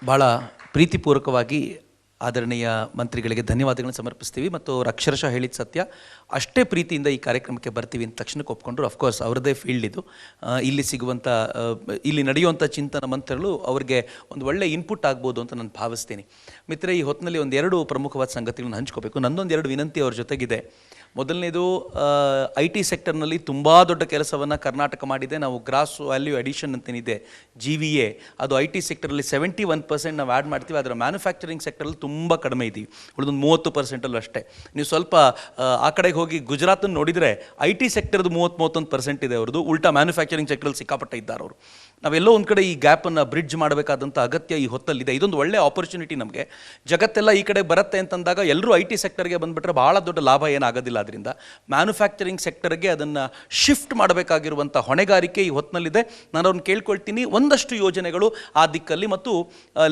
ಭಾಳ ಪ್ರೀತಿಪೂರ್ವಕವಾಗಿ ಆದರಣೀಯ ಮಂತ್ರಿಗಳಿಗೆ ಧನ್ಯವಾದಗಳನ್ನು ಸಮರ್ಪಿಸ್ತೀವಿ. ಮತ್ತು ಅವರು ಅಕ್ಷರಶಃ ಹೇಳಿದ ಸತ್ಯ, ಅಷ್ಟೇ ಪ್ರೀತಿಯಿಂದ ಈ ಕಾರ್ಯಕ್ರಮಕ್ಕೆ ಬರ್ತೀವಿ ಅಂತ ತಕ್ಷಣಕ್ಕೆ ಒಪ್ಕೊಂಡ್ರು. ಅಫ್ಕೋರ್ಸ್ ಅವ್ರದ್ದೇ ಫೀಲ್ಡ್ ಇದು. ಇಲ್ಲಿ ಸಿಗುವಂಥ ಇಲ್ಲಿ ನಡೆಯುವಂಥ ಚಿಂತನ ಮಂತ್ರಗಳು ಅವ್ರಿಗೆ ಒಂದು ಒಳ್ಳೆ ಇನ್ಪುಟ್ ಆಗ್ಬೋದು ಅಂತ ನಾನು ಭಾವಿಸ್ತೀನಿ. ಮಿತ್ರರೇ, ಈ ಹೊತ್ತಿನಲ್ಲಿ ಒಂದೆರಡು ಪ್ರಮುಖವಾದ ಸಂಗತಿಗಳನ್ನು ಹಂಚ್ಕೋಬೇಕು. ನನ್ನೊಂದೆರಡು ವಿನಂತಿ ಅವ್ರ ಜೊತೆಗಿದೆ. ಮೊದಲನೇದು, ಐ ಟಿ ಸೆಕ್ಟರ್ನಲ್ಲಿ ತುಂಬ ದೊಡ್ಡ ಕೆಲಸವನ್ನು ಕರ್ನಾಟಕ ಮಾಡಿದೆ. ನಾವು ಗ್ರಾಸ್ ವ್ಯಾಲ್ಯೂ ಅಡಿಷನ್ ಅಂತೇನಿದೆ GVA, ಅದು ಐ ಟಿ ಸೆಕ್ಟರಲ್ಲಿ 71% ನಾವು ಆ್ಯಡ್ ಮಾಡ್ತೀವಿ. ಅದರ ಮ್ಯಾನುಫ್ಯಾಕ್ಚರಿಂಗ್ ಸೆಕ್ಟರಲ್ಲಿ ತುಂಬ ಕಡಿಮೆ ಇದ್ದೀವಿ, ಉಳಿದೊಂದು 30% ಅಷ್ಟೇ. ನೀವು ಸ್ವಲ್ಪ ಆ ಕಡೆಗೆ ಹೋಗಿ ಗುಜರಾತನ್ನು ನೋಡಿದರೆ ಐ ಟಿ ಸೆಕ್ಟರ್ದು 30-31% ಇದೆ ಅವ್ರದ್ದು, ಉಲ್ಟಾ ಮ್ಯಾನುಫ್ಯಾಕ್ಚರಿಂಗ್ ಸೆಕ್ಟರಲ್ಲಿ ಸಿಕ್ಕಾಪಟ್ಟೆ ಇದ್ದಾರೆ ಅವರು. ನಾವೆಲ್ಲೋ ಒಂದು ಕಡೆ ಈ ಗ್ಯಾಪನ್ನು ಬ್ರಿಡ್ಜ್ ಮಾಡಬೇಕಾದಂಥ ಅಗತ್ಯ ಈ ಹೊತ್ತಲ್ಲಿದೆ. ಇದೊಂದು ಒಳ್ಳೆ ಆಪರ್ಚುನಿಟಿ ನಮಗೆ. ಜಗತ್ತೆಲ್ಲ ಈ ಕಡೆ ಬರುತ್ತೆ ಅಂತಂದಾಗ ಎಲ್ಲರೂ ಐ ಟಿ ಸೆಕ್ಟರ್ಗೆ ಬಂದುಬಿಟ್ರೆ ಭಾಳ ದೊಡ್ಡ ಲಾಭ ಏನಾಗೋದಿಲ್ಲ. ಅದರಿಂದ ಮ್ಯಾನುಫ್ಯಾಕ್ಚರಿಂಗ್ ಸೆಕ್ಟರ್ಗೆ ಅದನ್ನು ಶಿಫ್ಟ್ ಮಾಡಬೇಕಾಗಿರುವಂಥ ಹೊಣೆಗಾರಿಕೆ ಈ ಹೊತ್ತಿನಲ್ಲಿದೆ. ನಾನು ಅವ್ರನ್ನ ಕೇಳ್ಕೊಳ್ತೀನಿ, ಒಂದಷ್ಟು ಯೋಜನೆಗಳು ಆ ದಿಕ್ಕಲ್ಲಿ. ಮತ್ತು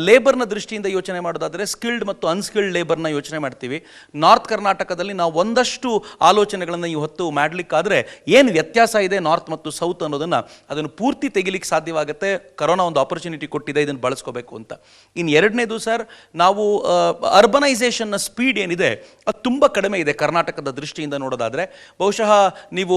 ಲೇಬರ್ನ ದೃಷ್ಟಿಯಿಂದ ಯೋಚನೆ ಮಾಡೋದಾದರೆ ಸ್ಕಿಲ್ಡ್ ಮತ್ತು ಅನ್ಸ್ಕಿಲ್ಡ್ ಲೇಬರ್ನ ಯೋಚನೆ ಮಾಡ್ತೀವಿ. ನಾರ್ತ್ ಕರ್ನಾಟಕದಲ್ಲಿ ನಾವು ಒಂದಷ್ಟು ಆಲೋಚನೆಗಳನ್ನು ಈ ಹೊತ್ತು ಮಾಡಲಿಕ್ಕಾದರೆ ಏನು ವ್ಯತ್ಯಾಸ ಇದೆ ನಾರ್ತ್ ಮತ್ತು ಸೌತ್ ಅನ್ನೋದನ್ನು ಅದನ್ನು ಪೂರ್ತಿ ತೆಗಿಲಿಕ್ಕೆ ಸಾಧ್ಯವಾಗುತ್ತೆ. ಕರೋನಾ ಒಂದು ಆಪರ್ಚುನಿಟಿ ಕೊಟ್ಟಿದೆ, ಇದನ್ನು ಬಳಸ್ಕೋಬೇಕು ಅಂತ. ಇನ್ನು ಎರಡನೇದು ಸರ್, ನಾವು ಅರ್ಬನೈಸೇಷನ್ನ ಸ್ಪೀಡ್ ಏನಿದೆ ಅದು ತುಂಬ ಕಡಿಮೆ ಇದೆ ಕರ್ನಾಟಕದ ದೃಷ್ಟಿಯಿಂದ ನೋಡೋದಾದರೆ. ಬಹುಶಃ ನೀವು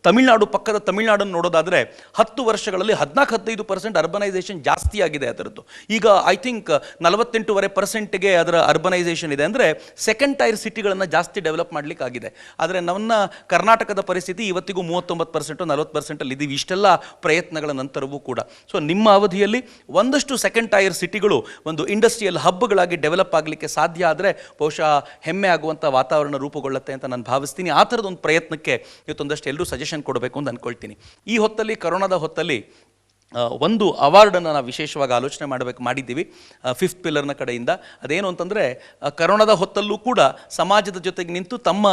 ತಮಿಳ್ನಾಡು, ಪಕ್ಕದ ತಮಿಳ್ನಾಡನ್ನು ನೋಡೋದಾದರೆ 10 ವರ್ಷಗಳಲ್ಲಿ 14-15% ಅರ್ಬನೈಸೇಷನ್ ಜಾಸ್ತಿ ಆಗಿದೆ ಅದರದ್ದು. ಈಗ ಐ ಥಿಂಕ್ 48.5%ಗೆ ಅದರ ಅರ್ಬನೈಸೇಷನ್ ಇದೆ. ಅಂದರೆ ಸೆಕೆಂಡ್ ಟೈರ್ ಸಿಟಿಗಳನ್ನು ಜಾಸ್ತಿ ಡೆವಲಪ್ ಮಾಡಲಿಕ್ಕಾಗಿದೆ. ಆದರೆ ನನ್ನ ಕರ್ನಾಟಕದ ಪರಿಸ್ಥಿತಿ ಇವತ್ತಿಗೂ 39%, 40% ಇದ್ದೀವಿ, ಇಷ್ಟೆಲ್ಲ ಪ್ರಯತ್ನಗಳ ನಂತರವೂ ಕೂಡ. ಸೊ ನಿಮ್ಮ ಅವಧಿಯಲ್ಲಿ ಒಂದಷ್ಟು ಸೆಕೆಂಡ್ ಟೈರ್ ಸಿಟಿಗಳು ಒಂದು ಇಂಡಸ್ಟ್ರಿಯಲ್ ಹಬ್ಗಳಾಗಿ ಡೆವಲಪ್ ಆಗಲಿಕ್ಕೆ ಸಾಧ್ಯ ಆದರೆ ಬಹುಶಃ ಹೆಮ್ಮೆ ಆಗುವಂಥ ವಾತಾವರಣ ರೂಪುಗೊಳ್ಳುತ್ತೆ ಅಂತ ನಾನು ಭಾವಿಸ್ತೀನಿ. ಆ ಥರದ ಒಂದು ಪ್ರಯತ್ನಕ್ಕೆ ಇವತ್ತೊಂದಷ್ಟು ಎಲ್ಲರೂ ಸಜೆಷನ್ ಕೊಡಬೇಕು ಅಂತ ಅಂದ್ಕೊಳ್ತೀನಿ. ಈ ಹೊತ್ತಲ್ಲಿ, ಕರೋನಾದ ಹೊತ್ತಲ್ಲಿ ಒಂದು ಅವಾರ್ಡನ್ನು ನಾವು ವಿಶೇಷವಾಗಿ ಆಲೋಚನೆ ಮಾಡಿದ್ದೀವಿ 5th ಪಿಲ್ಲರ್ನ ಕಡೆಯಿಂದ. ಅದೇನು ಅಂತಂದರೆ, ಕರೋನಾದ ಹೊತ್ತಲ್ಲೂ ಕೂಡ ಸಮಾಜದ ಜೊತೆಗೆ ನಿಂತು ತಮ್ಮ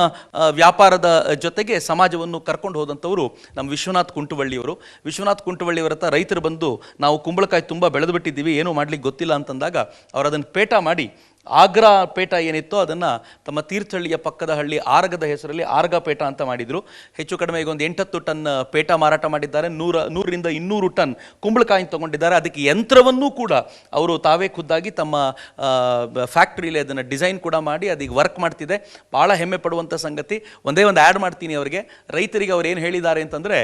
ವ್ಯಾಪಾರದ ಜೊತೆಗೆ ಸಮಾಜವನ್ನು ಕರ್ಕೊಂಡು ಹೋದಂಥವರು ನಮ್ಮ ವಿಶ್ವನಾಥ್ ಕುಂಟುವಳ್ಳಿಯವರು. ವಿಶ್ವನಾಥ್ ಕುಂಟುವಳ್ಳಿಯವರ ಹತ್ರ ರೈತರು ಬಂದು, ನಾವು ಕುಂಬಳಕಾಯಿ ತುಂಬ ಬೆಳೆದು ಬಿಟ್ಟಿದ್ದೀವಿ, ಏನೂ ಮಾಡಲಿಕ್ಕೆ ಗೊತ್ತಿಲ್ಲ ಅಂತಂದಾಗ ಅವರು ಅದನ್ನು ಪೇಟ ಮಾಡಿ, ಆಗ್ರಾ ಪೇಟ ಏನಿತ್ತೋ ಅದನ್ನು ತಮ್ಮ ತೀರ್ಥಹಳ್ಳಿಯ ಪಕ್ಕದ ಹಳ್ಳಿ ಆರಗದ ಹೆಸರಲ್ಲಿ ಆರ್ಗ ಪೇಟ ಅಂತ ಮಾಡಿದರು. ಹೆಚ್ಚು ಕಡಿಮೆ ಈಗ ಒಂದು 8-10 ಟನ್ ಪೇಟ ಮಾರಾಟ ಮಾಡಿದ್ದಾರೆ. 100-200 ಟನ್ ಕುಂಬಳಕಾಯಿ ತೊಗೊಂಡಿದ್ದಾರೆ. ಅದಕ್ಕೆ ಯಂತ್ರವನ್ನೂ ಕೂಡ ಅವರು ತಾವೇ ಖುದ್ದಾಗಿ ತಮ್ಮ ಫ್ಯಾಕ್ಟ್ರಿಯಲ್ಲಿ ಅದನ್ನು ಡಿಸೈನ್ ಕೂಡ ಮಾಡಿ ಅದೀಗ ವರ್ಕ್ ಮಾಡ್ತಿದೆ. ಭಾಳ ಹೆಮ್ಮೆ ಪಡುವಂಥ ಸಂಗತಿ. ಒಂದೇ ಒಂದು ಆ್ಯಡ್ ಮಾಡ್ತೀನಿ ಅವರಿಗೆ. ರೈತರಿಗೆ ಅವ್ರು ಏನು ಹೇಳಿದ್ದಾರೆ ಅಂತಂದರೆ,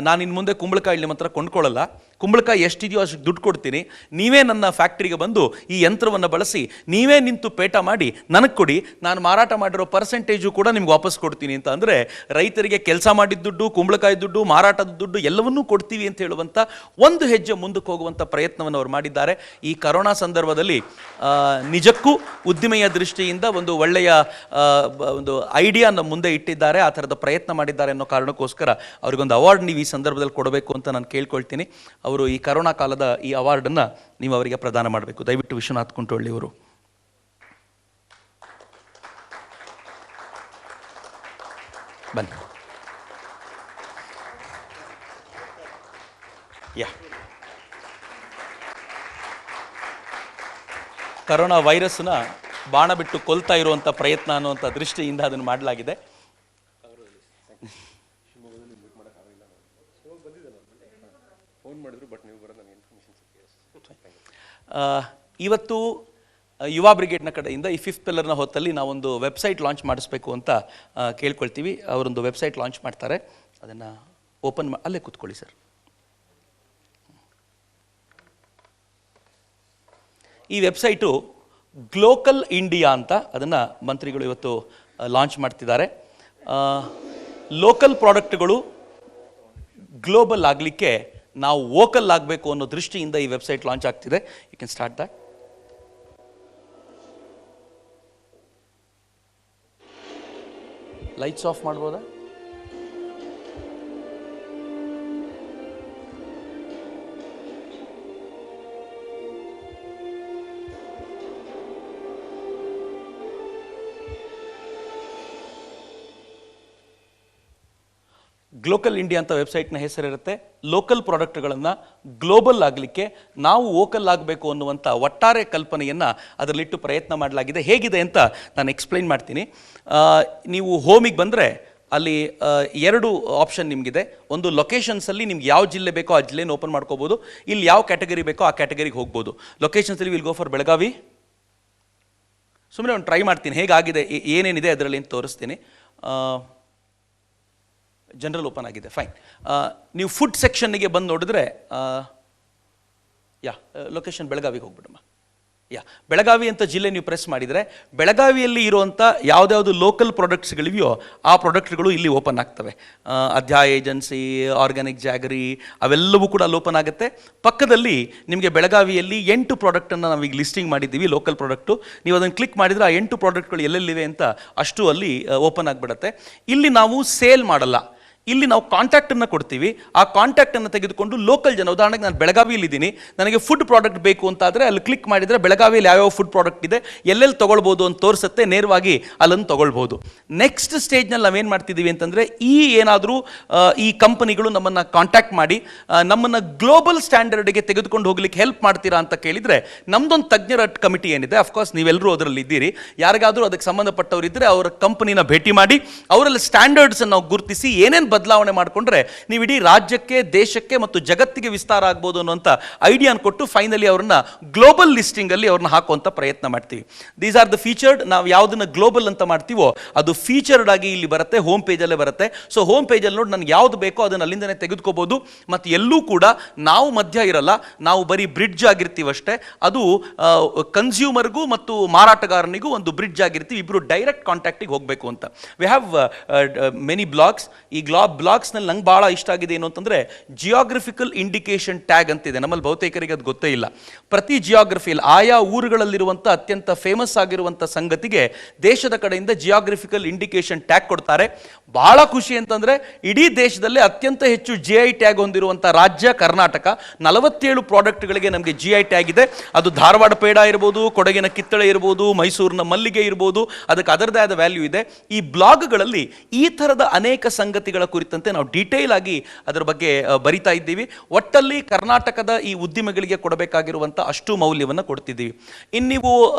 ನಾನು ಇನ್ನು ಮುಂದೆ ಕುಂಬಳಕಾಯಿ ನಿಮ್ಮ ಹತ್ರ ಕೊಂಡ್ಕೊಳ್ಳಲ್ಲ, ಕುಂಬಳಕಾಯಿ ಎಷ್ಟಿದೆಯೋ ಅಷ್ಟು ದುಡ್ಡು ಕೊಡ್ತೀನಿ, ನೀವೇ ನನ್ನ ಫ್ಯಾಕ್ಟ್ರಿಗೆ ಬಂದು ಈ ಯಂತ್ರವನ್ನು ಬಳಸಿ ನೀವೇ ನಿಂತು ಪೇಟ ಮಾಡಿ ನನಗೆ ಕೊಡಿ, ನಾನು ಮಾರಾಟ ಮಾಡಿರೋ ಪರ್ಸೆಂಟೇಜು ಕೂಡ ನಿಮ್ಗೆ ವಾಪಸ್ ಕೊಡ್ತೀನಿ ಅಂತ. ಅಂದರೆ ರೈತರಿಗೆ ಕೆಲಸ ಮಾಡಿದ ದುಡ್ಡು, ಕುಂಬಳಕಾಯಿ ದುಡ್ಡು, ಮಾರಾಟದ ದುಡ್ಡು ಎಲ್ಲವನ್ನೂ ಕೊಡ್ತೀವಿ ಅಂತ ಹೇಳುವಂಥ ಒಂದು ಹೆಜ್ಜೆ ಮುಂದಕ್ಕೆ ಹೋಗುವಂಥ ಪ್ರಯತ್ನವನ್ನು ಅವರು ಮಾಡಿದ್ದಾರೆ. ಈ ಕರೋನಾ ಸಂದರ್ಭದಲ್ಲಿ ನಿಜಕ್ಕೂ ಉದ್ದಿಮೆಯ ದೃಷ್ಟಿಯಿಂದ ಒಂದು ಒಳ್ಳೆಯ ಒಂದು ಐಡಿಯಾ ನಮ್ಮ ಮುಂದೆ ಇಟ್ಟಿದ್ದಾರೆ, ಆ ಥರದ ಪ್ರಯತ್ನ ಮಾಡಿದ್ದಾರೆ ಅನ್ನೋ ಕಾರಣಕ್ಕೋಸ್ಕರ ಅವ್ರಿಗೊಂದು ಅವಾರ್ಡ್ ನೀವು ಈ ಸಂದರ್ಭದಲ್ಲಿ ಕೊಡಬೇಕು ಅಂತ ನಾನು ಕೇಳ್ಕೊಳ್ತೀನಿ. ಅವರು ಈ ಕರೋನಾ ಕಾಲದ ಈ ಅವಾರ್ಡನ್ನು ನೀವು ಅವರಿಗೆ ಪ್ರದಾನ ಮಾಡಬೇಕು. ದಯವಿಟ್ಟು ವಿಶ್ವನಾಥ್ ಕುಂಟುವಳ್ಳಿಯವರು ಬನ್ನಿ. ಕರೋನಾ ವೈರಸ್ನ ಬಾಣ ಬಿಟ್ಟು ಕೊಲ್ತಾ ಇರುವಂಥ ಪ್ರಯತ್ನ ಅನ್ನುವಂಥ ದೃಷ್ಟಿಯಿಂದ ಅದನ್ನು ಮಾಡಲಾಗಿದೆ. ಇವತ್ತು ಯುವ ಬ್ರಿಗೇಡ್ನ ಕಡೆಯಿಂದ ಈ 5th ಪಿಲ್ಲರ್ನ ಹೊತ್ತಲ್ಲಿ ನಾವೊಂದು ವೆಬ್ಸೈಟ್ ಲಾಂಚ್ ಮಾಡಿಸ್ಬೇಕು ಅಂತ ಕೇಳ್ಕೊಳ್ತೀವಿ. ಅವರೊಂದು ವೆಬ್ಸೈಟ್ ಲಾಂಚ್ ಮಾಡ್ತಾರೆ, ಅದನ್ನು ಓಪನ್ ಅಲ್ಲೇ ಕೂತ್ಕೊಳ್ಳಿ ಸರ್. ಈ ವೆಬ್ಸೈಟು ಗ್ಲೋಕಲ್ ಇಂಡಿಯಾ ಅಂತ, ಅದನ್ನು ಮಂತ್ರಿಗಳು ಇವತ್ತು ಲಾಂಚ್ ಮಾಡ್ತಿದ್ದಾರೆ. ಲೋಕಲ್ ಪ್ರಾಡಕ್ಟ್ಗಳು ಗ್ಲೋಬಲ್ ಆಗಲಿಕ್ಕೆ ನಾವು ವೋಕಲ್ ಆಗಬೇಕು ಅನ್ನೋ ದೃಷ್ಟಿಯಿಂದ ಈ ವೆಬ್ಸೈಟ್ ಲಾಂಚ್ ಆಗ್ತಿದೆ. You can start that. Lights off ಮಾಡ್ಬೋದಾ? ಗ್ಲೋಕಲ್ ಇಂಡಿಯಾ ಅಂತ ವೆಬ್ಸೈಟ್ನ ಹೆಸರಿರುತ್ತೆ. ಲೋಕಲ್ ಪ್ರಾಡಕ್ಟ್ಗಳನ್ನು ಗ್ಲೋಬಲ್ ಆಗಲಿಕ್ಕೆ ನಾವು ವೋಕಲ್ ಆಗಬೇಕು ಅನ್ನುವಂಥ ಒಟ್ಟಾರೆ ಕಲ್ಪನೆಯನ್ನು ಅದರಲ್ಲಿಟ್ಟು ಪ್ರಯತ್ನ ಮಾಡಲಾಗಿದೆ. ಹೇಗಿದೆ ಅಂತ ನಾನು ಎಕ್ಸ್ಪ್ಲೈನ್ ಮಾಡ್ತೀನಿ. ನೀವು ಹೋಮಿಗೆ ಬಂದರೆ ಅಲ್ಲಿ ಎರಡು ಆಪ್ಷನ್ ನಿಮಗಿದೆ. ಒಂದು ಲೊಕೇಶನ್ಸಲ್ಲಿ ನಿಮ್ಗೆ ಯಾವ ಜಿಲ್ಲೆ ಬೇಕೋ ಆ ಜಿಲ್ಲೆನ ಓಪನ್ ಮಾಡ್ಕೋಬೋದು. ಇಲ್ಲಿ ಯಾವ ಕ್ಯಾಟಗರಿ ಬೇಕೋ ಆ ಕ್ಯಾಟಗರಿಗೆ ಹೋಗ್ಬೋದು. ಲೊಕೇಶನ್ಸಲ್ಲಿ ವಿಲ್ ಗೋ ಫಾರ್ ಬೆಳಗಾವಿ. ಸುಮ್ಮನೆ ಒಂದು ಟ್ರೈ ಮಾಡ್ತೀನಿ ಹೇಗಾಗಿದೆ, ಏನೇನಿದೆ ಅದರಲ್ಲಿ ಅಂತ ತೋರಿಸ್ತೀನಿ. ಜನರಲ್ ಓಪನ್ ಆಗಿದೆ, ಫೈನ್. ನೀವು ಫುಡ್ ಸೆಕ್ಷನ್ನಿಗೆ ಬಂದು ನೋಡಿದ್ರೆ ಲೊಕೇಶನ್ ಬೆಳಗಾವಿಗೆ ಹೋಗ್ಬಿಡಮ್ಮ. ಬೆಳಗಾವಿ ಅಂತ ಜಿಲ್ಲೆ ನೀವು ಪ್ರೆಸ್ ಮಾಡಿದರೆ ಬೆಳಗಾವಿಯಲ್ಲಿ ಇರುವಂಥ ಯಾವುದ್ಯಾವುದು ಲೋಕಲ್ ಪ್ರಾಡಕ್ಟ್ಸ್ಗಳಿವೆಯೋ ಆ ಪ್ರಾಡಕ್ಟ್ಗಳು ಇಲ್ಲಿ ಓಪನ್ ಆಗ್ತವೆ. ಅಧ್ಯಾಯ ಏಜೆನ್ಸಿ, ಆರ್ಗ್ಯಾನಿಕ್ ಜಾಗರಿ ಅವೆಲ್ಲವೂ ಕೂಡ ಅಲ್ಲಿ ಓಪನ್ ಆಗುತ್ತೆ. ಪಕ್ಕದಲ್ಲಿ ನಿಮಗೆ ಬೆಳಗಾವಿಯಲ್ಲಿ 8 ಪ್ರಾಡಕ್ಟನ್ನು ನಾವೀಗ ಲಿಸ್ಟಿಂಗ್ ಮಾಡಿದ್ದೀವಿ, ಲೋಕಲ್ ಪ್ರಾಡಕ್ಟು. ನೀವು ಅದನ್ನು ಕ್ಲಿಕ್ ಮಾಡಿದರೆ ಆ 8 ಪ್ರಾಡಕ್ಟ್ಗಳು ಎಲ್ಲೆಲ್ಲಿವೆ ಅಂತ ಅಷ್ಟು ಅಲ್ಲಿ ಓಪನ್ ಆಗಿಬಿಡುತ್ತೆ. ಇಲ್ಲಿ ನಾವು ಸೇಲ್ ಮಾಡಲ್ಲ, ಇಲ್ಲಿ ನಾವು ಕಾಂಟ್ಯಾಕ್ಟನ್ನು ಕೊಡ್ತೀವಿ. ಆ ಕಾಂಟ್ಯಾಕ್ಟನ್ನು ತೆಗೆದುಕೊಂಡು ಲೋಕಲ್ ಜನ, ಉದಾಹರಣೆಗೆ ನಾನು ಬೆಳಗಾವಿಯಲ್ಲಿದ್ದೀನಿ, ನನಗೆ ಫುಡ್ ಪ್ರಾಡಕ್ಟ್ ಬೇಕು ಅಂತಾದರೆ ಅಲ್ಲಿ ಕ್ಲಿಕ್ ಮಾಡಿದರೆ ಬೆಳಗಾವಿಯಲ್ಲಿ ಯಾವ್ಯಾವ ಫುಡ್ ಪ್ರಾಡಕ್ಟ್ ಇದೆ, ಎಲ್ಲೆಲ್ಲಿ ತೊಗೊಳ್ಬೋದು ಅಂತ ತೋರಿಸುತ್ತೆ. ನೇರವಾಗಿ ಅಲ್ಲನ್ನು ತೊಗೊಳ್ಬೋದು. ನೆಕ್ಸ್ಟ್ ಸ್ಟೇಜ್ನಲ್ಲಿ ನಾವೇನು ಮಾಡ್ತಿದ್ದೀವಿ ಅಂತಂದರೆ, ಏನಾದರೂ ಈ ಕಂಪನಿಗಳು ನಮ್ಮನ್ನು ಕಾಂಟ್ಯಾಕ್ಟ್ ಮಾಡಿ ನಮ್ಮನ್ನು ಗ್ಲೋಬಲ್ ಸ್ಟ್ಯಾಂಡರ್ಡ್ಗೆ ತೆಗೆದುಕೊಂಡು ಹೋಗ್ಲಿಕ್ಕೆ ಹೆಲ್ಪ್ ಮಾಡ್ತೀರಾ ಅಂತ ಕೇಳಿದರೆ, ನಮ್ಮದೊಂದು ತಜ್ಞರ ಕಮಿಟಿ ಏನಿದೆ, ಅಫ್ಕೋರ್ಸ್ ನೀವೆಲ್ಲರೂ ಅದರಲ್ಲಿ ಇದ್ದೀರಿ, ಯಾರಿಗಾದರೂ ಅದಕ್ಕೆ ಸಂಬಂಧಪಟ್ಟವರು ಇದ್ದರೆ ಅವರ ಕಂಪನಿನ ಭೇಟಿ ಮಾಡಿ ಅವರಲ್ಲಿ ಸ್ಟ್ಯಾಂಡರ್ಡ್ಸನ್ನು ನಾವು ಗುರುತಿಸಿ ಏನೇನು ಬದಲಾವಣೆ ಮಾಡಿಕೊಂಡ್ರೆ ನೀವು ಇಡೀ ರಾಜ್ಯಕ್ಕೆ, ದೇಶಕ್ಕೆ ಮತ್ತು ಜಗತ್ತಿಗೆ ವಿಸ್ತಾರ ಆಗ್ಬೋದು ಅನ್ನುವಂಥ ಐಡಿಯಾನ ಕೊಟ್ಟು ಫೈನಲಿ ಅವ್ರನ್ನ ಗ್ಲೋಬಲ್ ಲಿಸ್ಟಿಂಗಲ್ಲಿ ಅವ್ರನ್ನ ಹಾಕುವಂಥ ಪ್ರಯತ್ನ ಮಾಡ್ತೀವಿ. These are the featured. ನಾವು ಯಾವುದನ್ನು ಗ್ಲೋಬಲ್ ಅಂತ ಮಾಡ್ತೀವೋ ಅದು ಫೀಚರ್ಡ್ ಆಗಿ ಇಲ್ಲಿ ಬರುತ್ತೆ, ಹೋಮ್ ಪೇಜಲ್ಲೇ ಬರುತ್ತೆ. ಸೊ ಹೋಮ್ ಪೇಜಲ್ಲಿ ನೋಡಿ ನನಗೆ ಯಾವುದು ಬೇಕೋ ಅದನ್ನು ಅಲ್ಲಿಂದನೇ ತೆಗೆದುಕೋಬೋದು. ಮತ್ತು ಎಲ್ಲೂ ಕೂಡ ನಾವು ಮಧ್ಯ ಇರಲ್ಲ, ನಾವು ಬರೀ ಬ್ರಿಡ್ಜ್ ಆಗಿರ್ತೀವಿ ಅಷ್ಟೇ. ಅದು ಕನ್ಸ್ಯೂಮರ್ಗೂ ಮತ್ತು ಮಾರಾಟಗಾರನಿಗೂ ಒಂದು ಬ್ರಿಡ್ಜ್ ಆಗಿರ್ತೀವಿ, ಇಬ್ಬರು ಡೈರೆಕ್ಟ್ ಕಾಂಟ್ಯಾಕ್ಟಿಗೆ ಹೋಗಬೇಕು ಅಂತ. We have many blogs. ಈ ಬ್ಲಾಗ್ಸ್ನಲ್ಲಿ ನಂಗೆ ಭಾಳ ಇಷ್ಟ ಆಗಿದೆ ಏನು ಅಂತಂದರೆ, ಜಿಯೋಗ್ರಫಿಕಲ್ ಇಂಡಿಕೇಶನ್ ಟ್ಯಾಗ್ ಅಂತಿದೆ. ನಮ್ಮಲ್ಲಿ ಬಹುತೇಕರಿಗೆ ಅದು ಗೊತ್ತೇ ಇಲ್ಲ. ಪ್ರತಿ ಜಿಯೋಗ್ರಫಿಯಲ್ಲಿ ಆಯಾ ಊರುಗಳಲ್ಲಿರುವಂಥ ಅತ್ಯಂತ ಫೇಮಸ್ ಆಗಿರುವಂಥ ಸಂಗತಿಗೆ ದೇಶದ ಕಡೆಯಿಂದ ಜಿಯೋಗ್ರಫಿಕಲ್ ಇಂಡಿಕೇಶನ್ ಟ್ಯಾಗ್ ಕೊಡ್ತಾರೆ. ಭಾಳ ಖುಷಿ ಅಂತಂದರೆ, ಇಡೀ ದೇಶದಲ್ಲೇ ಅತ್ಯಂತ ಹೆಚ್ಚು GI ಟ್ಯಾಗ್ ಹೊಂದಿರುವಂಥ ರಾಜ್ಯ ಕರ್ನಾಟಕ. 47 ಪ್ರಾಡಕ್ಟ್ಗಳಿಗೆ ನಮಗೆ GI ಟ್ಯಾಗ್ ಇದೆ. ಅದು ಧಾರವಾಡ ಪೇಡ ಇರ್ಬೋದು, ಕೊಡಗಿನ ಕಿತ್ತಳೆ ಇರ್ಬೋದು, ಮೈಸೂರಿನ ಮಲ್ಲಿಗೆ ಇರ್ಬೋದು, ಅದಕ್ಕೆ ಅದರದೇ ಆದ ವ್ಯಾಲ್ಯೂ ಇದೆ. ಈ ಬ್ಲಾಗ್ಗಳಲ್ಲಿ ಈ ಥರದ ಅನೇಕ ಸಂಗತಿಗಳ ಕುರಿತಂತೆ ನಾವು ಡೀಟೇಲ್ ಆಗಿ ಅದರ ಬಗ್ಗೆ ಬರಿತಾ ಇದ್ದೀವಿ. ಒಟ್ಟಲ್ಲಿ ಕರ್ನಾಟಕದ ಈ ಉದ್ದಿಮೆಗಳಿಗೆ ಕೊಡಬೇಕಾಗಿರುವಂಥ ಅಷ್ಟು ಮೌಲ್ಯವನ್ನು ಕೊಡ್ತಿದ್ದೀವಿ. ಇನ್ನು ನೀವು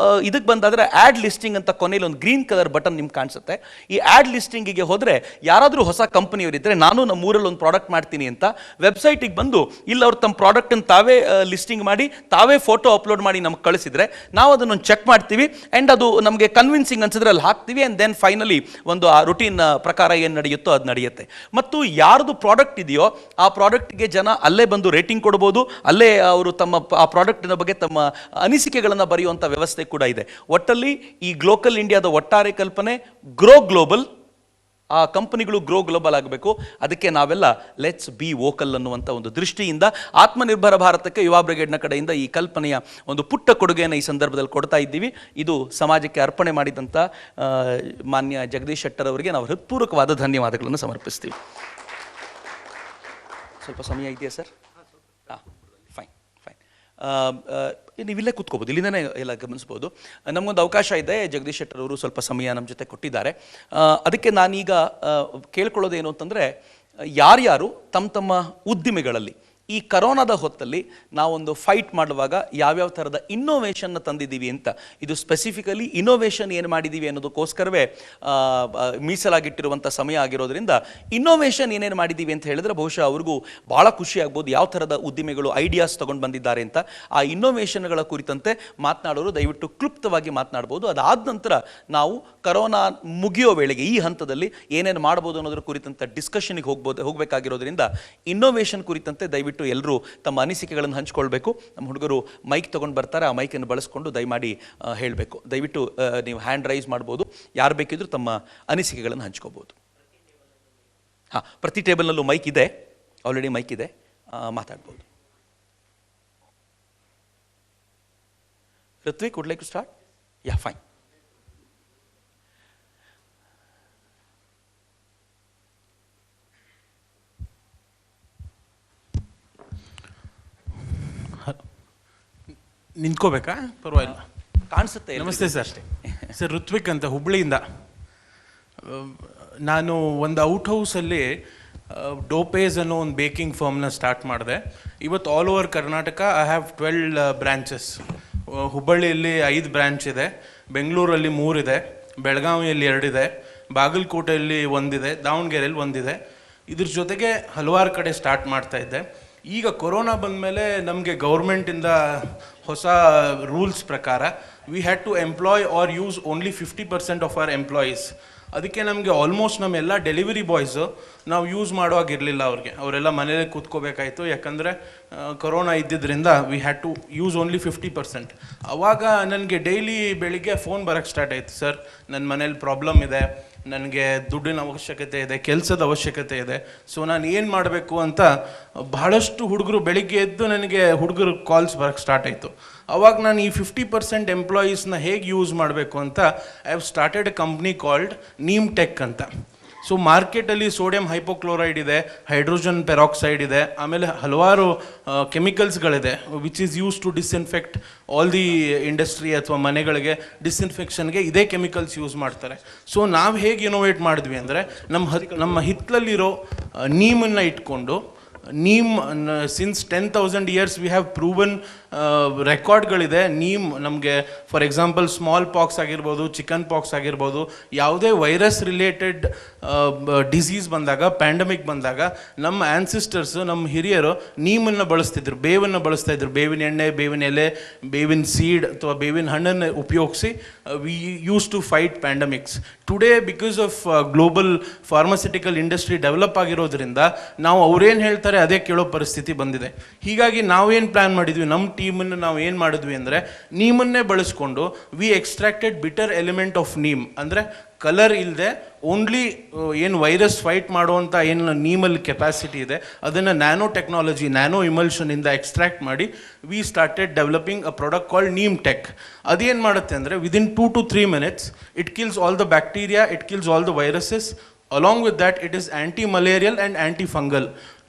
ಇದಕ್ಕೆ ಬಂದಾದರೆ ಆ್ಯಡ್ ಲಿಸ್ಟಿಂಗ್ ಅಂತ ಕೊನೆಯಲ್ಲಿ ಒಂದು ಗ್ರೀನ್ ಕಲರ್ ಬಟನ್ ನಿಮ್ಗೆ ಕಾಣಿಸುತ್ತೆ. ಈ ಆ್ಯಡ್ ಲಿಸ್ಟಿಂಗಿಗೆ ಹೋದರೆ ಯಾರಾದರೂ ಹೊಸ ಕಂಪನಿಯವರಿದ್ದರೆ, ನಾನು ನಮ್ಮ ಊರಲ್ಲಿ ಒಂದು ಪ್ರಾಡಕ್ಟ್ ಮಾಡ್ತೀನಿ ಅಂತ ವೆಬ್ಸೈಟಿಗೆ ಬಂದು ಇಲ್ಲಿ ಅವ್ರು ತಮ್ಮ ಪ್ರಾಡಕ್ಟನ್ನು ತಾವೇ ಲಿಸ್ಟಿಂಗ್ ಮಾಡಿ ತಾವೇ ಫೋಟೋ ಅಪ್ಲೋಡ್ ಮಾಡಿ ನಮ್ಗೆ ಕಳಿಸಿದರೆ ನಾವು ಅದನ್ನು ಚೆಕ್ ಮಾಡ್ತೀವಿ. ಆ್ಯಂಡ್ ಅದು ನಮಗೆ ಕನ್ವಿನ್ಸಿಂಗ್ ಅನ್ಸಿದ್ರೆ ಅಲ್ಲಿ ಹಾಕ್ತೀವಿ. ಆ್ಯಂಡ್ ದೆನ್ ಫೈನಲಿ ಒಂದು ಆ ರುಟೀನ್ ಪ್ರಕಾರ ಏನು ನಡೆಯುತ್ತೋ ಅದು ನಡೆಯುತ್ತೆ. ಮತ್ತು ಯಾರ್ದು ಪ್ರಾಡಕ್ಟ್ ಇದೆಯೋ ಆ ಪ್ರಾಡಕ್ಟ್ಗೆ ಜನ ಅಲ್ಲೇ ಬಂದು ರೇಟಿಂಗ್ ಕೊಡ್ಬೋದು, ಅಲ್ಲೇ ಅವರು ತಮ್ಮ ಆ ಪ್ರಾಡಕ್ಟಿನ ಬಗ್ಗೆ ತಮ್ಮ ಅನಿಸಿಕೆಗಳನ್ನು ಬರೆಯುವಂಥ ವ್ಯವಸ್ಥೆ ಕೂಡ ಇದೆ. ಒಟ್ಟಲ್ಲಿ ಈ ಗ್ಲೋಕಲ್ ಇಂಡಿಯಾದ ಒಟ್ಟಾರೆ ಕಲ್ಪನೆ ಗ್ರೋ ಗ್ಲೋಬಲ್. ಆ ಕಂಪನಿಗಳು ಗ್ರೋ ಗ್ಲೋಬಲ್ ಆಗಬೇಕು. ಅದಕ್ಕೆ ನಾವೆಲ್ಲ ಲೆಟ್ಸ್ ಬಿ ವೋಕಲ್ ಅನ್ನುವಂಥ ಒಂದು ದೃಷ್ಟಿಯಿಂದ ಆತ್ಮನಿರ್ಭರ ಭಾರತಕ್ಕೆ ಯುವ ಬ್ರಿಗೇಡ್ನ ಕಡೆಯಿಂದ ಈ ಕಲ್ಪನೆಯ ಒಂದು ಪುಟ್ಟ ಕೊಡುಗೆಯನ್ನು ಈ ಸಂದರ್ಭದಲ್ಲಿ ಕೊಡ್ತಾ ಇದ್ದೀವಿ. ಇದು ಸಮಾಜಕ್ಕೆ ಅರ್ಪಣೆ ಮಾಡಿದಂಥ ಮಾನ್ಯ ಜಗದೀಶ್ ಶೆಟ್ಟರ್ ಅವರಿಗೆ ನಾವು ಹೃತ್ಪೂರ್ವಕವಾದ ಧನ್ಯವಾದಗಳನ್ನು ಸಮರ್ಪಿಸ್ತೀವಿ. ಸ್ವಲ್ಪ ಸಮಯ ಇದೆಯಾ ಸರ್? ಹಾಂ, ಫೈನ್. ನೀವಿಲ್ಲೇ ಕೂತ್ಕೋಬೋದು, ಇಲ್ಲಿಂದನೇ ಎಲ್ಲ ಗಮನಿಸ್ಬೋದು. ನಮಗೊಂದು ಅವಕಾಶ ಇದೆ, ಜಗದೀಶ್ ಶೆಟ್ಟರ್ ಅವರು ಸ್ವಲ್ಪ ಸಮಯ ನಮ್ಮ ಜೊತೆ ಕೊಟ್ಟಿದ್ದಾರೆ. ಅದಕ್ಕೆ ನಾನೀಗ ಕೇಳ್ಕೊಳ್ಳೋದೇನು ಅಂತಂದರೆ, ಯಾರ್ಯಾರು ತಮ್ಮ ಉದ್ದಿಮೆಗಳಲ್ಲಿ ಈ ಕರೋನಾದ ಹೊತ್ತಲ್ಲಿ ನಾವೊಂದು ಫೈಟ್ ಮಾಡುವಾಗ ಯಾವ್ಯಾವ ಥರದ ಇನ್ನೋವೇಷನ್ನ ತಂದಿದ್ದೀವಿ ಅಂತ, ಇದು ಸ್ಪೆಸಿಫಿಕಲಿ ಇನ್ನೋವೇಷನ್ ಏನು ಮಾಡಿದ್ದೀವಿ ಅನ್ನೋದಕ್ಕೋಸ್ಕರವೇ ಮೀಸಲಾಗಿಟ್ಟಿರುವಂಥ ಸಮಯ ಆಗಿರೋದ್ರಿಂದ ಇನ್ನೋವೇಷನ್ ಏನೇನು ಮಾಡಿದ್ದೀವಿ ಅಂತ ಹೇಳಿದ್ರೆ ಬಹುಶಃ ಅವ್ರಿಗೂ ಭಾಳ ಖುಷಿ ಆಗ್ಬೋದು. ಯಾವ ಥರದ ಉದ್ದಿಮೆಗಳು ಐಡಿಯಾಸ್ ತೊಗೊಂಡು ಬಂದಿದ್ದಾರೆ ಅಂತ ಆ ಇನ್ನೋವೇಷನ್ಗಳ ಕುರಿತಂತೆ ಮಾತನಾಡೋರು ದಯವಿಟ್ಟು ಕ್ಲುಪ್ತವಾಗಿ ಮಾತನಾಡ್ಬೋದು. ಅದಾದ ನಂತರ ನಾವು ಕರೋನಾ ಮುಗಿಯೋ ವೇಳೆಗೆ ಈ ಹಂತದಲ್ಲಿ ಏನೇನು ಮಾಡ್ಬೋದು ಅನ್ನೋದ್ರ ಕುರಿತಂತೆ ಡಿಸ್ಕಷನ್ಗೆ ಹೋಗಬೇಕಾಗಿರೋದ್ರಿಂದ ಇನ್ನೋವೇಷನ್ ಕುರಿತಂತೆ ದಯವಿಟ್ಟು ಎಲ್ಲರೂ ತಮ್ಮ ಅನಿಸಿಕೆಗಳನ್ನು ಹಂಚ್ಕೊಳ್ಬೇಕು. ನಮ್ಮ ಹುಡುಗರು ಮೈಕ್ ತೊಗೊಂಡು ಬರ್ತಾರೆ, ಆ ಮೈಕನ್ನು ಬಳಸ್ಕೊಂಡು ದಯಮಾಡಿ ಹೇಳಬೇಕು. ದಯವಿಟ್ಟು ನೀವು ಹ್ಯಾಂಡ್ ರೈಸ್ ಮಾಡ್ಬೋದು, ಯಾರು ಬೇಕಿದ್ರೂ ತಮ್ಮ ಅನಿಸಿಕೆಗಳನ್ನು ಹಂಚ್ಕೋಬೋದು. ಹಾಂ, ಪ್ರತಿ ಟೇಬಲ್ನಲ್ಲೂ ಮೈಕ್ ಇದೆ, ಆಲ್ರೆಡಿ ಮೈಕ್ ಇದೆ, ಮಾತಾಡ್ಬೋದು. Ritwik, would like to start? Yeah, fine. ನಿಂತ್ಕೋಬೇಕಾ? ಪರವಾಗಿಲ್ಲ, ಕಾಣಿಸುತ್ತೆ. ನಮಸ್ತೆ ಸರ್. ಸರ್, ಋತ್ವಿಕ್ ಅಂತ, ಹುಬ್ಳಿಯಿಂದ. ನಾನು ಒಂದು ಔಟ್ ಹೌಸಲ್ಲಿ ಡೋಪೇಸ್ ಅನ್ನೋ ಒಂದು ಬೇಕಿಂಗ್ ಫರ್ಮ್ನ ಸ್ಟಾರ್ಟ್ ಮಾಡಿದೆ. ಇವತ್ತು all over Karnataka I have 12 branches. ಹುಬ್ಬಳ್ಳಿಯಲ್ಲಿ 5 ಬ್ರ್ಯಾಂಚ್ ಇದೆ, ಬೆಂಗಳೂರಲ್ಲಿ 3 ಇದೆ, ಬೆಳಗಾವಿಯಲ್ಲಿ 2 ಇದೆ, ಬಾಗಲಕೋಟೆಯಲ್ಲಿ ಒಂದಿದೆ, ದಾವಣಗೆರೆಯಲ್ಲಿ ಒಂದಿದೆ. ಇದ್ರ ಜೊತೆಗೆ ಹಲವಾರು ಕಡೆ ಸ್ಟಾರ್ಟ್ ಮಾಡ್ತಾ ಇದ್ದೆ. ಈಗ ಕೊರೋನಾ ಬಂದಮೇಲೆ ನಮಗೆ ಗೌರ್ಮೆಂಟಿಂದ ಹೊಸ ರೂಲ್ಸ್ ಪ್ರಕಾರ we had to employ or use only 50% of our employees. ಅದಕ್ಕೆ ನಮಗೆ ಆಲ್ಮೋಸ್ಟ್ ನಮ್ಮೆಲ್ಲ ಡೆಲಿವರಿ ಬಾಯ್ಸು ನಾವು ಯೂಸ್ ಮಾಡುವಾಗಿರಲಿಲ್ಲ. ಅವರೆಲ್ಲ ಮನೇಲೆ ಕೂತ್ಕೋಬೇಕಾಯಿತು, ಯಾಕಂದರೆ ಕೊರೋನಾ ಇದ್ದಿದ್ದರಿಂದ we had to use only 50%. ಆವಾಗ ನನಗೆ ಡೈಲಿ ಬೆಳಿಗ್ಗೆ ಫೋನ್ ಬರೋಕ್ಕೆ ಸ್ಟಾರ್ಟ್ ಆಯಿತು, ಸರ್ ನನ್ನ ಮನೇಲಿ ಪ್ರಾಬ್ಲಮ್ ಇದೆ, ನನಗೆ ದುಡ್ಡಿನ ಅವಶ್ಯಕತೆ ಇದೆ, ಕೆಲಸದ ಅವಶ್ಯಕತೆ ಇದೆ, ಸೊ ನಾನು ಏನು ಮಾಡಬೇಕು ಅಂತ ಬಹಳಷ್ಟು ಹುಡುಗರು ಬೆಳಿಗ್ಗೆ ಎದ್ದು ನನಗೆ ಹುಡುಗರು ಕಾಲ್ಸ್ ಬರೋಕ್ಕೆ ಸ್ಟಾರ್ಟ್ ಆಯಿತು. ಅವಾಗ ನಾನು ಈ 50% ಎಂಪ್ಲಾಯೀಸ್ನ ಹೇಗೆ ಯೂಸ್ ಮಾಡಬೇಕು ಅಂತ I have started a company called Neem Tech ಅಂತ. ಸೊ ಮಾರ್ಕೆಟಲ್ಲಿ ಸೋಡಿಯಂ ಹೈಪೋಕ್ಲೋರೈಡ್ ಇದೆ, ಹೈಡ್ರೋಜನ್ ಪೆರಾಕ್ಸೈಡ್ ಇದೆ, ಆಮೇಲೆ ಹಲವಾರು ಕೆಮಿಕಲ್ಸ್ಗಳಿದೆ which is use to disinfect all the industry ಅಥವಾ ಮನೆಗಳಿಗೆ ಡಿಸ್ಇನ್ಫೆಕ್ಷನ್ಗೆ ಇದೇ ಕೆಮಿಕಲ್ಸ್ ಯೂಸ್ ಮಾಡ್ತಾರೆ. ಸೊ ನಾವು ಹೇಗೆ ಇನೋವೇಟ್ ಮಾಡಿದ್ವಿ ಅಂದರೆ ನಮ್ಮ ಹಿತ್ತಲಲ್ಲಿರೋ ನೀಮನ್ನು ಇಟ್ಕೊಂಡು neem since 10,000 years we have proven ರೆಕಾರ್ಡ್ಗಳಿದೆ. ನೀಮ್ ನಮಗೆ ಫಾರ್ ಎಕ್ಸಾಂಪಲ್ ಸ್ಮಾಲ್ ಪಾಕ್ಸ್ ಆಗಿರ್ಬೋದು, ಚಿಕನ್ ಪಾಕ್ಸ್ ಆಗಿರ್ಬೋದು, ಯಾವುದೇ ವೈರಸ್ ರಿಲೇಟೆಡ್ ಡಿಸೀಸ್ ಬಂದಾಗ, ಪ್ಯಾಂಡಮಿಕ್ ಬಂದಾಗ ನಮ್ಮ ಆ್ಯನ್ಸಿಸ್ಟರ್ಸು, ನಮ್ಮ ಹಿರಿಯರು ನೀಮನ್ನು ಬಳಸ್ತಿದ್ರು, ಬೇವನ್ನು ಬಳಸ್ತಾ ಇದ್ರು. ಬೇವಿನ ಎಣ್ಣೆ, ಬೇವಿನ ಎಲೆ, ಬೇವಿನ ಸೀಡ್ ಅಥವಾ ಬೇವಿನ ಹಣ್ಣನ್ನು ಉಪಯೋಗಿಸಿ we used to fight pandemics. Today because of global pharmaceutical industry develop ಆಗಿರೋದ್ರಿಂದ ನಾವು ಅವ್ರೇನು ಹೇಳ್ತಾರೆ ಅದೇ ಕೇಳೋ ಪರಿಸ್ಥಿತಿ ಬಂದಿದೆ. ಹೀಗಾಗಿ ನಾವೇನು ಪ್ಲ್ಯಾನ್ ಮಾಡಿದ್ವಿ, ನಮ್ಮ ಟೀಮನ್ನು ನಾವು ಏನು ಮಾಡಿದ್ವಿ ಅಂದರೆ ನೀಮನ್ನೇ ಬಳಸ್ಕೊಂಡು we extracted bitter element of neem, ಅಂದರೆ ಕಲರ್ ಇಲ್ಲದೆ ಓನ್ಲಿ ಏನು ವೈರಸ್ ಫೈಟ್ ಮಾಡುವಂಥ ಏನು ನೀಮಲ್ಲಿ ಕೆಪಾಸಿಟಿ ಇದೆ ಅದನ್ನು ನ್ಯಾನೋ ಟೆಕ್ನಾಲಜಿ, ನ್ಯಾನೋ ಇಮಲ್ಷನಿಂದ ಎಕ್ಸ್ಟ್ರಾಕ್ಟ್ ಮಾಡಿ we started developing a product called Neem tech. ಅದೇನು ಮಾಡುತ್ತೆ ಅಂದರೆ within 2 to 3 minutes it kills all the bacteria, it kills all the viruses. Along with that it is anti malarial and anti fungal.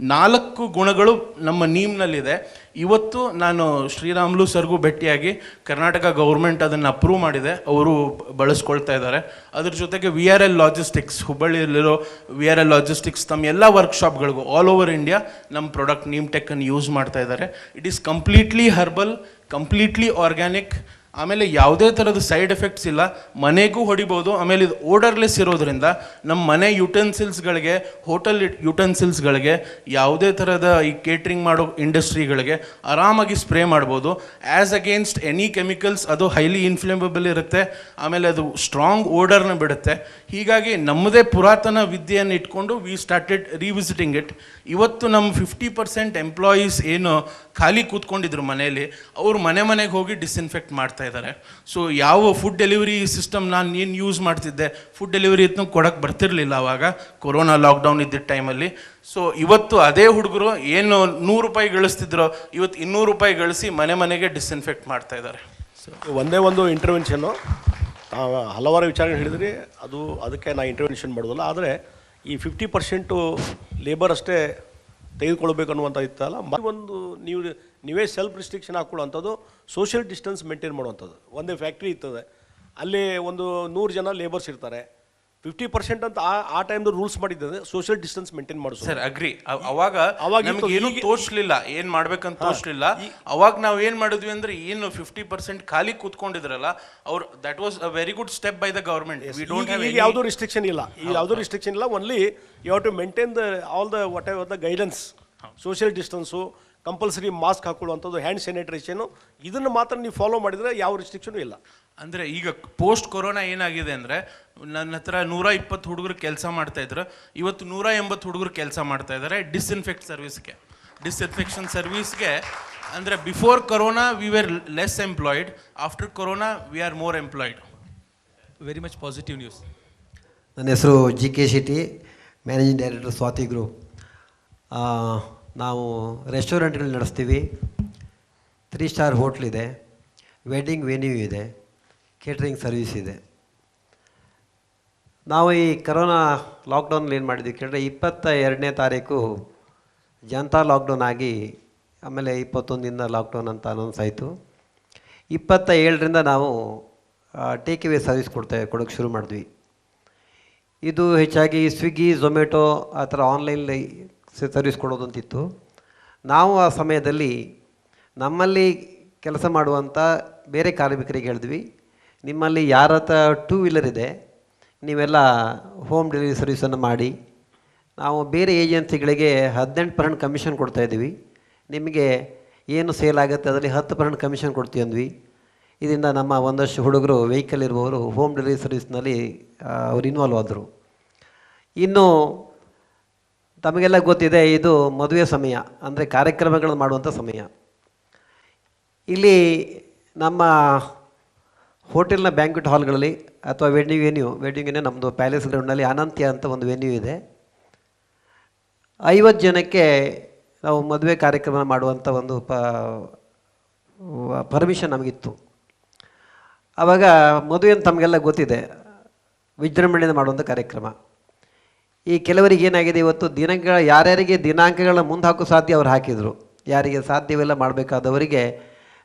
4 ಗುಣಗಳು ನಮ್ಮ ನೀಮ್ನಲ್ಲಿದೆ. ಇವತ್ತು ನಾನು ಶ್ರೀರಾಮ್ಲು ಸರ್ಗೂ ಭೇಟಿಯಾಗಿ Karnataka government ಅದನ್ನು approve ಮಾಡಿದೆ, ಅವರು ಬಳಸ್ಕೊಳ್ತಾ ಇದ್ದಾರೆ. ಅದ್ರ ಜೊತೆಗೆ VRL ಲಾಜಿಸ್ಟಿಕ್ಸ್, ಹುಬ್ಬಳ್ಳಿಯಲ್ಲಿರೋ VRL ಲಾಜಿಸ್ಟಿಕ್ಸ್ ತಮ್ಮ ಎಲ್ಲ ವರ್ಕ್ಶಾಪ್ಗಳಿಗೂ ಆಲ್ ಓವರ್ ಇಂಡಿಯಾ ನಮ್ಮ ಪ್ರಾಡಕ್ಟ್ ನೀಮ್ ಟೆಕ್ಕನ್ನು ಯೂಸ್ ಮಾಡ್ತಾ ಇದ್ದಾರೆ. It is completely herbal, completely organic, ಆಮೇಲೆ ಯಾವುದೇ ಥರದ ಸೈಡ್ ಎಫೆಕ್ಟ್ಸ್ ಇಲ್ಲ, ಮನೆಗೂ ಹೊಡಿಬೋದು. ಆಮೇಲೆ ಇದು ಓಡರ್ಲೆಸ್ ಇರೋದ್ರಿಂದ ನಮ್ಮ ಮನೆ ಯುಟೆನ್ಸಿಲ್ಸ್ಗಳಿಗೆ, ಹೋಟೆಲ್ ಯುಟೆನ್ಸಿಲ್ಸ್ಗಳಿಗೆ, ಯಾವುದೇ ಥರದ ಈ ಕೇಟ್ರಿಂಗ್ ಮಾಡೋ ಇಂಡಸ್ಟ್ರಿಗಳಿಗೆ ಆರಾಮಾಗಿ ಸ್ಪ್ರೇ ಮಾಡ್ಬೋದು. ಆ್ಯಸ್ ಅಗೇನ್ಸ್ಟ್ ಎನಿ ಕೆಮಿಕಲ್ಸ್ ಅದು ಹೈಲಿ ಇನ್ಫ್ಲೇಮೇಬಲ್ ಇರುತ್ತೆ, ಆಮೇಲೆ ಅದು ಸ್ಟ್ರಾಂಗ್ ಓಡರ್ನ ಬಿಡುತ್ತೆ. ಹೀಗಾಗಿ ನಮ್ಮದೇ ಪುರಾತನ ವಿದ್ಯೆಯನ್ನು ಇಟ್ಕೊಂಡು ವಿ ಸ್ಟಾರ್ಟೆಡ್ ರಿವಿಸಿಟಿಂಗ್ ಇಟ್. ಇವತ್ತು ನಮ್ಮ 50% ಎಂಪ್ಲಾಯೀಸ್ ಏನು ಖಾಲಿ ಕೂತ್ಕೊಂಡಿದ್ರು ಮನೆಯಲ್ಲಿ, ಅವರು ಮನೆಗೆ ಹೋಗಿ ಡಿಸ್ಇನ್ಫೆಕ್ಟ್ ಮಾಡ್ತಾ ಇದ್ದಾರೆ. ಸೊ ಯಾವ ಫುಡ್ ಡೆಲಿವರಿ ಸಿಸ್ಟಮ್ ನಾನು ಏನು ಯೂಸ್ ಮಾಡ್ತಿದ್ದೆ, ಫುಡ್ ಡೆಲಿವರಿ ಇತ್ತು ಕೊಡೋಕ್ಕೆ ಬರ್ತಿರಲಿಲ್ಲ ಆವಾಗ ಕೊರೋನಾ ಲಾಕ್ಡೌನ್ ಇದ್ದಿದ್ದ ಟೈಮಲ್ಲಿ. ಸೊ ಇವತ್ತು ಅದೇ ಹುಡುಗರು ಏನು 100 ರೂಪಾಯಿ ಗಳಿಸ್ತಿದ್ರು, ಇವತ್ತು 200 ರೂಪಾಯಿ ಗಳಿಸಿ ಮನೆಗೆ ಡಿಸ್ಇನ್ಫೆಕ್ಟ್ ಮಾಡ್ತಾ ಇದ್ದಾರೆ. ಸೊ ಒಂದೇ ಒಂದು ಇಂಟರ್ವೆನ್ಷನ್ನು ಹಲವಾರು ವಿಚಾರಗಳು ಹೇಳಿದ್ರಿ, ಅದಕ್ಕೆ ನಾನು ಇಂಟರ್ವೆನ್ಷನ್ ಮಾಡೋದಲ್ಲ. ಆದರೆ ಈ 50% ಲೇಬರ್ ಅಷ್ಟೇ ತೆಗೆದುಕೊಳ್ಬೇಕು ಅನ್ನುವಂಥ ಇತ್ತಲ್ಲ, ಒಂದು ನೀವೇ ಸೆಲ್ಫ್ ರಿಸ್ಟ್ರಿಕ್ಷನ್ ಹಾಕ್ಕೊಳ್ಳುವಂಥದ್ದು, ಸೋಷಿಯಲ್ ಡಿಸ್ಟೆನ್ಸ್ ಮೇಂಟೈನ್ ಮಾಡುವಂಥದ್ದು. ಒಂದೇ ಫ್ಯಾಕ್ಟ್ರಿ ಇರ್ತದೆ, ಅಲ್ಲಿ ಒಂದು 100 ಜನ ಲೇಬರ್ಸ್ ಇರ್ತಾರೆ, 50% ಅಂತ ಆ ಟೈಮ್ದು ರೂಲ್ಸ್ ಮಾಡಿದ್ದೆ ಸೋಷಿಯಲ್ ಡಿಸ್ಟೆನ್ಸ್ ಮೇಂಟೈನ್ ಮಾಡೋದು. Sir agri. ಅವಾಗ ಏನು ತೋರಿಸ್ಲಿಲ್ಲ, ಏನು ಮಾಡ್ಬೇಕಂತ ತೋರಿಸ್ಲಿಲ್ಲ. ಅವಾಗ ನಾವು ಏನು ಮಾಡಿದ್ವಿ ಅಂದ್ರೆ ಏನು 50% ಖಾಲಿ ಕೂತ್ಕೊಂಡಿದ್ರಲ್ಲ ಅವ್ರು, that was a very good step by the government. We don't have ಯಾವುದೂ ರಿಸ್ಟ್ರಿಕ್ಷನ್ ಇಲ್ಲ, ಯಾವುದೂ ರಿಸ್ಟ್ರಿಕ್ಷನ್ ಇಲ್ಲ. Only you have to maintain all the whatever the guidance, social distance, compulsory mask ಹಾಕೊಳ್ಳುವಂಥದ್ದು, ಹ್ಯಾಂಡ್ ಸ್ಯಾನಿಟೈಸೇಷನು, ಇದನ್ನು ಮಾತ್ರ ನೀವು follow ಮಾಡಿದರೆ ಯಾವ ರಿಸ್ಟ್ರಿಕ್ಷನು ಇಲ್ಲ. ಅಂದರೆ ಈಗ ಪೋಸ್ಟ್ ಕೊರೋನಾ ಏನಾಗಿದೆ ಅಂದರೆ, ನನ್ನ ಹತ್ರ 120 ಹುಡುಗರು ಕೆಲಸ ಮಾಡ್ತಾ ಇದ್ರು, ಇವತ್ತು 180 ಹುಡುಗರು ಕೆಲಸ ಮಾಡ್ತಾ ಇದ್ದಾರೆ ಡಿಸ್ಇನ್ಫೆಕ್ಷನ್ ಸರ್ವಿಸ್ಗೆ. ಅಂದರೆ before corona we were less employed, after corona we are more employed. Very much positive news. ನನ್ನ ಹೆಸರು GK Shetty, managing director Swati group. ನಾವು ರೆಸ್ಟೋರೆಂಟ್ಗಳು ನಡೆಸ್ತೀವಿ, 3 ಸ್ಟಾರ್ ಹೋಟ್ಲಿದೆ, ವೆಡ್ಡಿಂಗ್ ವೆನ್ಯೂ ಇದೆ, ಕೇಟ್ರಿಂಗ್ ಸರ್ವಿಸ್ ಇದೆ. ನಾವು ಈ ಕರೋನಾ ಲಾಕ್ಡೌನಲ್ಲಿ ಏನು ಮಾಡಿದ್ವಿ ಕೇಳಿದ್ರೆ, 22ನೇ ತಾರೀಕು ಜನತಾ ಲಾಕ್ಡೌನ್ ಆಗಿ ಆಮೇಲೆ 21ರಿಂದ ಲಾಕ್ಡೌನ್ ಅಂತ ಅನೌನ್ಸ್ ಆಯಿತು. 27ರಿಂದ ನಾವು ಟೇಕ್ ಅವೇ ಸರ್ವಿಸ್ ಕೊಡೋಕ್ಕೆ ಶುರು ಮಾಡಿದ್ವಿ. ಇದು ಹೆಚ್ಚಾಗಿ ಸ್ವಿಗ್ಗಿ, ಝೊಮ್ಯಾಟೊ ಆ ಥರ ಆನ್ಲೈನಲ್ಲಿ ಸರ್ವಿಸ್ ಕೊಡೋದಂತಿತ್ತು. ನಾವು ಆ ಸಮಯದಲ್ಲಿ ನಮ್ಮಲ್ಲಿ ಕೆಲಸ ಮಾಡುವಂಥ ಬೇರೆ ಕಾರ್ಮಿಕರಿಗೆ ಹೇಳಿದ್ವಿ, ನಿಮ್ಮಲ್ಲಿ ಯಾರ ಹತ್ರ 2 ವೀಲರ್ ಇದೆ ನೀವೆಲ್ಲ ಹೋಮ್ ಡೆಲಿವರಿ ಸರ್ವಿಸನ್ನು ಮಾಡಿ, ನಾವು ಬೇರೆ ಏಜೆನ್ಸಿಗಳಿಗೆ 18% ಕಮಿಷನ್ ಕೊಡ್ತಾಯಿದ್ದೀವಿ, ನಿಮಗೆ ಏನು ಸೇಲ್ ಆಗುತ್ತೆ ಅದರಲ್ಲಿ 10% ಕಮಿಷನ್ ಕೊಡ್ತೀವಿ ಅಂದ್ವಿ. ಇದರಿಂದ ನಮ್ಮ ಒಂದಷ್ಟು ಹುಡುಗರು ವೆಹಿಕಲ್ ಇರುವವರು ಹೋಮ್ ಡೆಲಿವರಿ ಸರ್ವಿಸ್ನಲ್ಲಿ ಅವರು ಇನ್ವಾಲ್ವ್ ಆದರು. ಇನ್ನು ತಮಗೆಲ್ಲ ಗೊತ್ತಿದೆ, ಇದು ಮದುವೆ ಸಮಯ, ಅಂದರೆ ಕಾರ್ಯಕ್ರಮಗಳನ್ನು ಮಾಡುವಂಥ ಸಮಯ. ಇಲ್ಲಿ ನಮ್ಮ ಹೋಟೆಲ್ನ ಬ್ಯಾಂಕ್ವೆಟ್ ಹಾಲ್ಗಳಲ್ಲಿ ಅಥವಾ ವೆಡ್ಡಿಂಗ್ ವೆನ್ಯೂ ನಮ್ಮದು ಪ್ಯಾಲೇಸ್ ಗ್ರೌಂಡ್ನಲ್ಲಿ ಅನಂತ್ಯ ಅಂತ ಒಂದು ವೆನ್ಯೂ ಇದೆ. 50 ಜನಕ್ಕೆ ನಾವು ಮದುವೆ ಕಾರ್ಯಕ್ರಮ ಮಾಡುವಂಥ ಒಂದು ಪರ್ಮಿಷನ್ ನಮಗಿತ್ತು. ಆವಾಗ ಮದುವೆ ಅಂತ ತಮಗೆಲ್ಲ ಗೊತ್ತಿದೆ, ವಿಜೃಂಭಣೆಯಿಂದ ಮಾಡುವಂಥ ಕಾರ್ಯಕ್ರಮ. ಈ ಕೆಲವರಿಗೆ ಏನಾಗಿದೆ, ಇವತ್ತು ಯಾರ್ಯಾರಿಗೆ ದಿನಾಂಕಗಳನ್ನ ಮುಂದೆ ಹಾಕೋ ಸಾಧ್ಯ ಅವ್ರು ಹಾಕಿದರು, ಯಾರಿಗೆ ಸಾಧ್ಯವಿಲ್ಲ ಮಾಡಬೇಕಾದವರಿಗೆ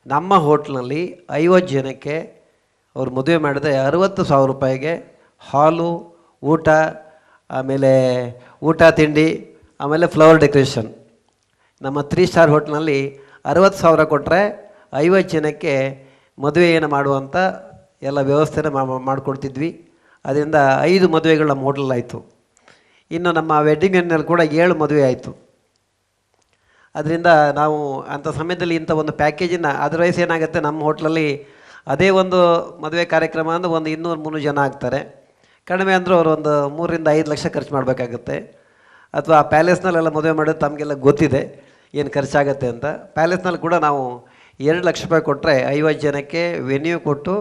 ನಮ್ಮ ಹೋಟ್ಲ್ನಲ್ಲಿ 50 ಜನಕ್ಕೆ ಅವ್ರು ಮದುವೆ ಮಾಡಿದ್ರೆ 60,000 ರೂಪಾಯಿಗೆ ಹಾಲು, ಊಟ, ಆಮೇಲೆ ಊಟ ತಿಂಡಿ, ಆಮೇಲೆ ಫ್ಲವರ್ ಡೆಕೋರೇಷನ್. ನಮ್ಮ 3 ಸ್ಟಾರ್ ಹೋಟ್ಲ್ನಲ್ಲಿ 60,000 ಕೊಟ್ಟರೆ 50 ಜನಕ್ಕೆ ಮದುವೆಯನ್ನು ಮಾಡುವಂಥ ಎಲ್ಲ ವ್ಯವಸ್ಥೆನ ಮಾಡಿಕೊಡ್ತಿದ್ವಿ. ಅದರಿಂದ 5 ಮದುವೆಗಳು ನಮ್ಮ ಹೋಟ್ಲಲ್ಲಿ ಆಯಿತು. ಇನ್ನು ನಮ್ಮ ವೆಡ್ಡಿಂಗ್ ವೆನ್ಯೂನಲ್ಲಿ ಕೂಡ 7 ಮದುವೆ ಆಯಿತು. ಅದರಿಂದ ನಾವು ಅಂಥ ಸಮಯದಲ್ಲಿ ಇಂಥ ಒಂದು ಪ್ಯಾಕೇಜಿನ, ಅದರ್ವೈಸ್ ಏನಾಗುತ್ತೆ, ನಮ್ಮ ಹೋಟ್ಲಲ್ಲಿ ಅದೇ ಒಂದು ಮದುವೆ ಕಾರ್ಯಕ್ರಮ ಅಂದರೆ ಒಂದು 200-300 ಜನ ಆಗ್ತಾರೆ. ಕಡಿಮೆ ಅಂದರೂ ಅವರು ಒಂದು 3-5 ಲಕ್ಷ ಖರ್ಚು ಮಾಡಬೇಕಾಗುತ್ತೆ. ಅಥವಾ ಪ್ಯಾಲೇಸ್ನಲ್ಲೆಲ್ಲ ಮದುವೆ ಮಾಡೋದು ತಮಗೆಲ್ಲ ಗೊತ್ತಿದೆ ಏನು ಖರ್ಚಾಗತ್ತೆ ಅಂತ. ಪ್ಯಾಲೇಸ್ನಲ್ಲಿ ಕೂಡ ನಾವು 2 ಲಕ್ಷ ರೂಪಾಯಿ ಕೊಟ್ಟರೆ 50 ಜನಕ್ಕೆ ವೆನ್ಯೂ ಕೊಟ್ಟು,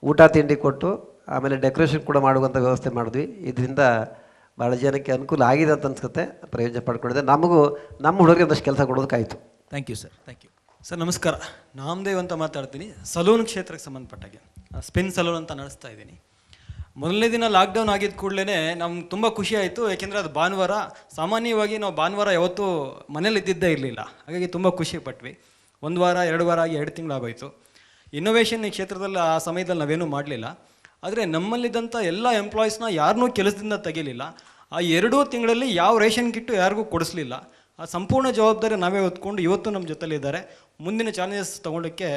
ಊಟ ತಿಂಡಿ ಕೊಟ್ಟು, ಆಮೇಲೆ ಡೆಕೋರೇಷನ್ ಕೂಡ ಮಾಡುವಂಥ ವ್ಯವಸ್ಥೆ ಮಾಡಿದ್ವಿ. ಇದರಿಂದ ಭಾಳ ಜನಕ್ಕೆ ಅನುಕೂಲ ಆಗಿದೆ ಅಂತ ಅನ್ಸುತ್ತೆ, ಪ್ರಯೋಜನ ಪಡ್ಕೊಂಡಿದೆ. ನಮಗೂ ನಮ್ಮ ಹುಡುಗರಿಗೆ ಒಂದಷ್ಟು ಕೆಲಸ ಕೊಡೋದಕ್ಕಾಯಿತು. Thank you sir. Thank you sir. ನಮಸ್ಕಾರ, ನಾಮದೇವ್ ಅಂತ ಮಾತಾಡ್ತೀನಿ. ಸಲೂನ್ ಕ್ಷೇತ್ರಕ್ಕೆ ಸಂಬಂಧಪಟ್ಟಾಗೆ ಸ್ಪಿನ್ ಸಲೂನ್ ಅಂತ ನಡೆಸ್ತಾ ಇದ್ದೀನಿ. ಮೊದಲನೇ ದಿನ ಲಾಕ್ಡೌನ್ ಆಗಿದ್ದ ಕೂಡಲೇ ನಮ್ಗೆ ತುಂಬ ಖುಷಿ ಆಯಿತು. ಯಾಕೆಂದರೆ ಅದು ಭಾನುವಾರ. ಸಾಮಾನ್ಯವಾಗಿ ನಾವು ಭಾನುವಾರ ಯಾವತ್ತೂ ಮನೇಲಿ ಇದ್ದಿದ್ದೇ ಇರಲಿಲ್ಲ. ಹಾಗಾಗಿ ತುಂಬ ಖುಷಿ ಪಟ್ವಿ. 1 ವಾರ 2 ವಾರ ಆಗಿ 2 ತಿಂಗಳಾಗೋಯ್ತು. ಇನ್ನೋವೇಷನ್ ಈ ಕ್ಷೇತ್ರದಲ್ಲಿ ಆ ಸಮಯದಲ್ಲಿ ನಾವೇನೂ ಮಾಡಲಿಲ್ಲ. ಆದರೆ ನಮ್ಮಲ್ಲಿದ್ದಂಥ ಎಲ್ಲ ಎಂಪ್ಲಾಯೀಸ್ನ ಯಾರನ್ನೂ ಕೆಲಸದಿಂದ ತೆಗಿಲಿಲ್ಲ. ಆ 2 ತಿಂಗಳಲ್ಲಿ ಯಾವ ರೇಷನ್ ಕಿಟ್ಟು ಯಾರಿಗೂ ಕೊಡಿಸ್ಲಿಲ್ಲ. ಆ ಸಂಪೂರ್ಣ ಜವಾಬ್ದಾರಿ ನಾವೇ ಹೊತ್ಕೊಂಡು ಇವತ್ತು ನಮ್ಮ ಜೊತೆಲಿದ್ದಾರೆ. ಮುಂದಿನ ಚಾಲೆಂಜಸ್ ತೊಗೊಳ್ಳೋಕ್ಕೆ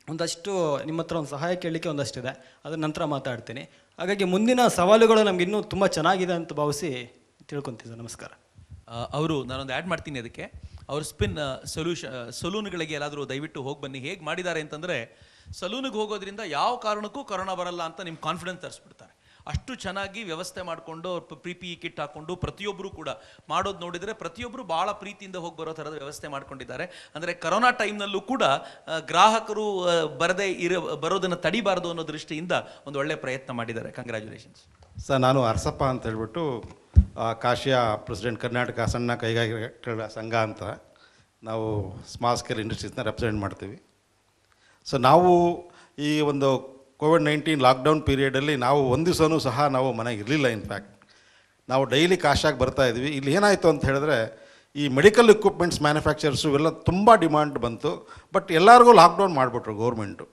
ಒಂದಷ್ಟು ನಿಮ್ಮ ಹತ್ರ ಒಂದು ಸಹಾಯ ಕೇಳಲಿಕ್ಕೆ ಒಂದಷ್ಟಿದೆ, ಅದರ ನಂತರ ಮಾತಾಡ್ತೀನಿ. ಹಾಗಾಗಿ ಮುಂದಿನ ಸವಾಲುಗಳು ನಮ್ಗೆ ಇನ್ನೂ ತುಂಬ ಚೆನ್ನಾಗಿದೆ ಅಂತ ಭಾವಿಸಿ ತಿಳ್ಕೊತೀನಿ. ನಮಸ್ಕಾರ. ಅವರು ನಾನೊಂದು ಆ್ಯಡ್ ಮಾಡ್ತೀನಿ ಅದಕ್ಕೆ. ಅವರು ಸ್ಪಿನ್ ಸಲೂನ್ಗಳಿಗೆ ಎಲ್ಲಾದರೂ ದಯವಿಟ್ಟು ಹೋಗಿ ಬನ್ನಿ. ಹೇಗೆ ಮಾಡಿದ್ದಾರೆ ಅಂತಂದರೆ, ಸಲೂನಿಗೆ ಹೋಗೋದ್ರಿಂದ ಯಾವ ಕಾರಣಕ್ಕೂ ಕೊರೋನಾ ಬರಲ್ಲ ಅಂತ ನಿಮ್ಮ ಕಾನ್ಫಿಡೆನ್ಸ್ ತರಿಸ್ಬಿಡ್ತಾರೆ. ಅಷ್ಟು ಚೆನ್ನಾಗಿ ವ್ಯವಸ್ಥೆ ಮಾಡಿಕೊಂಡು PPE ಕಿಟ್ ಹಾಕ್ಕೊಂಡು ಪ್ರತಿಯೊಬ್ಬರು ಕೂಡ ಮಾಡೋದು ನೋಡಿದರೆ ಪ್ರತಿಯೊಬ್ಬರು ಭಾಳ ಪ್ರೀತಿಯಿಂದ ಹೋಗಿ ಬರೋ ಥರದ ವ್ಯವಸ್ಥೆ ಮಾಡ್ಕೊಂಡಿದ್ದಾರೆ. ಅಂದರೆ ಕರೋನಾ ಟೈಮ್ನಲ್ಲೂ ಕೂಡ ಗ್ರಾಹಕರು ಬರೋದನ್ನು ತಡಿಬಾರ್ದು ಅನ್ನೋ ದೃಷ್ಟಿಯಿಂದ ಒಂದು ಒಳ್ಳೆಯ ಪ್ರಯತ್ನ ಮಾಡಿದ್ದಾರೆ. Congratulations sir. ನಾನು ಅರಸಪ್ಪ ಅಂತ ಹೇಳ್ಬಿಟ್ಟು ಕಾಶಿಯ ಪ್ರೆಸಿಡೆಂಟ್, ಕರ್ನಾಟಕ ಸಣ್ಣ ಕೈಗಾರಿಕೆಗಳ ಸಂಘ ಅಂತ ನಾವು ಸ್ಮಾಲ್ ಸ್ಕೇಲ್ ಇಂಡಸ್ಟ್ರೀಸ್ನ ರೆಪ್ರೆಸೆಂಟ್ ಮಾಡ್ತೀವಿ. ಸೊ ನಾವು ಈ ಒಂದು ಕೋವಿಡ್-19 ಲಾಕ್ಡೌನ್ ಪೀರಿಯಡಲ್ಲಿ ನಾವು ಒಂದು ದಿವಸನೂ ಸಹ ನಾವು ಮನೆಗೆ ಇರಲಿಲ್ಲ. ಇನ್ಫ್ಯಾಕ್ಟ್ ನಾವು ಡೈಲಿ ಕಾಶಾಗಿ ಬರ್ತಾಯಿದ್ವಿ. ಇಲ್ಲಿ ಏನಾಯಿತು ಅಂತ ಹೇಳಿದ್ರೆ, ಈ ಮೆಡಿಕಲ್ ಇಕ್ವಿಪ್ಮೆಂಟ್ಸ್ ಮ್ಯಾನುಫ್ಯಾಕ್ಚರ್ಸು ಎಲ್ಲ ತುಂಬ ಡಿಮಾಂಡ್ ಬಂತು. ಬಟ್ ಎಲ್ಲರಿಗೂ ಲಾಕ್ಡೌನ್ ಮಾಡಿಬಿಟ್ರು ಗೌರ್ಮೆಂಟು.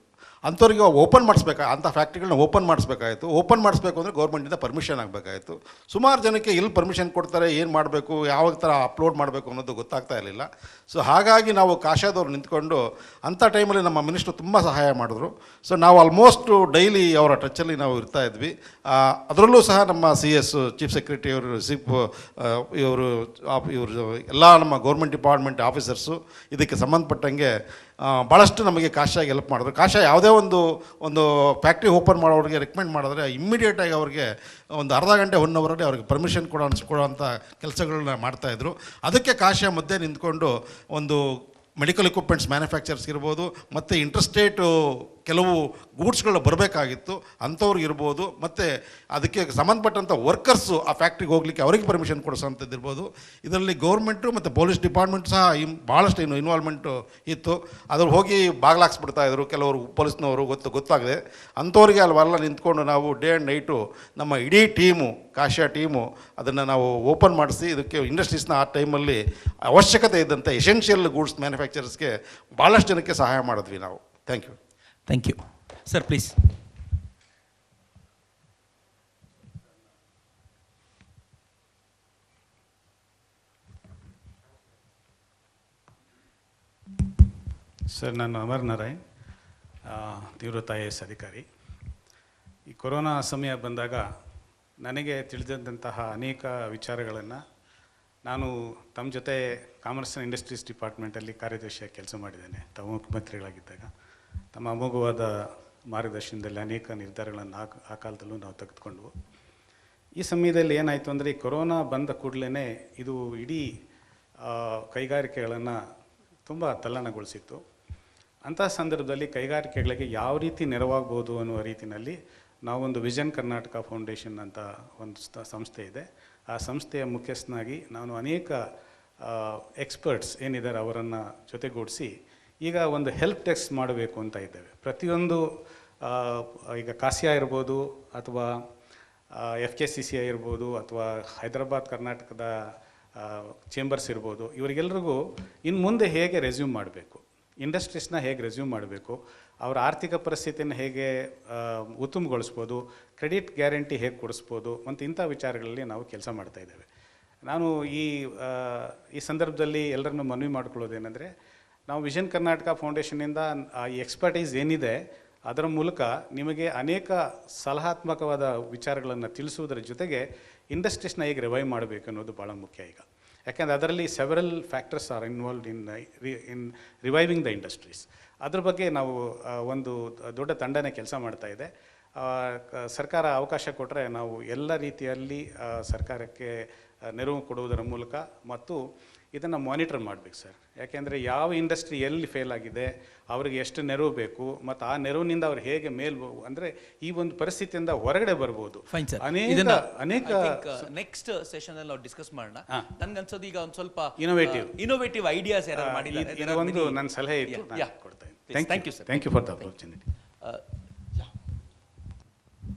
ಅಂಥವ್ರಿಗೆ ಓಪನ್ ಅಂಥ ಫ್ಯಾಕ್ಟ್ರಿಗಳನ್ನ ಓಪನ್ ಮಾಡಿಸ್ಬೇಕಾಯಿತು. ಓಪನ್ ಮಾಡಿಸ್ಬೇಕು ಅಂದರೆ ಗೌರ್ಮೆಂಟಿಂದ ಪರ್ಮಿಷನ್ ಆಗಬೇಕಾಯಿತು. ಸುಮಾರು ಜನಕ್ಕೆ ಎಲ್ಲಿ ಪರ್ಮಿಷನ್ ಕೊಡ್ತಾರೆ, ಏನು ಮಾಡಬೇಕು, ಯಾವ ಥರ ಅಪ್ಲೋಡ್ ಮಾಡಬೇಕು ಅನ್ನೋದು ಗೊತ್ತಾಗ್ತಾ ಇರಲಿಲ್ಲ. ಸೊ ಹಾಗಾಗಿ ನಾವು ಕಾಶಾದವ್ರು ನಿಂತ್ಕೊಂಡು ಅಂಥ ಟೈಮಲ್ಲಿ ನಮ್ಮ ಮಿನಿಸ್ಟ್ರು ತುಂಬ ಸಹಾಯ ಮಾಡಿದ್ರು. ಸೊ ನಾವು ಆಲ್ಮೋಸ್ಟ್ ಡೈಲಿ ಅವರ ಟಚ್ಚಲ್ಲಿ ನಾವು ಇರ್ತಾ ಇದ್ವಿ. ಅದರಲ್ಲೂ ಸಹ ನಮ್ಮ CS ಚೀಫ್ ಸೆಕ್ರೆಟರಿ ಅವರು, ಇವರು ಎಲ್ಲ ನಮ್ಮ ಗೌರ್ಮೆಂಟ್ ಡಿಪಾರ್ಟ್ಮೆಂಟ್ ಆಫೀಸರ್ಸು ಇದಕ್ಕೆ ಸಂಬಂಧಪಟ್ಟಂಗೆ ಭಾಳಷ್ಟು ನಮಗೆ ಕಾಶಾಗಿ ಹೆಲ್ಪ್ ಮಾಡಿದ್ರು. ಕಾಶಾ ಯಾವುದೇ ಒಂದು ಫ್ಯಾಕ್ಟ್ರಿ ಓಪನ್ ಮಾಡೋರಿಗೆ ರೆಕಮೆಂಡ್ ಮಾಡಿದ್ರೆ ಇಮ್ಮಿಡಿಯೇಟಾಗಿ ಅವ್ರಿಗೆ ಒಂದು ಅರ್ಧ ಗಂಟೆ 1 ಅವರಲ್ಲಿ ಅವ್ರಿಗೆ ಪರ್ಮಿಷನ್ ಕೊಡೋವಂಥ ಕೆಲಸಗಳನ್ನ ಮಾಡ್ತಾಯಿದ್ರು. ಅದಕ್ಕೆ ಕಾಶಾ ಮಧ್ಯೆ ನಿಂತ್ಕೊಂಡು ಒಂದು ಮೆಡಿಕಲ್ ಇಕ್ವಿಪ್ಮೆಂಟ್ಸ್ ಮ್ಯಾನುಫ್ಯಾಕ್ಚರ್ಸ್ ಇರ್ಬೋದು, ಮತ್ತು ಇಂಟರ್ಸ್ಟೇಟು ಕೆಲವು ಗೂಡ್ಸ್ಗಳು ಬರಬೇಕಾಗಿತ್ತು, ಅಂಥವ್ರಿಗೆ ಇರ್ಬೋದು, ಮತ್ತು ಅದಕ್ಕೆ ಸಂಬಂಧಪಟ್ಟಂಥ ವರ್ಕರ್ಸು ಆ ಫ್ಯಾಕ್ಟ್ರಿಗೆ ಹೋಗಲಿಕ್ಕೆ ಅವರಿಗೆ ಪರ್ಮಿಷನ್ ಕೊಡಿಸೋಂಥದ್ದು ಇರ್ಬೋದು. ಇದರಲ್ಲಿ ಗೌರ್ಮೆಂಟು ಮತ್ತು ಪೊಲೀಸ್ ಡಿಪಾರ್ಟ್ಮೆಂಟ್ ಸಹ ಭಾಳಷ್ಟು ಇನ್ವಾಲ್ವ್ಮೆಂಟು ಇತ್ತು. ಅದ್ರಲ್ಲಿ ಹೋಗಿ ಬಾಗಿಲಾಕ್ಸ್ಬಿಡ್ತಾಯಿದ್ರು ಕೆಲವರು ಪೊಲೀಸ್ನವರು, ಗೊತ್ತಾಗದೆ ಅಂಥವ್ರಿಗೆ ಅಲ್ಲೆಲ್ಲ ನಿಂತ್ಕೊಂಡು ನಾವು ಡೇ ಆ್ಯಂಡ್ ನೈಟು ನಮ್ಮ ಇಡೀ ಟೀಮು, ಕಾಶಾ ಟೀಮು ಅದನ್ನು ನಾವು ಓಪನ್ ಮಾಡಿಸಿ ಇದಕ್ಕೆ ಇಂಡಸ್ಟ್ರೀಸ್ನ ಆ ಟೈಮಲ್ಲಿ ಅವಶ್ಯಕತೆ ಇದ್ದಂಥ ಎಸೆನ್ಷಿಯಲ್ ಗೂಡ್ಸ್ ಮ್ಯಾನುಫ್ಯಾಕ್ಚರರ್ಸ್ಗೆ ಭಾಳಷ್ಟು ಜನಕ್ಕೆ ಸಹಾಯ ಮಾಡಿದ್ವಿ ನಾವು. Thank you. Thank you sir. Please. Sir, ನಾನು ಅಮರ್ ನಾರಾಯಣ್, ನಿವೃತ್ತ IAS ಅಧಿಕಾರಿ. ಈ ಕೊರೋನಾ ಸಮಯ ಬಂದಾಗ ನನಗೆ ತಿಳಿದಂತಹ ಅನೇಕ ವಿಚಾರಗಳನ್ನು ನಾನು ತಮ್ಮ ಜೊತೆ ಕಾಮರ್ಸ್ ಆ್ಯಂಡ್ ಇಂಡಸ್ಟ್ರೀಸ್ ಡಿಪಾರ್ಟ್ಮೆಂಟಲ್ಲಿ ಕಾರ್ಯದರ್ಶಿಯಾಗಿ ಕೆಲಸ ಮಾಡಿದ್ದೇನೆ ತಾವು ಮುಖ್ಯಮಂತ್ರಿಗಳಾಗಿದ್ದಾಗ. ತಮ್ಮ ಅಮೋಘವಾದ ಮಾರ್ಗದರ್ಶನದಲ್ಲಿ ಅನೇಕ ನಿರ್ಧಾರಗಳನ್ನು ಆ ಕಾಲದಲ್ಲೂ ನಾವು ತೆಗೆದುಕೊಂಡ್ವು. ಈ ಸಮಯದಲ್ಲಿ ಏನಾಯಿತು ಅಂದರೆ, ಈ ಕೊರೋನಾ ಬಂದ ಕೂಡಲೇ ಇದು ಇಡೀ ಕೈಗಾರಿಕೆಗಳನ್ನು ತುಂಬ ತಲ್ಲಣಗೊಳಿಸಿತ್ತು. ಅಂಥ ಸಂದರ್ಭದಲ್ಲಿ ಕೈಗಾರಿಕೆಗಳಿಗೆ ಯಾವ ರೀತಿ ನೆರವಾಗ್ಬೋದು ಅನ್ನುವ ರೀತಿಯಲ್ಲಿ ನಾವೊಂದು ವಿಷನ್ ಕರ್ನಾಟಕ ಫೌಂಡೇಶನ್ ಅಂತ ಒಂದು ಸಂಸ್ಥೆ ಇದೆ. ಆ ಸಂಸ್ಥೆಯ ಮುಖ್ಯಸ್ಥನಾಗಿ ನಾನು ಅನೇಕ ಎಕ್ಸ್ಪರ್ಟ್ಸ್ ಏನಿದ್ದಾರೆ ಅವರನ್ನು ಜೊತೆಗೂಡಿಸಿ ಈಗ ಒಂದು ಹೆಲ್ಪ್ ಡೆಸ್ಕ್ ಮಾಡಬೇಕು ಅಂತ ಇದ್ದೇವೆ. ಪ್ರತಿಯೊಂದು ಈಗ ಕಾಸಿಯಾ ಇರ್ಬೋದು, ಅಥವಾ FKCCI ಇರ್ಬೋದು, ಅಥವಾ ಹೈದರಾಬಾದ್ ಕರ್ನಾಟಕದ ಚೇಂಬರ್ಸ್ ಇರ್ಬೋದು, ಇವರಿಗೆಲ್ರಿಗೂ ಇನ್ನು ಮುಂದೆ ಹೇಗೆ ರೆಸ್ಯೂಮ್ ಮಾಡಬೇಕು, ಇಂಡಸ್ಟ್ರೀಸ್ನ ಹೇಗೆ ರೆಸ್ಯೂಮ್ ಮಾಡಬೇಕು, ಅವರ ಆರ್ಥಿಕ ಪರಿಸ್ಥಿತಿಯನ್ನು ಹೇಗೆ ಉತ್ತಮಗೊಳಿಸ್ಬೋದು, ಕ್ರೆಡಿಟ್ ಗ್ಯಾರಂಟಿ ಹೇಗೆ ಕೊಡಿಸ್ಬೋದು, ಮತ್ತು ಇಂಥ ವಿಚಾರಗಳಲ್ಲಿ ನಾವು ಕೆಲಸ ಮಾಡ್ತಾಯಿದ್ದೇವೆ. ನಾನು ಈ ಸಂದರ್ಭದಲ್ಲಿ ಎಲ್ಲರನ್ನು ಮನವಿ ಮಾಡ್ಕೊಳ್ಳೋದೇನೆಂದರೆ, ನಾವು ವಿಷನ್ ಕರ್ನಾಟಕ ಫೌಂಡೇಶನ್ನಿಂದ ಈ ಎಕ್ಸ್ಪರ್ಟೈಸ್ ಏನಿದೆ ಅದರ ಮೂಲಕ ನಿಮಗೆ ಅನೇಕ ಸಲಹಾತ್ಮಕವಾದ ವಿಚಾರಗಳನ್ನು ತಿಳಿಸುವುದರ ಜೊತೆಗೆ ಇಂಡಸ್ಟ್ರೀಸ್ನ ಹೇಗೆ ರಿವೈವ್ ಮಾಡಬೇಕು ಅನ್ನೋದು ಭಾಳ ಮುಖ್ಯ ಈಗ. ಯಾಕೆಂದರೆ ಅದರಲ್ಲಿ several factors are involved in reviving the industries. ಅದ್ರ ಬಗ್ಗೆ ನಾವು ಒಂದು ದೊಡ್ಡ ತಂಡನೇ ಕೆಲಸ ಮಾಡ್ತಾ ಇದೆ. ಸರ್ಕಾರ ಅವಕಾಶ ಕೊಟ್ಟರೆ ನಾವು ಎಲ್ಲ ರೀತಿಯಲ್ಲಿ ಸರ್ಕಾರಕ್ಕೆ ನೆರವು ಕೊಡುವುದರ ಮೂಲಕ ಮತ್ತು ಇದನ್ನು ಮಾನಿಟರ್ ಮಾಡಬೇಕು ಸರ್. ಯಾಕೆಂದರೆ ಯಾವ ಇಂಡಸ್ಟ್ರಿ ಎಲ್ಲಿ ಫೇಲ್ ಆಗಿದೆ, ಅವರಿಗೆ ಎಷ್ಟು ನೆರವು ಬೇಕು, ಮತ್ತು ಆ ನೆರವಿನಿಂದ ಅವ್ರು ಹೇಗೆ ಅಂದರೆ ಈ ಒಂದು ಪರಿಸ್ಥಿತಿಯಿಂದ ಹೊರಗಡೆ ಬರ್ಬೋದು. ಅನೇಕ ನೆಕ್ಸ್ಟ್ ಸೆಷನ್ ಅಲ್ಲಿ ನಾವು ಡಿಸ್ಕಸ್ ಮಾಡೋಣ. ನನ್ಗೆ ಅನ್ಸೋದು ಈಗ ಒಂದು ಸ್ವಲ್ಪ ಇನೋವೇಟಿವ್ ಐಡಿಯಾಸ್ ಯಾರು ಮಾಡಿದ್ದಾರೆ, ಒಂದು ನನ್ನ ಸಲಹೆ ಇತ್ತು, ಕೊಡ್ತಾ ಇದ್ದೀನಿ. Thank you sir. Thank you for the opportunity.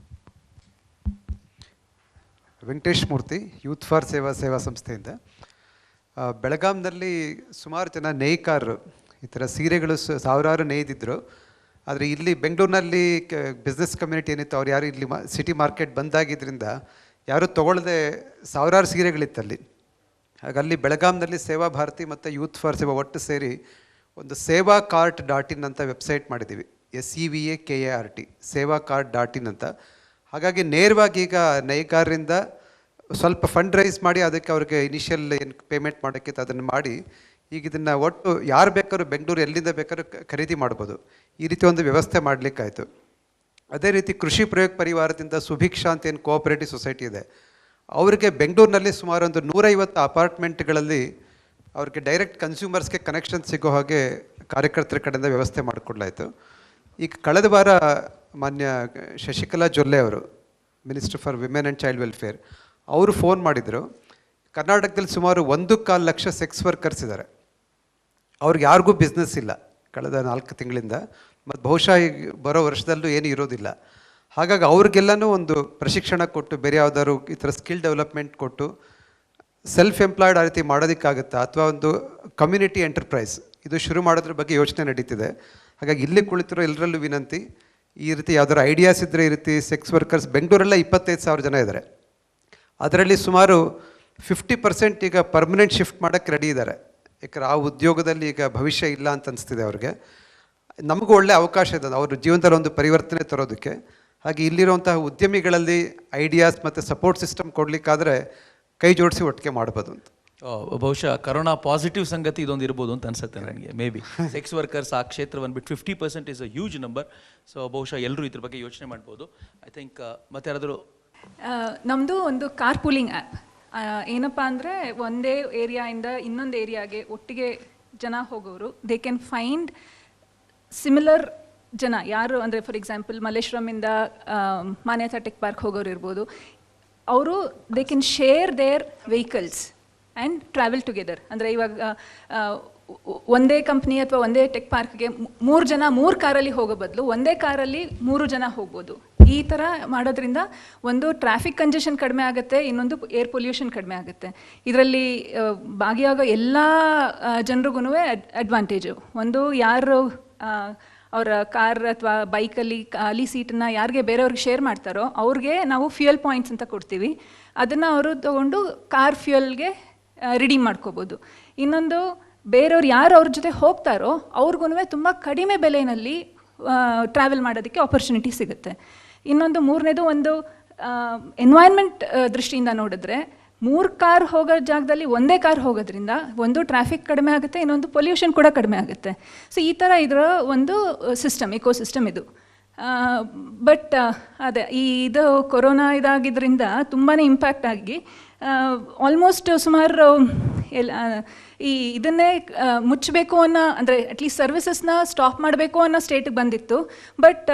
Venkatesh Murthy, youth for Seva ಸಂಸ್ಥೆಯಿಂದ. ಬೆಳಗಾಂನಲ್ಲಿ ಸುಮಾರು ಜನ ನೇಯ್ಕಾರರು ಈ ಥರ ಸೀರೆಗಳು ಸಾವಿರಾರು ನೇಯ್ದಿದ್ರು. ಆದರೆ ಇಲ್ಲಿ ಬೆಂಗಳೂರಿನಲ್ಲಿ ಬಿಸ್ನೆಸ್ ಕಮ್ಯುನಿಟಿ ಏನಿತ್ತು, ಅವ್ರು ಯಾರು ಇಲ್ಲಿ ಸಿಟಿ ಮಾರ್ಕೆಟ್ ಬಂದಾಗಿದ್ದರಿಂದ ಯಾರೂ ತೊಗೊಳ್ಳದೆ ಸಾವಿರಾರು ಸೀರೆಗಳಿತ್ತಲ್ಲಿ. ಹಾಗಲ್ಲಿ ಬೆಳಗಾಂನಲ್ಲಿ ಸೇವಾ ಭಾರತಿ ಮತ್ತು ಯೂತ್ ಫಾರ್ ಸೇವಾ ಒಟ್ಟು ಸೇರಿ ಒಂದು ಸೇವಾ ಕಾರ್ಟ್.in ಅಂತ ವೆಬ್ಸೈಟ್ ಮಾಡಿದ್ದೀವಿ. SEVAKART ಸೇವಾ ಕಾರ್ಟ್.in ಅಂತ. ಹಾಗಾಗಿ ನೇರವಾಗಿ ಈಗ ನೇಯ್ಗಾರರಿಂದ ಸ್ವಲ್ಪ ಫಂಡ್ ರೈಸ್ ಮಾಡಿ ಅದಕ್ಕೆ ಅವ್ರಿಗೆ ಇನಿಷಿಯಲ್ ಏನು ಪೇಮೆಂಟ್ ಮಾಡೋಕ್ಕಿತ್ತು ಅದನ್ನು ಮಾಡಿ ಈಗ ಇದನ್ನು ಒಟ್ಟು ಯಾರು ಬೇಕಾದ್ರೂ ಬೆಂಗಳೂರು ಎಲ್ಲಿಂದ ಬೇಕಾದ್ರೂ ಖರೀದಿ ಮಾಡ್ಬೋದು. ಈ ರೀತಿ ಒಂದು ವ್ಯವಸ್ಥೆ ಮಾಡಲಿಕ್ಕಾಯಿತು. ಅದೇ ರೀತಿ ಕೃಷಿ ಪ್ರಯೋಗ ಪರಿವಾರದಿಂದ ಸುಭಿಕ್ಷಾ ಅಂತ ಏನು ಕೋಆಪರೇಟಿವ್ ಸೊಸೈಟಿ ಇದೆ, ಅವರಿಗೆ ಬೆಂಗಳೂರಿನಲ್ಲಿ ಸುಮಾರು ಒಂದು 150 ಅಪಾರ್ಟ್ಮೆಂಟ್ಗಳಲ್ಲಿ ಅವ್ರಿಗೆ ಡೈರೆಕ್ಟ್ ಕನ್ಸ್ಯೂಮರ್ಸ್ಗೆ ಕನೆಕ್ಷನ್ ಸಿಗೋ ಹಾಗೆ ಕಾರ್ಯಕರ್ತರ ಕಡೆಯಿಂದ ವ್ಯವಸ್ಥೆ ಮಾಡಿಕೊಡ್ಲಾಯಿತು. ಈಗ ಕಳೆದ ವಾರ ಮಾನ್ಯ ಶಶಿಕಲಾ ಜೊಲ್ಲೆ ಅವರು, minister for women and child welfare, ಅವರು ಫೋನ್ ಮಾಡಿದರು. ಕರ್ನಾಟಕದಲ್ಲಿ ಸುಮಾರು 1.25 ಲಕ್ಷ ಸೆಕ್ಸ್ ವರ್ಕರ್ಸ್ ಇದ್ದಾರೆ. ಅವ್ರಿಗೆ ಯಾರಿಗೂ ಬಿಸ್ನೆಸ್ ಇಲ್ಲ ಕಳೆದ 4 ತಿಂಗಳಿಂದ, ಮತ್ತು ಬಹುಶಃ ಈಗ ಬರೋ ವರ್ಷದಲ್ಲೂ ಏನೂ ಇರೋದಿಲ್ಲ. ಹಾಗಾಗಿ ಅವ್ರಿಗೆಲ್ಲನೂ ಒಂದು ಪ್ರಶಿಕ್ಷಣ ಕೊಟ್ಟು, ಬೇರೆ ಯಾವುದಾದ್ರು ಈ ಥರ ಸ್ಕಿಲ್ ಡೆವಲಪ್ಮೆಂಟ್ ಕೊಟ್ಟು ಸೆಲ್ಫ್ ಎಂಪ್ಲಾಯ್ಡ್ ಆ ರೀತಿ ಮಾಡೋದಕ್ಕಾಗುತ್ತಾ, ಅಥವಾ ಒಂದು ಕಮ್ಯುನಿಟಿ ಎಂಟರ್ಪ್ರೈಸ್ ಇದು ಶುರು ಮಾಡೋದ್ರ ಬಗ್ಗೆ ಯೋಚನೆ ನಡೀತಿದೆ. ಹಾಗಾಗಿ ಇಲ್ಲಿ ಕುಳಿತಿರೋ ಎಲ್ಲರಲ್ಲೂ ವಿನಂತಿ, ಈ ರೀತಿ ಯಾವ್ದಾದ್ರು ಐಡಿಯಾಸ್ ಇದ್ದರೆ, ಈ ರೀತಿ ಸೆಕ್ಸ್ ವರ್ಕರ್ಸ್ ಬೆಂಗಳೂರಲ್ಲ 25,000 ಜನ ಇದ್ದಾರೆ. ಅದರಲ್ಲಿ ಸುಮಾರು 50% ಈಗ ಪರ್ಮನೆಂಟ್ ಶಿಫ್ಟ್ ಮಾಡೋಕ್ಕೆ ರೆಡಿ ಇದ್ದಾರೆ. ಯಾಕಂದ್ರೆ ಆ ಉದ್ಯೋಗದಲ್ಲಿ ಈಗ ಭವಿಷ್ಯ ಇಲ್ಲ ಅಂತ ಅನಿಸ್ತಿದೆ ಅವ್ರಿಗೆ. ನಮಗೂ ಒಳ್ಳೆ ಅವಕಾಶ ಇದೆ ಅವ್ರ ಜೀವನದಲ್ಲಿ ಒಂದು ಪರಿವರ್ತನೆ ತರೋದಕ್ಕೆ. ಹಾಗೆ ಇಲ್ಲಿರುವಂತಹ ಉದ್ಯಮಿಗಳಲ್ಲಿ ಐಡಿಯಾಸ್ ಮತ್ತು ಸಪೋರ್ಟ್ ಸಿಸ್ಟಮ್ ಕೊಡಲಿಕ್ಕಾದರೆ ಕೈ ಜೋಡಿಸಿ ಒಟ್ಟಿಗೆ ಮಾಡ್ಬೋದು ಅಂತ. ಬಹುಶಃ ಕರೋನಾ ಪಾಸಿಟಿವ್ ಸಂಗತಿ ಇದೊಂದು ಇರ್ಬೋದು ಅಂತ ಅನ್ಸುತ್ತೆ ನನಗೆ. ಮೇ ಬಿ ಸೆಕ್ಸ್ ವರ್ಕರ್ಸ್ ಆ ಕ್ಷೇತ್ರವನ್ನು ಬಿಟ್ಟು 50% is a huge number. So ಬಹುಶಃ ಎಲ್ಲರೂ ಇದ್ರ ಬಗ್ಗೆ ಯೋಚನೆ ಮಾಡ್ಬೋದು. ಐ ಥಿಂಕ್ ಮತ್ತೆ ಯಾರಾದರೂ ನಮ್ಮದು ಒಂದು ಕಾರ್ ಪೂಲಿಂಗ್ ಆ್ಯಪ್. ಏನಪ್ಪ ಅಂದರೆ, ಒಂದೇ ಏರಿಯಾಯಿಂದ ಇನ್ನೊಂದು ಏರಿಯಾಗೆ ಒಟ್ಟಿಗೆ ಜನ ಹೋಗೋರು, ದೇ ಕ್ಯಾನ್ ಫೈಂಡ್ ಸಿಮಿಲರ್ ಜನ. ಯಾರು ಅಂದರೆ, ಫಾರ್ ಎಕ್ಸಾಂಪಲ್ ಮಲ್ಲೇಶ್ವರಮಿಂದ ಮಾನ್ಯತಾ ಟೆಕ್ ಪಾರ್ಕ್ ಹೋಗೋರು ಇರ್ಬೋದು, ಅವರು they can share their vehicles and travel together. ಅಂದರೆ ಇವಾಗ ಒಂದೇ ಕಂಪ್ನಿ ಅಥವಾ ಒಂದೇ ಟೆಕ್ ಪಾರ್ಕ್ಗೆ 3 ಜನ 3 ಕಾರಲ್ಲಿ ಹೋಗೋ ಬದಲು ಒಂದೇ ಕಾರಲ್ಲಿ 3 ಜನ ಹೋಗ್ಬೋದು. ಈ ಥರ ಮಾಡೋದ್ರಿಂದ ಒಂದು ಟ್ರಾಫಿಕ್ ಕಂಜೆಷನ್ ಕಡಿಮೆ ಆಗುತ್ತೆ, ಇನ್ನೊಂದು ಏರ್ ಪೊಲ್ಯೂಷನ್ ಕಡಿಮೆ ಆಗುತ್ತೆ. ಇದರಲ್ಲಿ ಭಾಗಿಯಾಗೋ ಎಲ್ಲ ಜನರಿಗೂ ಅಡ್ವಾಂಟೇಜು. ಒಂದು ಯಾರು ಅವರ ಕಾರ್ ಅಥವಾ ಬೈಕಲ್ಲಿ ಖಾಲಿ ಸೀಟನ್ನು ಯಾರಿಗೆ ಬೇರೆಯವ್ರಿಗೆ ಶೇರ್ ಮಾಡ್ತಾರೋ ಅವ್ರಿಗೆ ನಾವು ಫ್ಯೂಯಲ್ ಪಾಯಿಂಟ್ಸ್ ಅಂತ ಕೊಡ್ತೀವಿ. ಅದನ್ನು ಅವರು ತೊಗೊಂಡು ಕಾರ್ ಫ್ಯೂಯಲ್ಗೆ ರಿಡೀಮ್ ಮಾಡ್ಕೋಬೋದು. ಇನ್ನೊಂದು, ಬೇರೆಯವ್ರು ಯಾರು ಅವ್ರ ಜೊತೆ ಹೋಗ್ತಾರೋ ಅವ್ರಿಗೂ ತುಂಬ ಕಡಿಮೆ ಬೆಲೆಯಲ್ಲಿ ಟ್ರಾವೆಲ್ ಮಾಡೋದಕ್ಕೆ ಆಪರ್ಚುನಿಟಿ ಸಿಗುತ್ತೆ. ಇನ್ನೊಂದು, ಮೂರನೇದು, ಒಂದು ಎನ್ವೈರ್ಮೆಂಟ್ ದೃಷ್ಟಿಯಿಂದ ನೋಡಿದ್ರೆ 3 ಕಾರ್ ಹೋಗೋ ಜಾಗದಲ್ಲಿ ಒಂದೇ ಕಾರ್ ಹೋಗೋದ್ರಿಂದ ಒಂದು ಟ್ರಾಫಿಕ್ ಕಡಿಮೆ ಆಗುತ್ತೆ, ಇನ್ನೊಂದು ಪೊಲ್ಯೂಷನ್ ಕೂಡ ಕಡಿಮೆ ಆಗುತ್ತೆ. ಸೊ ಈ ಥರ ಇದರ ಒಂದು ಸಿಸ್ಟಮ್, ಇಕೋಸಿಸ್ಟಮ್ ಇದು. ಬಟ್ ಅದೇ ಇದು ಕೊರೋನಾ ಇದಾಗಿದ್ದರಿಂದ ತುಂಬಾ ಇಂಪ್ಯಾಕ್ಟ್ ಆಗಿ ಆಲ್ಮೋಸ್ಟ್ ಸುಮಾರು ಇದನ್ನೇ ಮುಚ್ಚಬೇಕು ಅನ್ನೋ, ಅಂದರೆ ಅಟ್ಲೀಸ್ಟ್ ಸರ್ವಿಸಸ್ನ ಸ್ಟಾಪ್ ಮಾಡಬೇಕು ಅನ್ನೋ ಸ್ಟೇಟಿಗೆ ಬಂದಿತ್ತು. ಬಟ್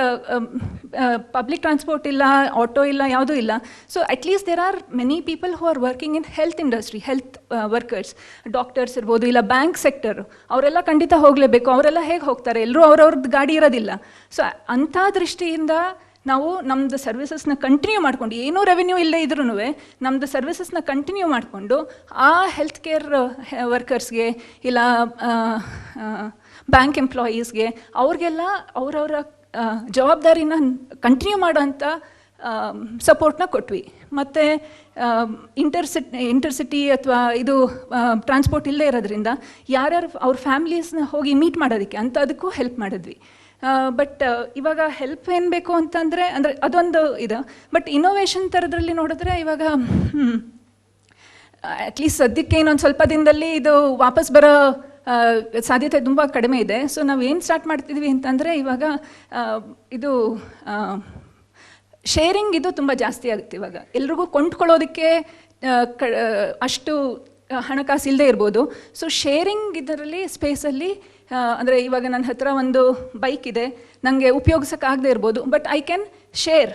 ಪಬ್ಲಿಕ್ ಟ್ರಾನ್ಸ್ಪೋರ್ಟ್ ಇಲ್ಲ, ಆಟೋ ಇಲ್ಲ, ಯಾವುದೂ ಇಲ್ಲ. So at least there are many people who are working in health industry, health workers, doctors ಇರ್ಬೋದು, ಇಲ್ಲ ಬ್ಯಾಂಕ್ ಸೆಕ್ಟರ್, ಅವರೆಲ್ಲ ಖಂಡಿತ ಹೋಗಲೇಬೇಕು. ಅವರೆಲ್ಲ ಹೇಗೆ ಹೋಗ್ತಾರೆ? ಎಲ್ಲರೂ ಅವ್ರವ್ರದ್ದು ಗಾಡಿ ಇರೋದಿಲ್ಲ. ಸೊ ಅಂಥ ದೃಷ್ಟಿಯಿಂದ ನಾವು ನಮ್ಮದು ಸರ್ವಿಸಸ್ನ ಕಂಟಿನ್ಯೂ ಮಾಡಿಕೊಂಡು, ಏನೂ ರೆವೆನ್ಯೂ ಇಲ್ಲದೆ ಇದ್ರೂ ನಮ್ಮದು ಸರ್ವಿಸಸ್ನ ಕಂಟಿನ್ಯೂ ಮಾಡಿಕೊಂಡು ಆ ಹೆಲ್ತ್ ಕೇರ್ ವರ್ಕರ್ಸ್ಗೆ ಇಲ್ಲ ಬ್ಯಾಂಕ್ ಎಂಪ್ಲಾಯೀಸ್ಗೆ ಅವ್ರಿಗೆಲ್ಲ ಅವರವರ ಜವಾಬ್ದಾರಿನ ಕಂಟಿನ್ಯೂ ಮಾಡೋಂಥ ಸಪೋರ್ಟ್ನ ಕೊಟ್ವಿ. ಮತ್ತು ಇಂಟರ್ಸಿಟಿ ಅಥವಾ ಇದು ಟ್ರಾನ್ಸ್ಪೋರ್ಟ್ ಇಲ್ಲದೆ ಇರೋದ್ರಿಂದ ಯಾರ್ಯಾರು ಅವ್ರ ಫ್ಯಾಮ್ಲೀಸ್ನ ಹೋಗಿ ಮೀಟ್ ಮಾಡೋದಕ್ಕೆ ಅಂಥದಕ್ಕೂ ಹೆಲ್ಪ್ ಮಾಡಿದ್ವಿ. ಬಟ್ ಇವಾಗ ಹೆಲ್ಪ್ ಏನು ಬೇಕು ಅಂತಂದರೆ, ಅಂದರೆ ಅದೊಂದು ಇದು. ಬಟ್ ಇನ್ನೋವೇಷನ್ ಥರದ್ರಲ್ಲಿ ನೋಡಿದ್ರೆ ಇವಾಗ ಅಟ್ಲೀಸ್ಟ್ ಸದ್ಯಕ್ಕೆ ಇನ್ನೊಂದು ಸ್ವಲ್ಪ ದಿನದಲ್ಲಿ ಇದು ವಾಪಸ್ ಬರೋ ಸಾಧ್ಯತೆ ತುಂಬ ಕಡಿಮೆ ಇದೆ. ಸೊ ನಾವು ಏನು ಸ್ಟಾರ್ಟ್ ಮಾಡ್ತಿದ್ವಿ ಅಂತಂದರೆ ಇವಾಗ ಇದು ಶೇರಿಂಗ್ ಇದು ತುಂಬ ಜಾಸ್ತಿ ಆಗುತ್ತೆ. ಇವಾಗ ಎಲ್ರಿಗೂ ಕೊಂಡ್ಕೊಳ್ಳೋದಕ್ಕೆ ಅಷ್ಟು ಹಣಕಾಸು ಇಲ್ಲದೆ ಇರ್ಬೋದು. ಸೊ ಶೇರಿಂಗ್ ಇದರಲ್ಲಿ ಸ್ಪೇಸಲ್ಲಿ, ಅಂದರೆ ಇವಾಗ ನನ್ನ ಹತ್ರ ಒಂದು ಬೈಕ್ ಇದೆ, ನನಗೆ ಉಪಯೋಗಿಸೋಕ್ಕಾಗದೇ ಇರ್ಬೋದು, but I can share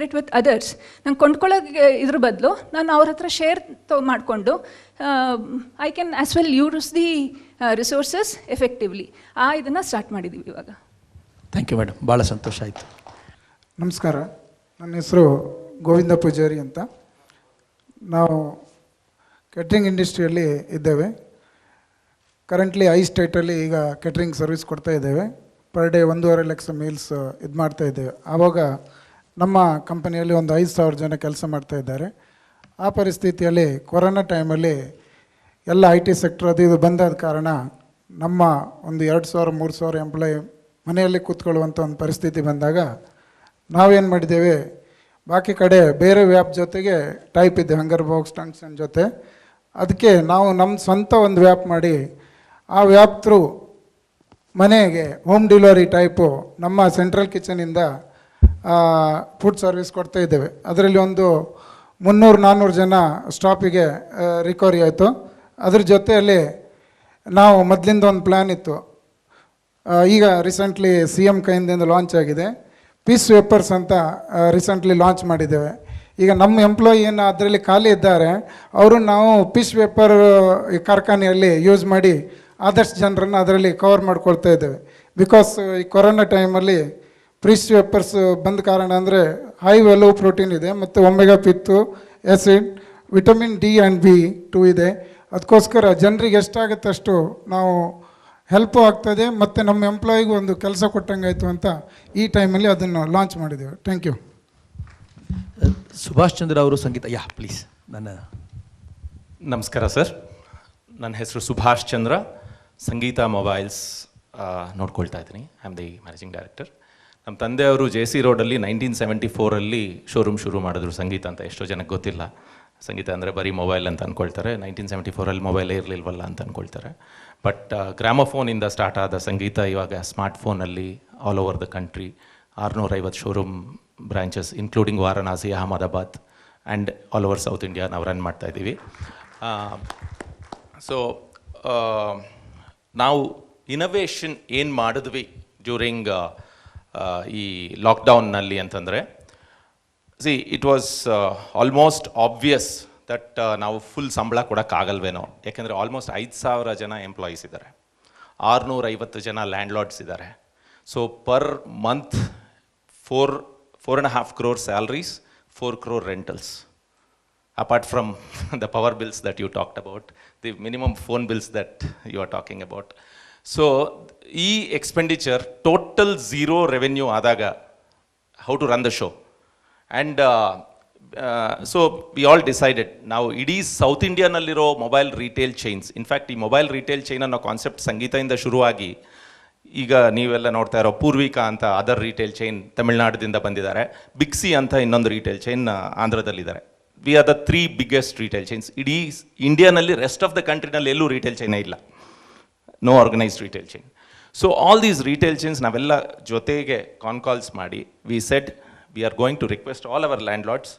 it with others. ನಂಗೆ ಕೊಂಡ್ಕೊಳ್ಳೋಕೆ ಇದ್ರ ಬದಲು ನಾನು ಅವ್ರ ಹತ್ರ ಶೇರ್ ಮಾಡಿಕೊಂಡು I can as well use the resources effectively. ಇದನ್ನು ಸ್ಟಾರ್ಟ್ ಮಾಡಿದ್ದೀವಿ ಇವಾಗ. ಥ್ಯಾಂಕ್ ಯು ಮೇಡಮ್, ಭಾಳ ಸಂತೋಷ ಆಯಿತು. ನಮಸ್ಕಾರ, ನನ್ನ ಹೆಸರು ಗೋವಿಂದ ಪೂಜಾರಿ ಅಂತ. ನಾವು ಕೆಟ್ರಿಂಗ್ ಇಂಡಸ್ಟ್ರಿಯಲ್ಲಿ ಇದ್ದೇವೆ. ಕರೆಂಟ್ಲಿ ಸ್ಟೇಟಲ್ಲಿ ಈಗ ಕೆಟ್ರಿಂಗ್ ಸರ್ವಿಸ್ ಕೊಡ್ತಾ ಇದ್ದೇವೆ. ಪರ್ ಡೇ 1.5 ಲಕ್ಷ ಮೀಲ್ಸ್ ಇದು ಮಾಡ್ತಾ ಇದ್ದೇವೆ. ಆವಾಗ ನಮ್ಮ ಕಂಪನಿಯಲ್ಲಿ ಒಂದು 5,000 ಜನ ಕೆಲಸ ಮಾಡ್ತಾ ಇದ್ದಾರೆ. ಆ ಪರಿಸ್ಥಿತಿಯಲ್ಲಿ ಕೊರೋನಾ ಟೈಮಲ್ಲಿ ಎಲ್ಲ IT ಸೆಕ್ಟರ್ ಅದು ಇದು ಬಂದಾದ ಕಾರಣ ನಮ್ಮ ಒಂದು 2,000-3,000 ಎಂಪ್ಲಾಯಿ ಮನೆಯಲ್ಲಿ ಕೂತ್ಕೊಳ್ಳುವಂಥ ಒಂದು ಪರಿಸ್ಥಿತಿ ಬಂದಾಗ ನಾವೇನು ಮಾಡಿದ್ದೇವೆ, ಬಾಕಿ ಕಡೆ ಬೇರೆ ವ್ಯಾಪ್ ಜೊತೆಗೆ ಟೈಪ್ ಇದೆ, ಹಂಗರ್ ಬಾಕ್ಸ್ ಟಂಕ್ಷನ್ ಜೊತೆ. ಅದಕ್ಕೆ ನಾವು ನಮ್ಮ ಸ್ವಂತ ಒಂದು ವ್ಯಾಪ್ ಮಾಡಿ ಆ ವ್ಯಾಪ್ ಥ್ರೂ ಮನೆಗೆ ಹೋಮ್ ಡೆಲಿವರಿ ಟೈಪು ನಮ್ಮ ಸೆಂಟ್ರಲ್ ಕಿಚನಿಂದ ಫುಡ್ ಸರ್ವಿಸ್ ಕೊಡ್ತಾ ಇದ್ದೇವೆ. ಅದರಲ್ಲಿ ಒಂದು 300-400 ಜನ ಸ್ಟಾಪಿಗೆ ರಿಕವರಿ ಆಯಿತು. ಅದ್ರ ಜೊತೆಯಲ್ಲಿ ನಾವು ಮೊದಲಿಂದ ಒಂದು ಪ್ಲ್ಯಾನ್ ಇತ್ತು, ಈಗ ರೀಸೆಂಟ್ಲಿ CM ಕೈಯಿಂದ ಲಾಂಚ್ ಆಗಿದೆ. ಪೀಸ್ ವೇಪರ್ಸ್ ಅಂತ ರೀಸೆಂಟ್ಲಿ ಲಾಂಚ್ ಮಾಡಿದ್ದೇವೆ. ಈಗ ನಮ್ಮ ಎಂಪ್ಲಾಯಿ ಏನು ಅದರಲ್ಲಿ ಖಾಲಿ ಇದ್ದಾರೆ, ಅವರು ನಾವು ಪೀಸ್ ವೇಪರ್ ಕಾರ್ಖಾನೆಯಲ್ಲಿ ಯೂಸ್ ಮಾಡಿ ಆದಷ್ಟು ಜನರನ್ನು ಅದರಲ್ಲಿ ಕವರ್ ಮಾಡ್ಕೊಳ್ತಾ ಇದ್ದೇವೆ. ಬಿಕಾಸ್ ಈ ಕೊರೋನಾ ಟೈಮಲ್ಲಿ ಪೀಸ್ ವೇಪರ್ಸ್ ಬಂದ ಕಾರಣ ಅಂದರೆ ಹೈ ವ್ಯಾಲ್ಯೂ ಪ್ರೋಟೀನ್ ಇದೆ, ಮತ್ತು ಒಮೆಗಾ ಪಿತ್ತು, acid, vitamin D and B2 ಇದೆ. ಅದಕ್ಕೋಸ್ಕರ ಜನರಿಗೆ ಎಷ್ಟಾಗುತ್ತೆ ಅಷ್ಟು ನಾವು ಹೆಲ್ಪು ಆಗ್ತದೆ, ಮತ್ತು ನಮ್ಮ ಎಂಪ್ಲಾಯಿಗೂ ಒಂದು ಕೆಲಸ ಕೊಟ್ಟಂಗಾಯಿತು ಅಂತ ಈ ಟೈಮಲ್ಲಿ ಅದನ್ನು ಲಾಂಚ್ ಮಾಡಿದ್ದೇವೆ. Thank you. ಸುಭಾಷ್ ಚಂದ್ರ ಅವರು ಸಂಗೀತ, ಪ್ಲೀಸ್. ನಮಸ್ಕಾರ ಸರ್, ನನ್ನ ಹೆಸರು ಸುಭಾಷ್ ಚಂದ್ರ, ಸಂಗೀತ ಮೊಬೈಲ್ಸ್ ನೋಡ್ಕೊಳ್ತಾ ಇದ್ದೀನಿ. I am the managing director. ನಮ್ಮ ತಂದೆಯವರು JC ರೋಡಲ್ಲಿ 1974 ಶೋರೂಮ್ ಶುರು ಮಾಡಿದ್ರು ಸಂಗೀತ ಅಂತ. ಎಷ್ಟೋ ಜನಕ್ಕೆ ಗೊತ್ತಿಲ್ಲ, ಸಂಗೀತ ಅಂದರೆ ಬರೀ ಮೊಬೈಲ್ ಅಂತ ಅಂದ್ಕೊಳ್ತಾರೆ. 1974 ಮೊಬೈಲೇ ಇರಲಿಲ್ವಲ್ಲ ಅಂತ ಅಂದ್ಕೊಳ್ತಾರೆ. ಬಟ್ ಗ್ರಾಮೋಫೋನಿಂದ ಸ್ಟಾರ್ಟ್ ಆದ ಸಂಗೀತ ಇವಾಗ ಸ್ಮಾರ್ಟ್ಫೋನಲ್ಲಿ all over the country 650 showroom branches including Varanasi, Ahmedabad and all over south India ನಾವು ರನ್ ಮಾಡ್ತಾಯಿದ್ದೀವಿ. ಸೊ ನಾವು ಇನೋವೇಷನ್ ಏನು ಮಾಡಿದ್ವಿ ಡ್ಯೂರಿಂಗ್ ಈ ಲಾಕ್ಡೌನ್ನಲ್ಲಿ ಅಂತಂದರೆ, it was almost obvious that ನಾವು ಫುಲ್ ಸಂಬಳ ಕೊಡೋಕ್ಕಾಗಲ್ವೇನೋ. ಯಾಕೆಂದರೆ ಆಲ್ಮೋಸ್ಟ್ 5,000 ಜನ ಎಂಪ್ಲಾಯೀಸ್ ಇದ್ದಾರೆ, 650 ಜನ ಲ್ಯಾಂಡ್ಲಾರ್ಡ್ಸ್ ಇದ್ದಾರೆ. So per month 4.5 crore salaries, 4 crore rentals. Apart from the power bills that you talked about, the minimum phone bills that you are talking about. So, expenditure, total zero revenue adaga, how to run the show. And so, we all decided, now it is South India nalliro mobile retail chains. In fact, the mobile retail chain ಅನ್ನೋ concept ಸಂಗೀತದಿಂದ ಶುರುವಾಗಿ ಈಗ ನೀವೆಲ್ಲ ನೋಡ್ತಾ ಇರೋ ಪೂರ್ವಿಕಾ ಅಂತ other retail chain ತಮಿಳ್ನಾಡಿನಿಂದ ಬಂದಿದ್ದಾರೆ, big C ಅಂತ ಇನ್ನೊಂದು ರಿಟೇಲ್ ಚೈನ್ ಆಂಧ್ರದಲ್ಲಿದ್ದಾರೆ. We are the 3 biggest retail chains. ಇಡೀ ಇಂಡಿಯಾನಲ್ಲಿ ರೆಸ್ಟ್ ಆಫ್ ದ ಕಂಟ್ರಿನಲ್ಲಿ ಎಲ್ಲೂ ರಿಟೇಲ್ ಚೈನೇ ಇಲ್ಲ, no organised retail chain. So all these retail chains ನಾವೆಲ್ಲ ಜೊತೆಗೆ ಕಾಲ್ಸ್ ಮಾಡಿ we said we are going to request all our landlords,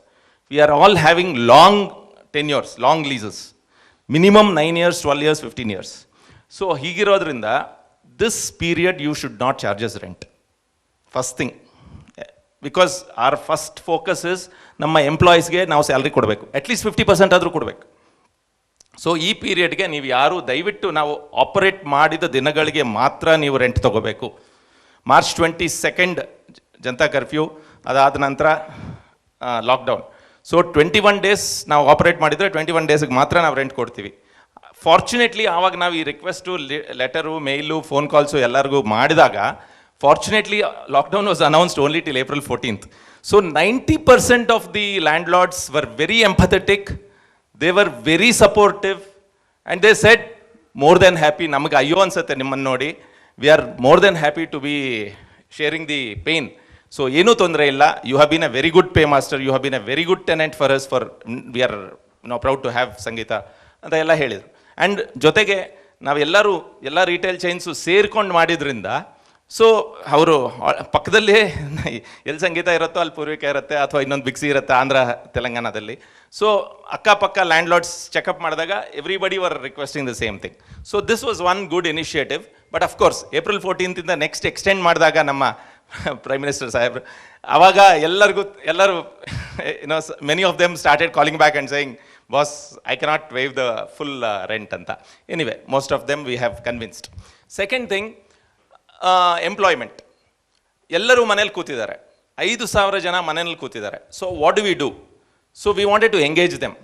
we are all having long tenures, long leases, minimum 9 years, 12 years, 15 years. So ಹೀಗಿರೋದ್ರಿಂದ this period you should not charges rent, first thing. Because our first focus is ನಮ್ಮ ಎಂಪ್ಲಾಯೀಸ್ಗೆ ನಾವು salary ಕೊಡಬೇಕು, at least 50% ಆದರೂ ಕೊಡಬೇಕು. So ಈ ಪೀರಿಯಡ್ಗೆ ನೀವು ಯಾರು ದಯವಿಟ್ಟು ನಾವು ಆಪರೇಟ್ ಮಾಡಿದ ದಿನಗಳಿಗೆ ಮಾತ್ರ ನೀವು ರೆಂಟ್ ತೊಗೋಬೇಕು. March 22 ಜನತಾ ಕರ್ಫ್ಯೂ, ಅದಾದ ನಂತರ ಲಾಕ್ಡೌನ್. ಸೊ 21 days ನಾವು ಆಪರೇಟ್ ಮಾಡಿದರೆ 21 daysಗೆ ಮಾತ್ರ ನಾವು ರೆಂಟ್ ಕೊಡ್ತೀವಿ. ಫಾರ್ಚುನೇಟ್ಲಿ ಆವಾಗ ನಾವು ಈ request, letter, mail, phone calls ಎಲ್ಲರಿಗೂ ಮಾಡಿದಾಗ fortunately lockdown was announced only till April 14th. So 90% of the landlords were very empathetic, they were very supportive and they said more than happy. ನಮಗೆ ಅಯ್ಯೋ ಅನ್ಸುತ್ತೆ ನಿಮ್ಮನ್ನು ನೋಡಿ, we are more than happy to be sharing the pain. So ಏನೂ ತೊಂದರೆ ಇಲ್ಲ, you have been a very good paymaster, you have been a very good tenant for us, for we are proud to have Sangeetha ಅಂತ ಎಲ್ಲ ಹೇಳಿದರು. And ಜೊತೆಗೆ ನಾವೆಲ್ಲರೂ ಎಲ್ಲ retail chains ಸೇರ್ಕೊಂಡು ಮಾಡಿದ್ರಿಂದ, ಸೊ ಅವರು ಪಕ್ಕದಲ್ಲೇ ಎಲ್ಲಿ ಸಂಗೀತ ಇರುತ್ತೋ ಅಲ್ಲಿ ಪೂರ್ವಿಕ ಇರುತ್ತೆ, ಅಥವಾ ಇನ್ನೊಂದು ಬಿಗ್ ಸಿ ಇರುತ್ತೆ ಆಂಧ್ರ ತೆಲಂಗಾಣದಲ್ಲಿ. ಸೊ ಅಕ್ಕಪಕ್ಕ ಲ್ಯಾಂಡ್ ಲಾರ್ಡ್ಸ್ ಚೆಕಪ್ ಮಾಡಿದಾಗ everybody were requesting the same thing. So this was one good initiative. But of course April 14th next extend ಮಾಡಿದಾಗ ನಮ್ಮ ಪ್ರೈಮ್ ಮಿನಿಸ್ಟರ್ ಸಾಹೇಬ್ರು, ಆವಾಗ ಎಲ್ಲರೂ many of them started calling back and saying, boss I cannot waive the full rent ಅಂತ. Anyway most of them we have convinced. Second thing, employment. ಎಲ್ಲರೂ ಮನೇಲಿ ಕೂತಿದ್ದಾರೆ, 5,000 ಜನ ಮನೇಲಿ ಕೂತಿದ್ದಾರೆ. So what do we do? So we wanted to engage them.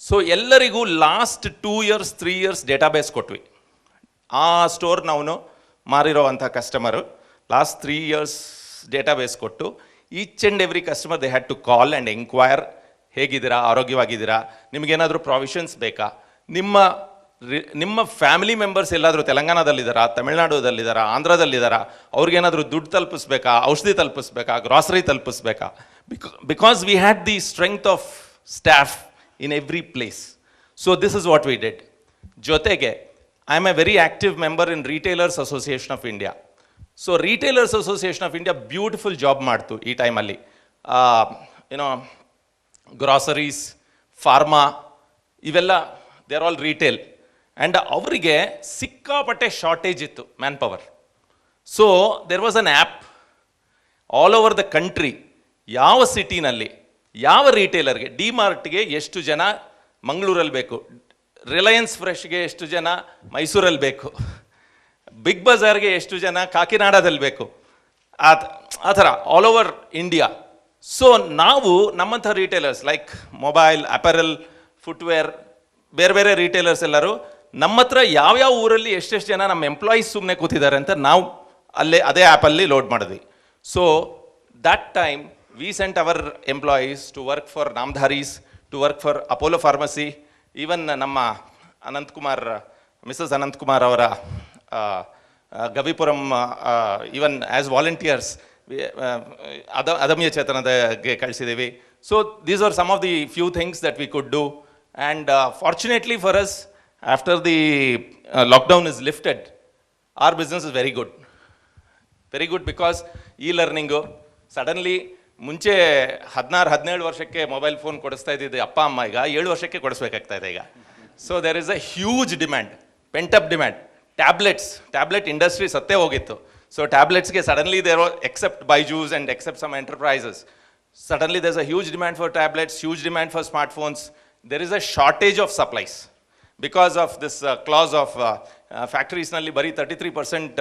So ಎಲ್ಲರಿಗೂ last 2 years 3 years database ಕೊಟ್ವಿ. ಆ ಸ್ಟೋರ್ ನಾವು ಮಾರಿರೋ ಅಂಥ ಕಸ್ಟಮರು ಲಾಸ್ಟ್ 3 years ಡೇಟಾಬೇಸ್ ಕೊಟ್ಟು, each and every customer they had to call and enquire, ಹೇಗಿದ್ದೀರಾ, ಆರೋಗ್ಯವಾಗಿದ್ದೀರಾ, ನಿಮಗೇನಾದರೂ ಪ್ರಾವಿಷನ್ಸ್ ಬೇಕಾ, ನಿಮ್ಮ ಫ್ಯಾಮಿಲಿ ಮೆಂಬರ್ಸ್ ಎಲ್ಲಾದರೂ ತೆಲಂಗಾಣದಲ್ಲಿದ್ದಾರಾ, ತಮಿಳ್ನಾಡುದಲ್ಲಿದ್ದಾರಾ, ಆಂಧ್ರದಲ್ಲಿದ್ದಾರಾ, ಅವ್ರಿಗೇನಾದರೂ ದುಡ್ಡು ತಲುಪಿಸ್ಬೇಕಾ, ಔಷಧಿ ತಲುಪಿಸ್ಬೇಕಾ, ಗ್ರಾಸರಿ ತಲುಪಿಸ್ಬೇಕಾ. Because we had the strength of staff in every place. So this is what we did. ಜೊತೆಗೆ I am a very active member in retailers association of India. So retailers association of India beautiful job ಮಾಡ್ತು ಈ ಟೈಮಲ್ಲಿ. ಏನೋ groceries, pharma, ಇವೆಲ್ಲ they are all retail. And ಅವರಿಗೆ ಸಿಕ್ಕಾಪಟ್ಟೆ shortage ಇತ್ತು man power. So there was an app all over the country, ಯಾವ ಸಿಟಿನಲ್ಲಿ ಯಾವ ರಿಟೇಲರ್ಗೆ, ಡಿ ಮಾರ್ಟ್ಗೆ ಎಷ್ಟು ಜನ ಮಂಗಳೂರಲ್ಲಿ ಬೇಕು, ರಿಲಯನ್ಸ್ ಫ್ರೆಶ್ಗೆ ಎಷ್ಟು ಜನ ಮೈಸೂರಲ್ಲಿ ಬೇಕು, ಬಿಗ್ ಬಜಾರ್ಗೆ ಎಷ್ಟು ಜನ ಕಾಕಿನಾಡದಲ್ಲಿ ಬೇಕು, ಆ ಥರ ಆಲ್ ಓವರ್ ಇಂಡಿಯಾ. ಸೊ ನಾವು ನಮ್ಮಂಥ retailers like mobile, apparel, footwear, ಬೇರೆ ಬೇರೆ ರಿಟೇಲರ್ಸ್ ಎಲ್ಲರೂ ನಮ್ಮ ಹತ್ರ ಯಾವ್ಯಾವ ಊರಲ್ಲಿ ಎಷ್ಟೆಷ್ಟು ಜನ ನಮ್ಮ ಎಂಪ್ಲಾಯೀಸ್ ಸುಮ್ಮನೆ ಕೂತಿದ್ದಾರೆ ಅಂತ ನಾವು ಅದೇ ಆ್ಯಪಲ್ಲಿ ಲೋಡ್ ಮಾಡಿದ್ವಿ. So that time we sent our employees to work for Namdharis, to work for Apollo Pharmacy. Even ನಮ್ಮ ಮಿಸಸ್ ಅನಂತಕುಮಾರ್ ಅವರ Gavipuram, even as volunteers Adamya ಚೇತನದಗೆ ಕಳಿಸಿದ್ದೀವಿ. So these are some of the few things that we could do. And fortunately for us, after the lockdown is lifted, our business is very good. Very good because ಈ learning suddenly ಮುಂಚೆ 16-17 ವರ್ಷಕ್ಕೆ mobile phone ಕೊಡಿಸ್ತಾ ಇದ್ದಿದ್ದು ಅಪ್ಪ ಅಮ್ಮ ಈಗ 7 ವರ್ಷಕ್ಕೆ ಕೊಡಿಸ್ಬೇಕಾಗ್ತಾ ಇದೆ ಈಗ. So there is a huge demand, pent up demand. Tablet industry ಸತ್ತೇ ಹೋಗಿತ್ತು. ಸೊ ಟ್ಯಾಬ್ಲೆಟ್ಸ್ಗೆ suddenly there except Byju's and except some enterprises, suddenly there's a huge demand for tablets, huge demand for smartphones. There is a shortage of supplies because of this clause of factories nalli bari 33%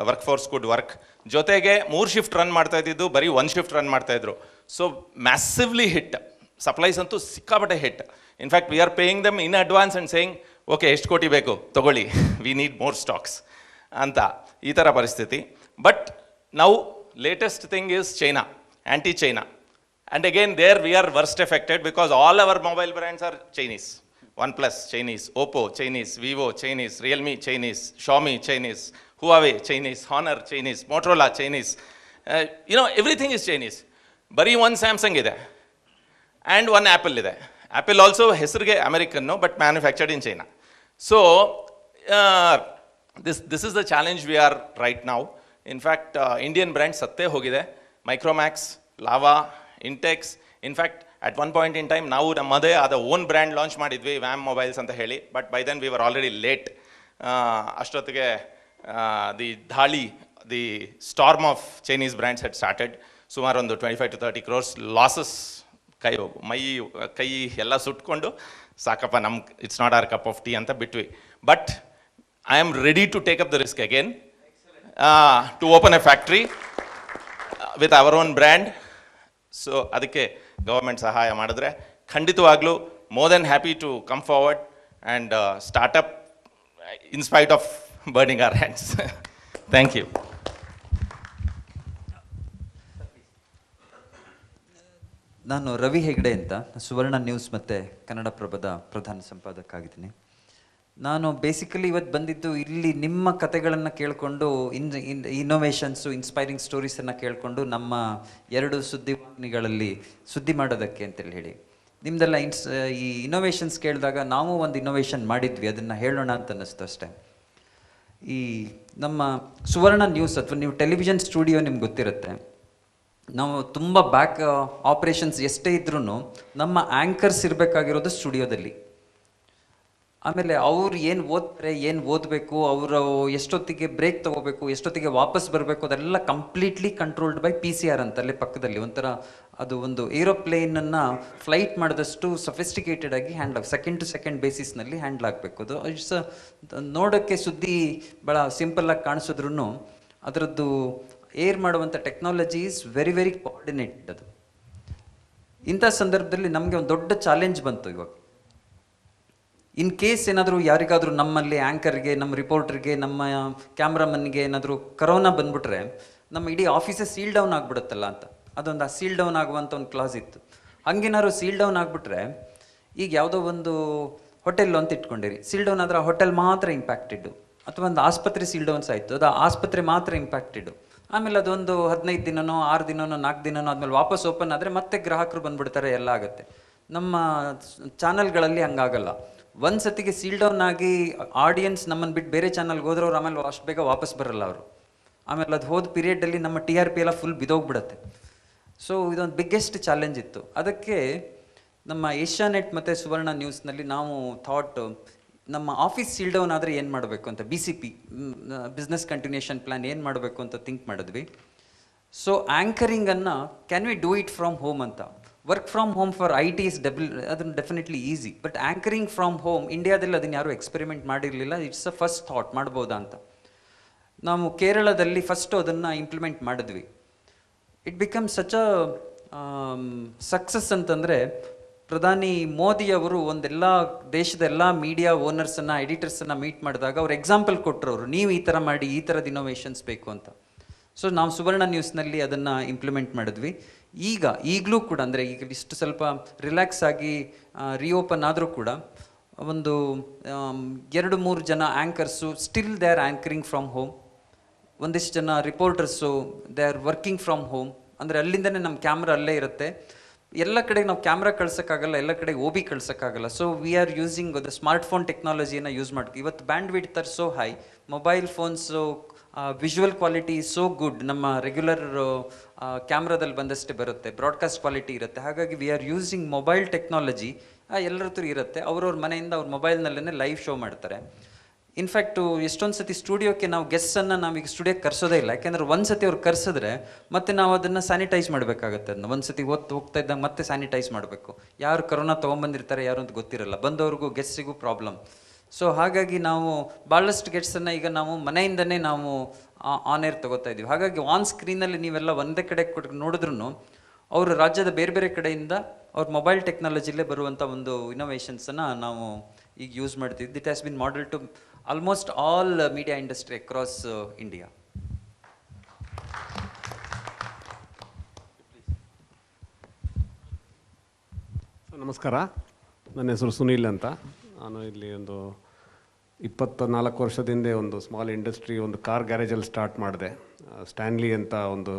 workforce could work. ಜೊತೆಗೆ 3 shift run ಮಾಡ್ತಾ ಇದ್ದಿದ್ದು ಬರೀ 1 shift run ಮಾಡ್ತಾ ಇದ್ರು. So massively hit, supplies ಅಂತೂ ಸಿಕ್ಕಾಪಟ್ಟೆ hit. In fact we are paying dum in advance and saying okay ಎಷ್ಟು ಕೋಟಿ ಬೇಕು ತಗೊಳ್ಳಿ, ವಿ ನೀಡ್ ಮೋರ್ ಸ್ಟಾಕ್ಸ್ ಅಂತ, ಈ ಥರ ಪರಿಸ್ಥಿತಿ. But now latest thing is China, anti-China. And again there we are worst affected because all our mobile brands are Chinese. OnePlus, Chinese, Oppo, Chinese, Vivo, Chinese, Realme, Chinese, Xiaomi, Chinese, Huawei, Chinese, Honor, Chinese, Motorola, Chinese. Everything is Chinese. ಬರೀ ಒಂದು Samsung ಇದೆ and one Apple ಇದೆ. Apple also ಹೆಸರಿಗೆ ಅಮೆರಿಕನ್ನು, but manufactured in China. So this is the challenge we are right ನಾವು. In fact Indian brand ಸತ್ತೇ ಹೋಗಿದೆ. Micromax, Lava, Intex. In fact at one point in time ನಾವು ನಮ್ಮದೇ ಆದ ಓನ್ ಬ್ರ್ಯಾಂಡ್ ಲಾಂಚ್ ಮಾಡಿದ್ವಿ, ವ್ಯಾಮ್ ಮೊಬೈಲ್ಸ್ ಅಂತ ಹೇಳಿ. But by then we were already late. ಅಷ್ಟೊತ್ತಿಗೆ the storm of Chinese brands had started. ಸುಮಾರು ಒಂದು 25 to 30 crores ಲಾಸಸ್. ಕೈ ಎಲ್ಲ ಸುಟ್ಕೊಂಡು ಸಾಕಪ್ಪ, it's not our cup of tea ಅಂತ ಬಿಟ್ವಿ. But I am ready to take up the risk again to open a factory with our own brand. So ಅದಕ್ಕೆ government ಸಹಾಯ ಮಾಡಿದ್ರೆ ಖಂಡಿತವಾಗ್ಲೂ more than happy to come forward and startup in spite of burning our hands. Thank you. ನಾನು ರವಿ ಹೆಗ್ಡೆ ಅಂತ, ಸುವರ್ಣ news ಮತ್ತು ಕನ್ನಡಪ್ರಭದ ಪ್ರಧಾನ ಸಂಪಾದಕ ಆಗಿದ್ದೀನಿ. ನಾನು ಬೇಸಿಕಲಿ ಇವತ್ತು ಬಂದಿದ್ದು ಇಲ್ಲಿ ನಿಮ್ಮ ಕತೆಗಳನ್ನು ಕೇಳಿಕೊಂಡು ಇನ್ನೋವೇಷನ್ಸು, ಇನ್ಸ್ಪೈರಿಂಗ್ ಸ್ಟೋರೀಸನ್ನು ಕೇಳಿಕೊಂಡು ನಮ್ಮ 2 ಸುದ್ದಿವಾಹಿನಿಗಳಲ್ಲಿ ಸುದ್ದಿ ಮಾಡೋದಕ್ಕೆ ಅಂತೇಳಿ ಹೇಳಿ. ನಿಮ್ಮದೆಲ್ಲ ಈ ಇನ್ನೋವೇಷನ್ಸ್ ಕೇಳಿದಾಗ ನಾವು ಒಂದು ಇನ್ನೋವೇಷನ್ ಮಾಡಿದ್ವಿ, ಅದನ್ನು ಹೇಳೋಣ ಅಂತ ಅನ್ನಿಸ್ತು ಅಷ್ಟೇ. ಈ ನಮ್ಮ ಸುವರ್ಣ ನ್ಯೂಸ್ ಅಥವಾ ನೀವು ಟೆಲಿವಿಷನ್ ಸ್ಟುಡಿಯೋ ನಿಮ್ಗೆ ಗೊತ್ತಿರುತ್ತೆ. ನಾವು ತುಂಬ ಬ್ಯಾಕ್ ಆಪ್ರೇಷನ್ಸ್ ಎಷ್ಟೇ ಇದ್ರೂ ನಮ್ಮ ಆ್ಯಂಕರ್ಸ್ ಇರಬೇಕಾಗಿರೋದು ಸ್ಟುಡಿಯೋದಲ್ಲಿ. ಆಮೇಲೆ ಅವ್ರು ಏನು ಓದ್ತಾರೆ, ಏನು ಓದಬೇಕು, ಅವರು ಎಷ್ಟೊತ್ತಿಗೆ ಬ್ರೇಕ್ ತೊಗೋಬೇಕು, ಎಷ್ಟೊತ್ತಿಗೆ ವಾಪಸ್ ಬರಬೇಕು, ಅದೆಲ್ಲ ಕಂಪ್ಲೀಟ್ಲಿ ಕಂಟ್ರೋಲ್ಡ್ ಬೈ PCR ಅಂತ ಅಲ್ಲೇ ಪಕ್ಕದಲ್ಲಿ. ಒಂಥರ ಅದು ಒಂದು ಏರೋಪ್ಲೇನನ್ನು ಫ್ಲೈಟ್ ಮಾಡಿದಷ್ಟು ಸಫಿಸ್ಟಿಕೇಟೆಡ್ ಆಗಿ ಸೆಕೆಂಡ್ ಟು ಸೆಕೆಂಡ್ ಬೇಸಿಸ್ನಲ್ಲಿ ಹ್ಯಾಂಡಲ್ ಆಗಬೇಕು. ಅದು ಇಟ್ಸ್ ನೋಡೋಕ್ಕೆ ಸುದ್ದಿ ಭಾಳ ಸಿಂಪಲ್ಲಾಗಿ ಕಾಣಿಸಿದ್ರು ಅದರದ್ದು ಏರ್ ಮಾಡುವಂಥ technology is very very coordinated. ಅದು ಇಂಥ ಸಂದರ್ಭದಲ್ಲಿ ನಮಗೆ ಒಂದು ದೊಡ್ಡ ಚಾಲೆಂಜ್ ಬಂತು ಇವಾಗ. ಇನ್ ಕೇಸ್ ಏನಾದರೂ ಯಾರಿಗಾದರೂ ನಮ್ಮಲ್ಲಿ ಆ್ಯಂಕರ್ಗೆ, ನಮ್ಮ ರಿಪೋರ್ಟರ್ಗೆ, ನಮ್ಮ ಕ್ಯಾಮ್ರಾಮನ್ಗೆ ಏನಾದರೂ ಕರೋನಾ ಬಂದ್ಬಿಟ್ರೆ ನಮ್ಮ ಇಡೀ ಆಫೀಸೇ ಸೀಲ್ ಡೌನ್ ಆಗಿಬಿಡುತ್ತಲ್ಲ ಅಂತ. ಅದೊಂದು ಸೀಲ್ ಡೌನ್ ಆಗುವಂಥ ಒಂದು ಕ್ಲಾಸ್ ಇತ್ತು. ಹಂಗೇನಾದ್ರು ಸೀಲ್ ಡೌನ್ ಆಗಿಬಿಟ್ರೆ, ಈಗ ಯಾವುದೋ ಒಂದು ಹೋಟೆಲ್ ಅಂತ ಇಟ್ಕೊಂಡಿರಿ, ಸೀಲ್ ಡೌನ್ ಆದರೆ ಆ ಹೋಟೆಲ್ ಮಾತ್ರ ಇಂಪ್ಯಾಕ್ಟೆಡ್. ಅಥವಾ ಒಂದು ಆಸ್ಪತ್ರೆ ಸೀಲ್ ಡೌನ್ಸ್ ಆಯಿತು, ಅದು ಆಸ್ಪತ್ರೆ ಮಾತ್ರ ಇಂಪ್ಯಾಕ್ಟೆಡ್. ಆಮೇಲೆ ಅದೊಂದು 15 ದಿನನೋ 6 ದಿನನೋ 4 ದಿನನೋ ಆದಮೇಲೆ ವಾಪಸ್ ಓಪನ್ ಆದರೆ ಮತ್ತೆ ಗ್ರಾಹಕರು ಬಂದುಬಿಡ್ತಾರೆ, ಎಲ್ಲ ಆಗುತ್ತೆ. ನಮ್ಮ ಚಾನಲ್ಗಳಲ್ಲಿ ಹಂಗಾಗಲ್ಲ. ಒಂದು ಸತಿಗೆ ಸೀಲ್ ಡೌನ್ ಆಗಿ ಆಡಿಯನ್ಸ್ ನಮ್ಮನ್ನು ಬಿಟ್ಟು ಬೇರೆ ಚಾನಲ್ಗೆ ಹೋದ್ರೆ ಅವ್ರು ಆಮೇಲೆ ಅಷ್ಟು ಬೇಗ ವಾಪಸ್ ಬರಲ್ಲ ಅವರು. ಆಮೇಲೆ ಅದು ಹೋದ ಪೀರಿಯಡಲ್ಲಿ ನಮ್ಮ TRP ಎಲ್ಲ ಫುಲ್ ಬಿದೋಗ್ಬಿಡುತ್ತೆ. ಸೊ ಇದೊಂದು ಬಿಗ್ಗೆಸ್ಟ್ ಚಾಲೆಂಜ್ ಇತ್ತು. ಅದಕ್ಕೆ ನಮ್ಮ ಏಷ್ಯಾನೆಟ್ ಮತ್ತು ಸುವರ್ಣ ನ್ಯೂಸ್ನಲ್ಲಿ ನಾವು ಥಾಟ್, ನಮ್ಮ ಆಫೀಸ್ ಸೀಲ್ ಡೌನ್ ಆದರೆ ಏನು ಮಾಡಬೇಕು ಅಂತ, BCP ಬಿಸ್ನೆಸ್ ಕಂಟಿನ್ಯೂಷನ್ ಪ್ಲ್ಯಾನ್ ಏನು ಮಾಡಬೇಕು ಅಂತ ಥಿಂಕ್ ಮಾಡಿದ್ವಿ. ಸೊ ಆ್ಯಂಕರಿಂಗನ್ನು can we do it from home ಅಂತ. Work from home for IT is ಅದನ್ನು definitely easy. But anchoring from home ಇಂಡಿಯಾದಲ್ಲಿ ಅದನ್ನು ಯಾರೂ ಎಕ್ಸ್ಪೆರಿಮೆಂಟ್ ಮಾಡಿರಲಿಲ್ಲ. ಇಟ್ಸ್ ಅ ಫಸ್ಟ್ ಥಾಟ್, ಮಾಡ್ಬೋದಾ ಅಂತ. ನಾವು ಕೇರಳದಲ್ಲಿ ಫಸ್ಟು ಅದನ್ನು ಇಂಪ್ಲಿಮೆಂಟ್ ಮಾಡಿದ್ವಿ. It become such a success ಅಂತಂದರೆ, ಪ್ರಧಾನಿ ಮೋದಿಯವರು ಒಂದೆಲ್ಲ ದೇಶದ ಎಲ್ಲ ಮೀಡಿಯಾ ಓನರ್ಸನ್ನು, ಎಡಿಟರ್ಸನ್ನು ಮೀಟ್ ಮಾಡಿದಾಗ ಅವ್ರು ಎಕ್ಸಾಂಪಲ್ ಕೊಟ್ಟರು. ಅವರು ನೀವು ಈ ಥರ ಮಾಡಿ, ಈ ಥರದ ಇನ್ನೋವೇಷನ್ಸ್ ಬೇಕು ಅಂತ. ಸೊ ನಾವು ಸುವರ್ಣ ನ್ಯೂಸ್ನಲ್ಲಿ ಅದನ್ನು ಇಂಪ್ಲಿಮೆಂಟ್ ಮಾಡಿದ್ವಿ. ಈಗಲೂ ಕೂಡ, ಅಂದರೆ ಈಗ ಇಷ್ಟು ಸ್ವಲ್ಪ ರಿಲ್ಯಾಕ್ಸ್ ಆಗಿ ರಿಓಪನ್ ಆದರೂ ಕೂಡ ಒಂದು 2-3 ಜನ anchors still they are anchoring from home. ಒಂದಿಷ್ಟು ಜನ reporters they are working from home. ಅಂದರೆ ಅಲ್ಲಿಂದನೇ ನಮ್ಮ ಕ್ಯಾಮ್ರಾ ಅಲ್ಲೇ ಇರುತ್ತೆ. ಎಲ್ಲ ಕಡೆಗೆ ನಾವು ಕ್ಯಾಮ್ರಾ ಕಳ್ಸೋಕ್ಕಾಗಲ್ಲ, ಎಲ್ಲ ಕಡೆಗೆ OB ಕಳ್ಸೋಕ್ಕಾಗಲ್ಲ. So we are using the smartphone ಟೆಕ್ನಾಲಜಿಯನ್ನು ಯೂಸ್ ಮಾಡ್ತೀವಿ. ಇವತ್ತು bandwidth are so high, mobile phones visual quality so good. ನಮ್ಮ ರೆಗ್ಯುಲರ್ ಕ್ಯಾಮ್ರಾದಲ್ಲಿ ಬಂದಷ್ಟೇ ಬರುತ್ತೆ, ಬ್ರಾಡ್ಕಾಸ್ಟ್ ಕ್ವಾಲಿಟಿ ಇರುತ್ತೆ. ಹಾಗಾಗಿ we are using mobile technology. ಎಲ್ಲರ ಹತ್ರ ಇರುತ್ತೆ. ಅವ್ರವ್ರ ಮನೆಯಿಂದ ಅವ್ರ ಮೊಬೈಲ್ನಲ್ಲೇ ಲೈವ್ ಶೋ ಮಾಡ್ತಾರೆ. ಇನ್ಫ್ಯಾಕ್ಟು ಎಷ್ಟೊಂದು ಸತಿ ಸ್ಟುಡಿಯೋಕ್ಕೆ ನಾವು ಗೆಸ್ಟನ್ನು ನಾವೀಗ ಸ್ಟುಡಿಯೋಕ್ಕೆ ಕರ್ಸೋದೇ ಇಲ್ಲ. ಯಾಕೆಂದರೆ ಒಂದು ಸತಿ ಅವ್ರು ಕರ್ಸಿದ್ರೆ ಮತ್ತೆ ನಾವು ಅದನ್ನು ಸ್ಯಾನಿಟೈಸ್ ಮಾಡಬೇಕಾಗತ್ತೆ. ಅದನ್ನ ಒಂದು ಸತಿ ಹೋಗ್ತಾ ಇದ್ದಾಗ ಮತ್ತೆ ಸ್ಯಾನಿಟೈಸ್ ಮಾಡಬೇಕು. ಯಾರು ಕರೋನಾ ತೊಗೊಂಬಂದಿರ್ತಾರೆ ಯಾರು ಅಂತ ಗೊತ್ತಿರಲ್ಲ, ಬಂದವ್ರಿಗೂ ಗೆಸ್ಟಿಗೂ ಪ್ರಾಬ್ಲಮ್. ಸೊ ಹಾಗಾಗಿ ನಾವು ಭಾಳಷ್ಟು ಗೆಸ್ಟನ್ನು ಈಗ ನಾವು ಮನೆಯಿಂದನೇ ನಾವು ಆನ್ ಏರ್ ತೊಗೋತಾ ಇದ್ದೀವಿ. ಹಾಗಾಗಿ ಆನ್ ಸ್ಕ್ರೀನಲ್ಲಿ ನೀವೆಲ್ಲ ಒಂದೇ ಕಡೆ ನೋಡಿದ್ರೂ ಅವರು ರಾಜ್ಯದ ಬೇರೆ ಬೇರೆ ಕಡೆಯಿಂದ ಅವ್ರ ಮೊಬೈಲ್ ಟೆಕ್ನಾಲಜಿಲೇ ಬರುವಂಥ ಒಂದು ಇನ್ನೋವೇಷನ್ಸನ್ನು ನಾವು ಈಗ ಯೂಸ್ ಮಾಡ್ತೀವಿ. It has been model to almost all media industry across India. ನಮಸ್ಕಾರ, ನನ್ನ ಹೆಸರು ಸುನೀಲ್ ಅಂತ. ನಾನು ಇಲ್ಲಿ ಒಂದು 24 ವರ್ಷದಿಂದ ಒಂದು ಸ್ಮಾಲ್ ಇಂಡಸ್ಟ್ರಿ, ಒಂದು ಕಾರ್ ಗ್ಯಾರೇಜಲ್ಲಿ ಸ್ಟಾರ್ಟ್ ಮಾಡಿದೆ. ಸ್ಟ್ಯಾನ್ಲಿ ಅಂತ ಒಂದು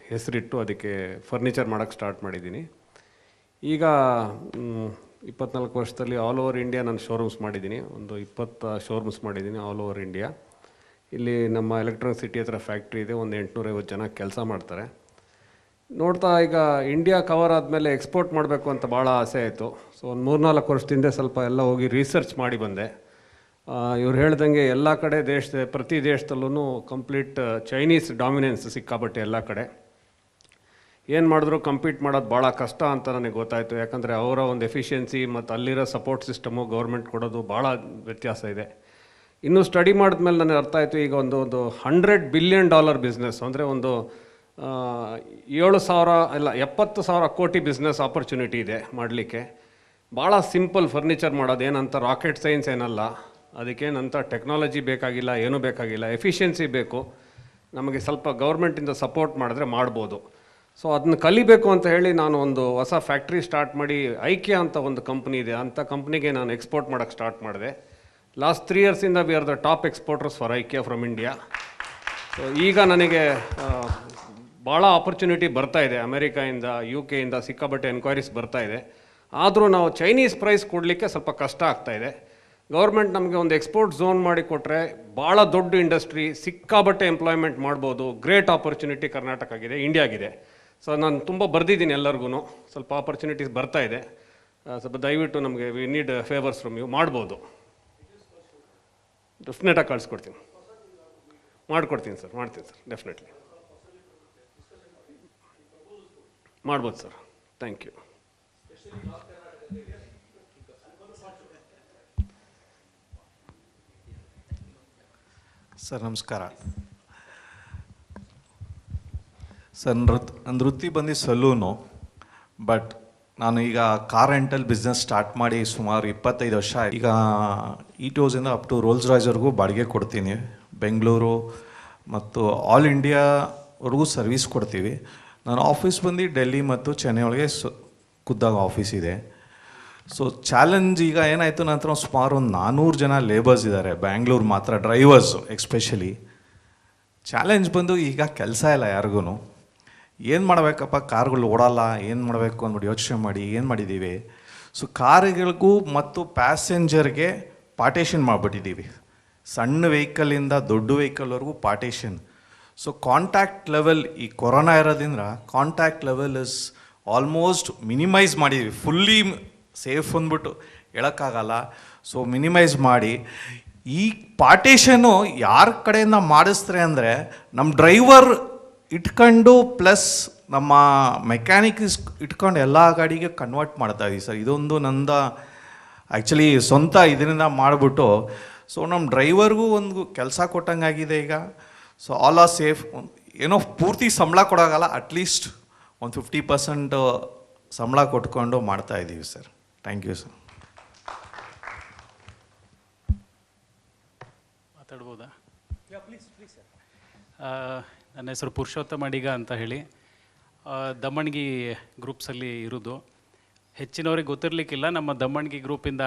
ಹೆಸರಿಟ್ಟು ಅದಕ್ಕೆ ಫರ್ನಿಚರ್ ಮಾಡೋಕ್ಕೆ ಸ್ಟಾರ್ಟ್ ಮಾಡಿದ್ದೀನಿ. ಈಗ 24 ವರ್ಷದಲ್ಲಿ ಆಲ್ ಓವರ್ ಇಂಡಿಯಾ ನಾನು ಶೋರೂಮ್ಸ್ ಮಾಡಿದ್ದೀನಿ. ಒಂದು 20 ಶೋರೂಮ್ಸ್ ಮಾಡಿದ್ದೀನಿ ಆಲ್ ಓವರ್ ಇಂಡಿಯಾ. ಇಲ್ಲಿ ನಮ್ಮ ಎಲೆಕ್ಟ್ರಾನಿಕ್ ಸಿಟಿ ಹತ್ರ ಫ್ಯಾಕ್ಟ್ರಿ ಇದೆ, ಒಂದು 850 ಜನ ಕೆಲಸ ಮಾಡ್ತಾರೆ. ನೋಡ್ತಾ ಈಗ ಇಂಡಿಯಾ ಕವರ್ ಆದಮೇಲೆ ಎಕ್ಸ್ಪೋರ್ಟ್ ಮಾಡಬೇಕು ಅಂತ ಭಾಳ ಆಸೆ ಆಯಿತು. ಸೊ ಒಂದು 3-4 ವರ್ಷದಿಂದ ಸ್ವಲ್ಪ ಎಲ್ಲ ಹೋಗಿ ರಿಸರ್ಚ್ ಮಾಡಿ ಬಂದೆ. ಇವ್ರು ಹೇಳ್ದಂಗೆ ಎಲ್ಲ ಕಡೆ ಪ್ರತಿ ದೇಶದಲ್ಲೂ ಕಂಪ್ಲೀಟ್ ಚೈನೀಸ್ ಡಾಮಿನೆನ್ಸ್ ಸಿಕ್ಕಾಬಟ್ಟೆ ಎಲ್ಲ ಕಡೆ. ಏನು ಮಾಡಿದ್ರು ಕಂಪೀಟ್ ಮಾಡೋದು ಭಾಳ ಕಷ್ಟ ಅಂತ ನನಗೆ ಗೊತ್ತಾಯಿತು. ಯಾಕಂದರೆ ಅವರ ಒಂದು ಎಫಿಷಿಯನ್ಸಿ ಮತ್ತು ಅಲ್ಲಿರೋ ಸಪೋರ್ಟ್ ಸಿಸ್ಟಮು ಗೌರ್ಮೆಂಟ್ ಕೊಡೋದು ಭಾಳ ವ್ಯತ್ಯಾಸ ಇದೆ. ಇನ್ನೂ ಸ್ಟಡಿ ಮಾಡಿದ್ಮೇಲೆ ನನಗೆ ಅರ್ಥ ಆಯಿತು, ಈಗ ಒಂದು $100 ಬಿಲಿಯನ್ ಬಿಸ್ನೆಸ್ ಅಂದರೆ ಒಂದು 70,000 ಕೋಟಿ ಬಿಸ್ನೆಸ್ ಆಪರ್ಚುನಿಟಿ ಇದೆ ಮಾಡಲಿಕ್ಕೆ. ಭಾಳ ಸಿಂಪಲ್ ಫರ್ನಿಚರ್ ಮಾಡೋದು, ಏನಂತ ರಾಕೆಟ್ ಸೈನ್ಸ್ ಏನಲ್ಲ, ಅದಕ್ಕೇನಂತ ಟೆಕ್ನಾಲಜಿ ಬೇಕಾಗಿಲ್ಲ, ಏನೂ ಬೇಕಾಗಿಲ್ಲ, ಎಫಿಷಿಯನ್ಸಿ ಬೇಕು. ನಮಗೆ ಸ್ವಲ್ಪ ಗೌರ್ಮೆಂಟಿಂದ ಸಪೋರ್ಟ್ ಮಾಡಿದ್ರೆ ಮಾಡ್ಬೋದು. ಸೊ ಅದನ್ನ ಕಲಿಬೇಕು ಅಂತ ಹೇಳಿ ನಾನು ಒಂದು ಹೊಸ ಫ್ಯಾಕ್ಟ್ರಿ ಸ್ಟಾರ್ಟ್ ಮಾಡಿ, ಐಕ್ಯ ಅಂತ ಒಂದು ಕಂಪ್ನಿ ಇದೆ, ಅಂಥ ಕಂಪ್ನಿಗೆ ನಾನು ಎಕ್ಸ್ಪೋರ್ಟ್ ಮಾಡೋಕ್ಕೆ ಸ್ಟಾರ್ಟ್ ಮಾಡಿದೆ. ಲಾಸ್ಟ್ 3 ಇಯರ್ಸಿಂದ we are the top exporters for ಐಕ್ಯ ಫ್ರಮ್ ಇಂಡಿಯಾ. ಸೊ ಈಗ ನನಗೆ ಭಾಳ ಆಪರ್ಚುನಿಟಿ ಬರ್ತಾ ಇದೆ. ಅಮೆರಿಕಾಯಿಂದ, UK ಸಿಕ್ಕಾಬಟ್ಟೆ ಎನ್ಕ್ವೈರೀಸ್ ಬರ್ತಾ ಇದೆ. ಆದರೂ ನಾವು ಚೈನೀಸ್ ಪ್ರೈಸ್ ಕೊಡಲಿಕ್ಕೆ ಸ್ವಲ್ಪ ಕಷ್ಟ ಆಗ್ತಾಯಿದೆ. ಗೌರ್ಮೆಂಟ್ ನಮಗೆ ಒಂದು ಎಕ್ಸ್ಪೋರ್ಟ್ ಝೋನ್ ಮಾಡಿ ಕೊಟ್ಟರೆ ಭಾಳ ದೊಡ್ಡ ಇಂಡಸ್ಟ್ರಿ, ಸಿಕ್ಕಾಬಟ್ಟೆ ಎಂಪ್ಲಾಯ್ಮೆಂಟ್ ಮಾಡ್ಬೋದು. ಗ್ರೇಟ್ ಆಪರ್ಚುನಿಟಿ ಕರ್ನಾಟಕ ಆಗಿದೆ, ಇಂಡಿಯಾಗಿದೆ. ಸೊ ನಾನು ತುಂಬ ಬರೆದಿದ್ದೀನಿ ಎಲ್ಲರಿಗೂ, ಸ್ವಲ್ಪ ಆಪರ್ಚುನಿಟೀಸ್ ಬರ್ತಾ ಇದೆ. ಸ್ವಲ್ಪ ದಯವಿಟ್ಟು ನಮಗೆ we need favours from you. ಮಾಡ್ಬೋದು, ಡೆಫಿನೆಟಾಗಿ ಕಳಿಸ್ಕೊಡ್ತೀನಿ, ಮಾಡ್ತೀನಿ ಸರ್, ಡೆಫಿನೆಟ್ಲಿ ಮಾಡ್ಬೋದು ಸರ್. Thank you. ಸರ್ ನಮಸ್ಕಾರ. ಸರ್ ನನ್ನ ವೃತ್ತಿ ಬಂದು ಸಲೂನು, ಬಟ್ ನಾನು ಈಗ ಕಾರ್ ರೆಂಟಲ್ ಬಿಸ್ನೆಸ್ ಸ್ಟಾರ್ಟ್ ಮಾಡಿ ಸುಮಾರು 25 ವರ್ಷ. ಈಗ ಇಟೋಸಿಂದ ಅಪ್ ಟು ರೋಲ್ಸ್ ರಾಯ್ಸ್ವರೆಗೂ ಬಾಡಿಗೆ ಕೊಡ್ತೀನಿ. ಬೆಂಗಳೂರು ಮತ್ತು ಆಲ್ ಇಂಡಿಯಾವರೆಗೂ ಸರ್ವಿಸ್ ಕೊಡ್ತೀವಿ. ನನ್ನ ಆಫೀಸ್ ಬಂದು ಡೆಲ್ಲಿ ಮತ್ತು ಚೆನ್ನೈ ಒಳಗೆ ಖುದ್ದಾಗ ಆಫೀಸ್ ಇದೆ. ಸೊ ಚಾಲೆಂಜ್ ಈಗ ಏನಾಯಿತು, ನಂತರ ಸುಮಾರು ಒಂದು 400 ಜನ ಲೇಬರ್ಸ್ ಇದ್ದಾರೆ ಬ್ಯಾಂಗ್ಳೂರು ಮಾತ್ರ, ಡ್ರೈವರ್ಸು ಎಕ್ಸ್ಪೆಷಲಿ. ಚಾಲೆಂಜ್ ಬಂದು ಈಗ ಕೆಲಸ ಇಲ್ಲ ಯಾರಿಗೂ. ಏನು ಮಾಡಬೇಕಪ್ಪ, ಕಾರ್ಗಳು ಓಡಲ್ಲ, ಏನು ಮಾಡಬೇಕು ಅಂದ್ಬಿಟ್ಟು ಯೋಚನೆ ಮಾಡಿ ಏನು ಮಾಡಿದ್ದೀವಿ. ಸೊ ಕಾರುಗಳಿಗೂ ಮತ್ತು ಪ್ಯಾಸೆಂಜರ್ಗೆ ಪಾರ್ಟೇಷನ್ ಮಾಡಿಬಿಟ್ಟಿದ್ದೀವಿ. ಸಣ್ಣ ವೆಹಿಕಲಿಂದ ದೊಡ್ಡ ವೆಹಿಕಲ್ವರೆಗೂ ಪಾರ್ಟೇಷನ್. ಸೊ ಕಾಂಟ್ಯಾಕ್ಟ್ ಲೆವೆಲ್ ಈ ಕೊರೋನಾ ಇರೋದ್ರಿಂದ contact level is almost minimise ಮಾಡಿದ್ದೀವಿ. ಫುಲ್ಲಿ ಸೇಫ್ ಅಂದ್ಬಿಟ್ಟು ಹೇಳೋಕ್ಕಾಗಲ್ಲ. ಸೊ ಮಿನಿಮೈಸ್ ಮಾಡಿ ಈ ಪಾರ್ಟೇಷನ್ನು ಯಾರ ಕಡೆಯಿಂದ ಮಾಡಿಸ್ತಾರೆ ಅಂದರೆ ನಮ್ಮ ಡ್ರೈವರ್ ಇಟ್ಕೊಂಡು ಪ್ಲಸ್ ನಮ್ಮ ಮೆಕ್ಯಾನಿಕ್ ಇಟ್ಕೊಂಡು ಎಲ್ಲ ಗಾಡಿಗೆ ಕನ್ವರ್ಟ್ ಮಾಡ್ತಾಯಿದ್ದೀವಿ ಸರ್. ಇದೊಂದು ನಂದು ಆ್ಯಕ್ಚುಲಿ ಸ್ವಂತ ಇದರಿಂದ ಮಾಡಿಬಿಟ್ಟು, ಸೊ ನಮ್ಮ ಡ್ರೈವರ್ಗೂ ಒಂದು ಕೆಲಸ ಕೊಟ್ಟಂಗಾಗಿದೆ ಈಗ. So all are safe. ಏನೋ ಪೂರ್ತಿ ಸಂಬಳ ಕೊಡೋಕ್ಕಲ್ಲ, ಅಟ್ಲೀಸ್ಟ್ ಒಂದು 50% ಸಂಬಳ ಕೊಟ್ಕೊಂಡು ಮಾಡ್ತಾಯಿದ್ದೀವಿ ಸರ್. Thank you sir. ಮಾತಾಡ್ಬೋದಾ? ನನ್ನ ಹೆಸರು ಪುರುಷೋತ್ತಮ ಅಡಿಗ ಅಂತ ಹೇಳಿ, ದಮ್ಮಣ್ಗಿ ಗ್ರೂಪ್ಸಲ್ಲಿ ಇರೋದು. ಹೆಚ್ಚಿನವ್ರಿಗೆ ಗೊತ್ತಿರಲಿಕ್ಕಿಲ್ಲ, ನಮ್ಮ ದಮ್ಮಣ್ಗಿ ಗ್ರೂಪಿಂದ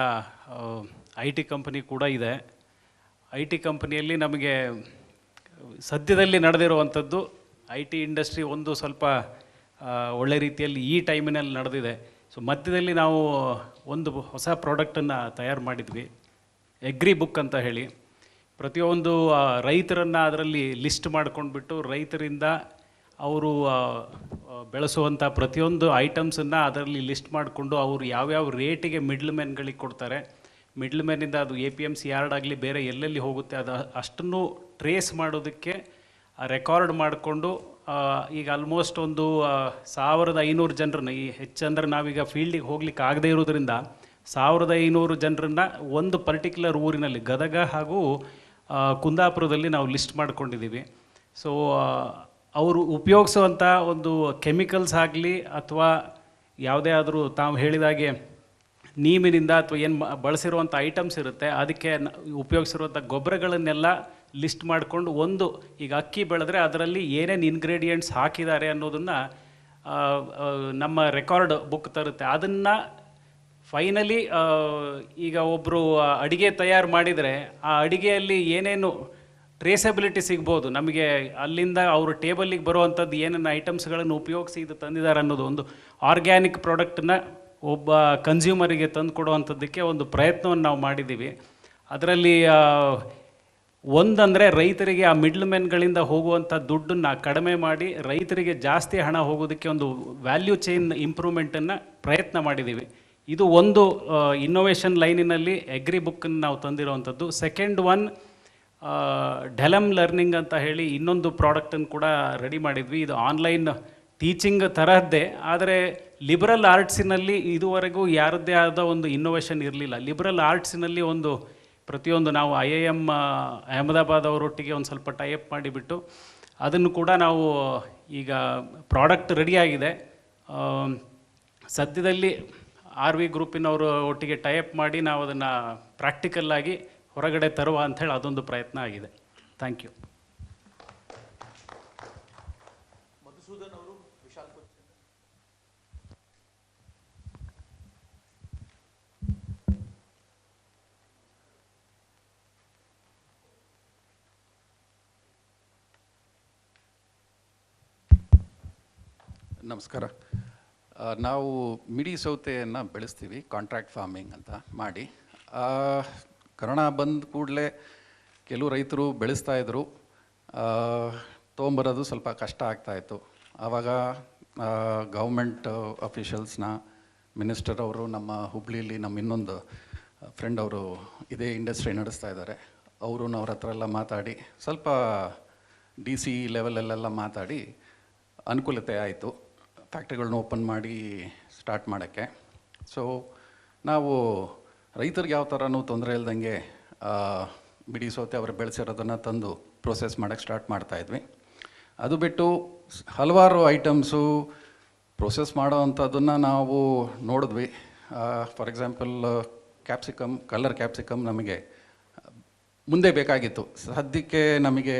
IT ಕಂಪನಿ ಕೂಡ ಇದೆ. IT ಕಂಪನಿಯಲ್ಲಿ ನಮಗೆ ಸದ್ಯದಲ್ಲಿ ನಡೆದಿರುವಂಥದ್ದು IT ಇಂಡಸ್ಟ್ರಿ ಒಂದು ಸ್ವಲ್ಪ ಒಳ್ಳೆ ರೀತಿಯಲ್ಲಿ ಈ ಟೈಮಿನಲ್ಲಿ ನಡೆದಿದೆ. ಸೊ ಮಧ್ಯದಲ್ಲಿ ನಾವು ಒಂದು ಹೊಸ ಪ್ರಾಡಕ್ಟನ್ನು ತಯಾರು ಮಾಡಿದ್ವಿ, ಎಗ್ರಿ ಬುಕ್ ಅಂತ ಹೇಳಿ. ಪ್ರತಿಯೊಂದು ರೈತರನ್ನು ಅದರಲ್ಲಿ ಲಿಸ್ಟ್ ಮಾಡ್ಕೊಂಡ್ಬಿಟ್ಟು ರೈತರಿಂದ ಅವರು ಬೆಳೆಸುವಂಥ ಪ್ರತಿಯೊಂದು ಐಟಮ್ಸನ್ನು ಅದರಲ್ಲಿ ಲಿಸ್ಟ್ ಮಾಡಿಕೊಂಡು ಅವರು ಯಾವ್ಯಾವ ರೇಟಿಗೆ ಮಿಡ್ಲ್ ಮ್ಯಾನ್ಗಳಿಗೆ ಕೊಡ್ತಾರೆ, ಮಿಡ್ಲ್ ಮ್ಯಾನಿಂದ ಅದು APMC ಯಾರ್ಡ್ ಆಗಲಿ ಬೇರೆ ಎಲ್ಲೆಲ್ಲಿ ಹೋಗುತ್ತೆ ಅದು ಅಷ್ಟನ್ನು ಟ್ರೇಸ್ ಮಾಡೋದಕ್ಕೆ ರೆಕಾರ್ಡ್ ಮಾಡಿಕೊಂಡು ಈಗ ಆಲ್ಮೋಸ್ಟ್ ಒಂದು 1500 ಜನರನ್ನು, ಈ ಹೆಚ್ಚಂದ್ರೆ ನಾವೀಗ ಫೀಲ್ಡಿಗೆ ಹೋಗ್ಲಿಕ್ಕೆ ಆಗದೇ ಇರೋದ್ರಿಂದ 1500 ಜನರನ್ನು ಒಂದು ಪರ್ಟಿಕ್ಯುಲರ್ ಊರಿನಲ್ಲಿ ಗದಗ ಹಾಗೂ ಕುಂದಾಪುರದಲ್ಲಿ ನಾವು ಲಿಸ್ಟ್ ಮಾಡ್ಕೊಂಡಿದ್ದೀವಿ. ಸೊ ಅವರು ಉಪಯೋಗಿಸುವಂಥ ಒಂದು ಕೆಮಿಕಲ್ಸ್ ಆಗಲಿ ಅಥವಾ ಯಾವುದೇ ಆದರೂ ತಾವು ಹೇಳಿದಾಗೆ ನೀಮಿನಿಂದ ಅಥವಾ ಏನು ಬಳಸಿರುವಂಥ ಐಟಮ್ಸ್ ಇರುತ್ತೆ ಅದಕ್ಕೆ ಉಪಯೋಗಿಸಿರುವಂಥ ಗೊಬ್ಬರಗಳನ್ನೆಲ್ಲ ಲಿಸ್ಟ್ ಮಾಡಿಕೊಂಡು, ಒಂದು ಈಗ ಅಕ್ಕಿ ಬೆಳೆದ್ರೆ ಅದರಲ್ಲಿ ಏನೇನು ಇಂಗ್ರೀಡಿಯೆಂಟ್ಸ್ ಹಾಕಿದ್ದಾರೆ ಅನ್ನೋದನ್ನು ನಮ್ಮ ರೆಕಾರ್ಡ್ ಬುಕ್ ತರುತ್ತೆ. ಅದನ್ನು ಫೈನಲಿ ಈಗ ಒಬ್ಬರು ಅಡಿಗೆ ತಯಾರು ಮಾಡಿದರೆ ಆ ಅಡಿಗೆಯಲ್ಲಿ ಏನೇನು ಟ್ರೇಸಬಿಲಿಟಿ ಸಿಗ್ಬೋದು ನಮಗೆ, ಅಲ್ಲಿಂದ ಅವರು ಟೇಬಲಿಗೆ ಬರುವಂಥದ್ದು ಏನೇನು ಐಟಮ್ಸ್ಗಳನ್ನು ಉಪಯೋಗಿಸಿ ಇದು ತಂದಿದ್ದಾರೆ ಅನ್ನೋದು ಒಂದು ಆರ್ಗ್ಯಾನಿಕ್ ಪ್ರಾಡಕ್ಟನ್ನ ಒಬ್ಬ ಕನ್ಸ್ಯೂಮರಿಗೆ ತಂದು ಕೊಡುವಂಥದ್ದಕ್ಕೆ ಒಂದು ಪ್ರಯತ್ನವನ್ನು ನಾವು ಮಾಡಿದ್ದೀವಿ. ಅದರಲ್ಲಿ ಒಂದಂದರೆ ರೈತರಿಗೆ ಆ ಮಿಡ್ಲ್ ಮೆನ್ಗಳಿಂದ ಹೋಗುವಂಥ ದುಡ್ಡನ್ನು ಕಡಿಮೆ ಮಾಡಿ ರೈತರಿಗೆ ಜಾಸ್ತಿ ಹಣ ಹೋಗೋದಕ್ಕೆ ಒಂದು ವ್ಯಾಲ್ಯೂ ಚೈನ್ ಇಂಪ್ರೂವ್ಮೆಂಟನ್ನು ಪ್ರಯತ್ನ ಮಾಡಿದ್ದೀವಿ. ಇದು ಒಂದು ಇನ್ನೋವೇಷನ್ ಲೈನಿನಲ್ಲಿ ಎಗ್ರಿ ಬುಕ್ಕನ್ನು ನಾವು ತಂದಿರುವಂಥದ್ದು. ಸೆಕೆಂಡ್ ಒನ್, ಡೆಲಮ್ ಲರ್ನಿಂಗ್ ಅಂತ ಹೇಳಿ ಇನ್ನೊಂದು ಪ್ರಾಡಕ್ಟನ್ನು ಕೂಡ ರೆಡಿ ಮಾಡಿದ್ವಿ. ಇದು ಆನ್ಲೈನ್ ಟೀಚಿಂಗ್ ತರಹದ್ದೇ, ಆದರೆ ಲಿಬರಲ್ ಆರ್ಟ್ಸಿನಲ್ಲಿ ಇದುವರೆಗೂ ಯಾರದ್ದೇ ಆದ ಒಂದು ಇನ್ನೋವೇಷನ್ ಇರಲಿಲ್ಲ. ಲಿಬರಲ್ ಆರ್ಟ್ಸಿನಲ್ಲಿ ಒಂದು ಪ್ರತಿಯೊಂದು ನಾವು IIM ಅಹಮದಾಬಾದ್ ಅವರೊಟ್ಟಿಗೆ ಒಂದು ಸ್ವಲ್ಪ ಟೈಅಪ್ ಮಾಡಿಬಿಟ್ಟು ಅದನ್ನು ಕೂಡ ನಾವು ಈಗ ಪ್ರಾಡಕ್ಟ್ ರೆಡಿಯಾಗಿದೆ. ಸದ್ಯದಲ್ಲಿ RV ಗ್ರೂಪಿನವರು ಒಟ್ಟಿಗೆ ಟೈಅಪ್ ಮಾಡಿ ನಾವು ಅದನ್ನು ಪ್ರಾಕ್ಟಿಕಲ್ಲಾಗಿ ಹೊರಗಡೆ ತರುವ ಅಂಥೇಳಿ ಅದೊಂದು ಪ್ರಯತ್ನ ಆಗಿದೆ. Thank you. ನಮಸ್ಕಾರ. ನಾವು ಮಿಡಿ ಸೌತೆಯನ್ನು ಬೆಳೆಸ್ತೀವಿ, ಕಾಂಟ್ರಾಕ್ಟ್ ಫಾರ್ಮಿಂಗ್ ಅಂತ ಮಾಡಿ. ಕರೋನಾ ಬಂದ ಕೂಡಲೇ ಕೆಲವು ರೈತರು ಬೆಳೆಸ್ತಾಯಿದ್ರು, ತೊಗೊಂಬರೋದು ಸ್ವಲ್ಪ ಕಷ್ಟ ಆಗ್ತಾಯಿತ್ತು. ಆವಾಗ ಗೌರ್ಮೆಂಟ್ ಅಫಿಷಿಯಲ್ಸ್ನ, ಮಿನಿಸ್ಟರ್ ಅವರು, ನಮ್ಮ ಹುಬ್ಳಿಲಿ ನಮ್ಮ ಇನ್ನೊಂದು ಫ್ರೆಂಡ್ ಅವರು ಇದೇ ಇಂಡಸ್ಟ್ರಿ ನಡೆಸ್ತಾ ಇದ್ದಾರೆ, ಅವರು ಅವ್ರ ಹತ್ರ ಎಲ್ಲ ಮಾತಾಡಿ ಸ್ವಲ್ಪ DC ಲೆವೆಲಲ್ಲೆಲ್ಲ ಮಾತಾಡಿ ಅನುಕೂಲತೆ ಆಯಿತು ಫ್ಯಾಕ್ಟ್ರಿಗಳನ್ನ ಓಪನ್ ಮಾಡಿ ಸ್ಟಾರ್ಟ್ ಮಾಡೋಕ್ಕೆ. ಸೊ ನಾವು ರೈತರಿಗೆ ಯಾವ ಥರನೂ ತೊಂದರೆ ಇಲ್ದಂಗೆ ಬಿಡಿ ಸೌತೆ ಅವರು ಬೆಳೆಸಿರೋದನ್ನು ತಂದು ಪ್ರೊಸೆಸ್ ಮಾಡೋಕ್ಕೆ ಸ್ಟಾರ್ಟ್ ಮಾಡ್ತಾಯಿದ್ವಿ. ಅದು ಬಿಟ್ಟು ಹಲವಾರು ಐಟಮ್ಸು ಪ್ರೊಸೆಸ್ ಮಾಡೋ ಅಂಥದ್ದನ್ನು ನಾವು ನೋಡಿದ್ವಿ. For example capsicum, colour capsicum ನಮಗೆ ಮುಂದೆ ಬೇಕಾಗಿತ್ತು. ಸದ್ಯಕ್ಕೆ ನಮಗೆ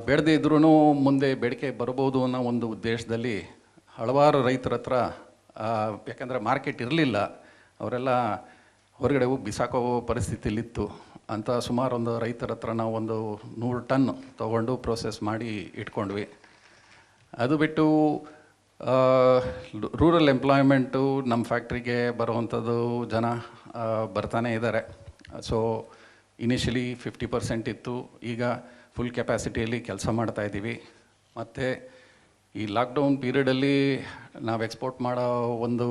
ಬೆಳೆದೇ ಇದ್ರೂ ಮುಂದೆ ಬೇಡಿಕೆ ಬರ್ಬೋದು ಅನ್ನೋ ಒಂದು ಉದ್ದೇಶದಲ್ಲಿ ಹಲವಾರು ರೈತರ ಹತ್ರ, ಯಾಕಂದರೆ ಮಾರ್ಕೆಟ್ ಇರಲಿಲ್ಲ, ಅವರೆಲ್ಲ ಹೊರಗಡೆ ಹೋಗಿ ಬಿಸಾಕೋ ಪರಿಸ್ಥಿತಿಲಿತ್ತು ಅಂತ ಸುಮಾರು ಒಂದು ರೈತರ ಹತ್ರ ನಾವು ಒಂದು 100 ಟನ್ ತೊಗೊಂಡು ಪ್ರೋಸೆಸ್ ಮಾಡಿ ಇಟ್ಕೊಂಡ್ವಿ. ಅದು ಬಿಟ್ಟು ರೂರಲ್ ಎಂಪ್ಲಾಯ್ಮೆಂಟು ನಮ್ಮ ಫ್ಯಾಕ್ಟ್ರಿಗೆ ಬರುವಂಥದ್ದು ಜನ ಬರ್ತಾನೆ ಇದ್ದಾರೆ. ಸೊ ಇನಿಷಿಯಲಿ 50% ಇತ್ತು, ಈಗ ಫುಲ್ ಕೆಪಾಸಿಟಿಯಲ್ಲಿ ಕೆಲಸ ಮಾಡ್ತಾಯಿದ್ದೀವಿ. ಮತ್ತು ಈ ಲಾಕ್ಡೌನ್ ಪೀರಿಯಡಲ್ಲಿ ನಾವು ಎಕ್ಸ್ಪೋರ್ಟ್ ಮಾಡೋ ಒಂದು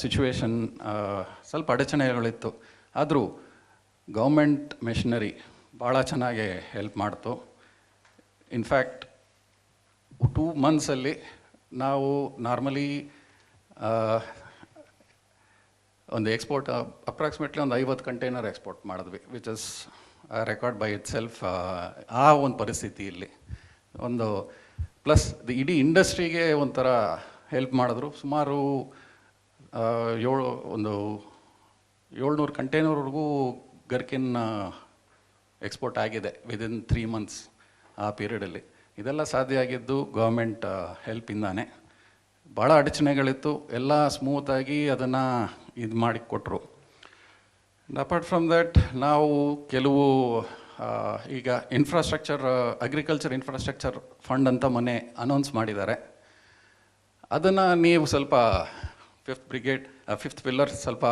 ಸಿಚುವೇಶನ್ ಸ್ವಲ್ಪ ಅಡಚಣೆಗಳಿತ್ತು. ಆದರೂ ಗೌರ್ಮೆಂಟ್ ಮೆಷಿನರಿ ಭಾಳ ಚೆನ್ನಾಗಿ ಹೆಲ್ಪ್ ಮಾಡ್ತು. ಇನ್ಫ್ಯಾಕ್ಟ್ 2 ಮಂತ್ಸಲ್ಲಿ ನಾವು ನಾರ್ಮಲಿ ಒಂದು ಎಕ್ಸ್ಪೋರ್ಟ್ ಅಪ್ರಾಕ್ಸಿಮೇಟ್ಲಿ ಒಂದು 50 ಕಂಟೈನರ್ ಎಕ್ಸ್ಪೋರ್ಟ್ ಮಾಡಿದ್ವಿ, which is record by it self. ಆ ಒಂದು ಪರಿಸ್ಥಿತಿಯಲ್ಲಿ ಒಂದು ಪ್ಲಸ್ ಇಡೀ ಇಂಡಸ್ಟ್ರಿಗೆ ಒಂಥರ ಹೆಲ್ಪ್ ಮಾಡಿದ್ರು. ಸುಮಾರು 700 ಕಂಟೈನರ್ವರೆಗೂ ಗರ್ಕಿನ್ ಎಕ್ಸ್ಪೋರ್ಟ್ ಆಗಿದೆ ವಿದಿನ್ 3 ಮಂತ್ಸ್ ಆ ಪೀರಿಯಡಲ್ಲಿ. ಇದೆಲ್ಲ ಸಾಧ್ಯ ಆಗಿದ್ದು ಗೌರ್ಮೆಂಟ್ ಹೆಲ್ಪಿಂದಾನೆ. ಭಾಳ ಅಡಚಣೆಗಳಿತ್ತು, ಎಲ್ಲ ಸ್ಮೂತಾಗಿ ಅದನ್ನು ಇದು ಮಾಡಿ ಕೊಟ್ಟರು. ಅಪಾರ್ಟ್ ಫ್ರಮ್ ದಟ್ ನಾವು ಕೆಲವು ಈಗ ಇನ್ಫ್ರಾಸ್ಟ್ರಕ್ಚರ್, ಅಗ್ರಿಕಲ್ಚರ್ ಇನ್ಫ್ರಾಸ್ಟ್ರಕ್ಚರ್ ಫಂಡ್ ಅಂತ ಮೊನ್ನೆ ಅನೌನ್ಸ್ ಮಾಡಿದ್ದಾರೆ. ಅದನ್ನು ನೀವು ಸ್ವಲ್ಪ 5th ಪಿಲ್ಲರ್ ಸ್ವಲ್ಪ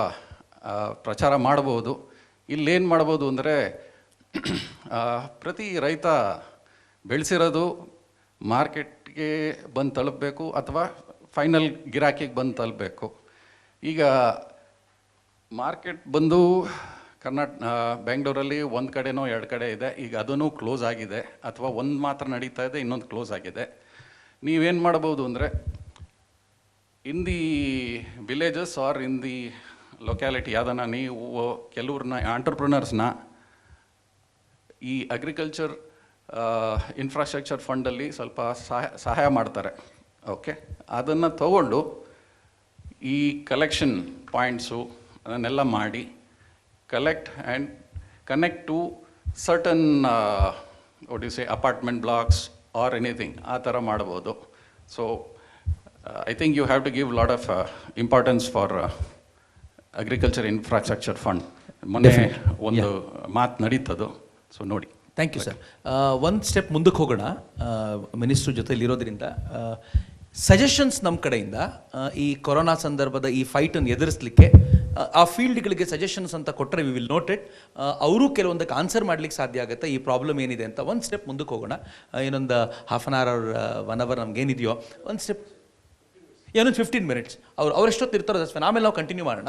ಪ್ರಚಾರ ಮಾಡ್ಬೋದು. ಇಲ್ಲೇನು ಮಾಡ್ಬೋದು ಅಂದರೆ ಪ್ರತಿ ರೈತ ಬೆಳೆಸಿರೋದು ಮಾರ್ಕೆಟ್ಗೆ ಬಂದು ತಲುಪಬೇಕು ಅಥವಾ ಫೈನಲ್ ಗಿರಾಕಿಗೆ ಬಂದು ತಲುಪಬೇಕು. ಈಗ ಮಾರ್ಕೆಟ್ ಬಂದು ಬೆಂಗಳೂರಲ್ಲಿ ಒಂದು ಕಡೆನೋ 2 ಕಡೆ ಇದೆ, ಈಗ ಅದೂ ಕ್ಲೋಸ್ ಆಗಿದೆ, ಅಥವಾ ಒಂದು ಮಾತ್ರ ನಡೀತಾ ಇದೆ, ಇನ್ನೊಂದು ಕ್ಲೋಸ್ ಆಗಿದೆ. ನೀವೇನು ಮಾಡ್ಬೋದು ಅಂದರೆ in the villages are in the locality ಯಾವುದನ್ನ ನೀವು ಕೆಲವ್ರನ್ನ ಆಂಟ್ರಪ್ರಿನರ್ಸ್ನ ಈ ಅಗ್ರಿಕಲ್ಚರ್ ಇನ್ಫ್ರಾಸ್ಟ್ರಕ್ಚರ್ ಫಂಡಲ್ಲಿ ಸ್ವಲ್ಪ ಸಹಾಯ ಮಾಡ್ತಾರೆ. ಓಕೆ, ಅದನ್ನು ತಗೊಂಡು ಈ ಕಲೆಕ್ಷನ್ ಪಾಯಿಂಟ್ಸು ಅದನ್ನೆಲ್ಲ ಮಾಡಿ collect and connect to certain apartment blocks or anything, ಆ ಥರ ಮಾಡ್ಬೋದು. So I think you have to give lot of importance for agriculture infrastructure fund ಮೊನ್ನೆ ಒಂದು ಮಾತು ನಡೀತದು, ಸೊ ನೋಡಿ. Thank you sir. ಒಂದು ಸ್ಟೆಪ್ ಮುಂದಕ್ಕೆ ಹೋಗೋಣ. ಮಿನಿಸ್ಟ್ರ್ ಜೊತೆಲಿ ಇರೋದ್ರಿಂದ ಸಜೆಷನ್ಸ್ ನಮ್ಮ ಕಡೆಯಿಂದ ಈ ಕೊರೋನಾ ಸಂದರ್ಭದ ಈ ಫೈಟನ್ನು ಎದುರಿಸಲಿಕ್ಕೆ ಆ ಫೀಲ್ಡ್ಗಳಿಗೆ ಸಜೆಷನ್ಸ್ ಅಂತ ಕೊಟ್ಟರೆ ವಿ ವಿಲ್ ನೋಟ್ ಇಟ್. ಅವರು ಕೆಲವೊಂದಕ್ಕೆ ಆನ್ಸರ್ ಮಾಡ್ಲಿಕ್ಕೆ ಸಾಧ್ಯ ಆಗುತ್ತೆ ಈ ಪ್ರಾಬ್ಲಮ್ ಏನಿದೆ ಅಂತ. ಒಂದು ಸ್ಟೆಪ್ ಮುಂದಕ್ಕೆ ಹೋಗೋಣ. ಇನ್ನೊಂದು ಹಾಫ್ ಆನ್ ಅವರ್ 1 ಅವರ್ ನಮಗೇನಿದೆಯೋ ಒಂದು ಸ್ಟೆಪ್, ಏನೊಂದು 15 ಮಿನಿಟ್ಸ್ ಅವ್ರು ಎಷ್ಟೊತ್ತು ಇರ್ತಾರೋ ಆಮೇಲೆ ನಾವು ಕಂಟಿನ್ಯೂ ಮಾಡೋಣ.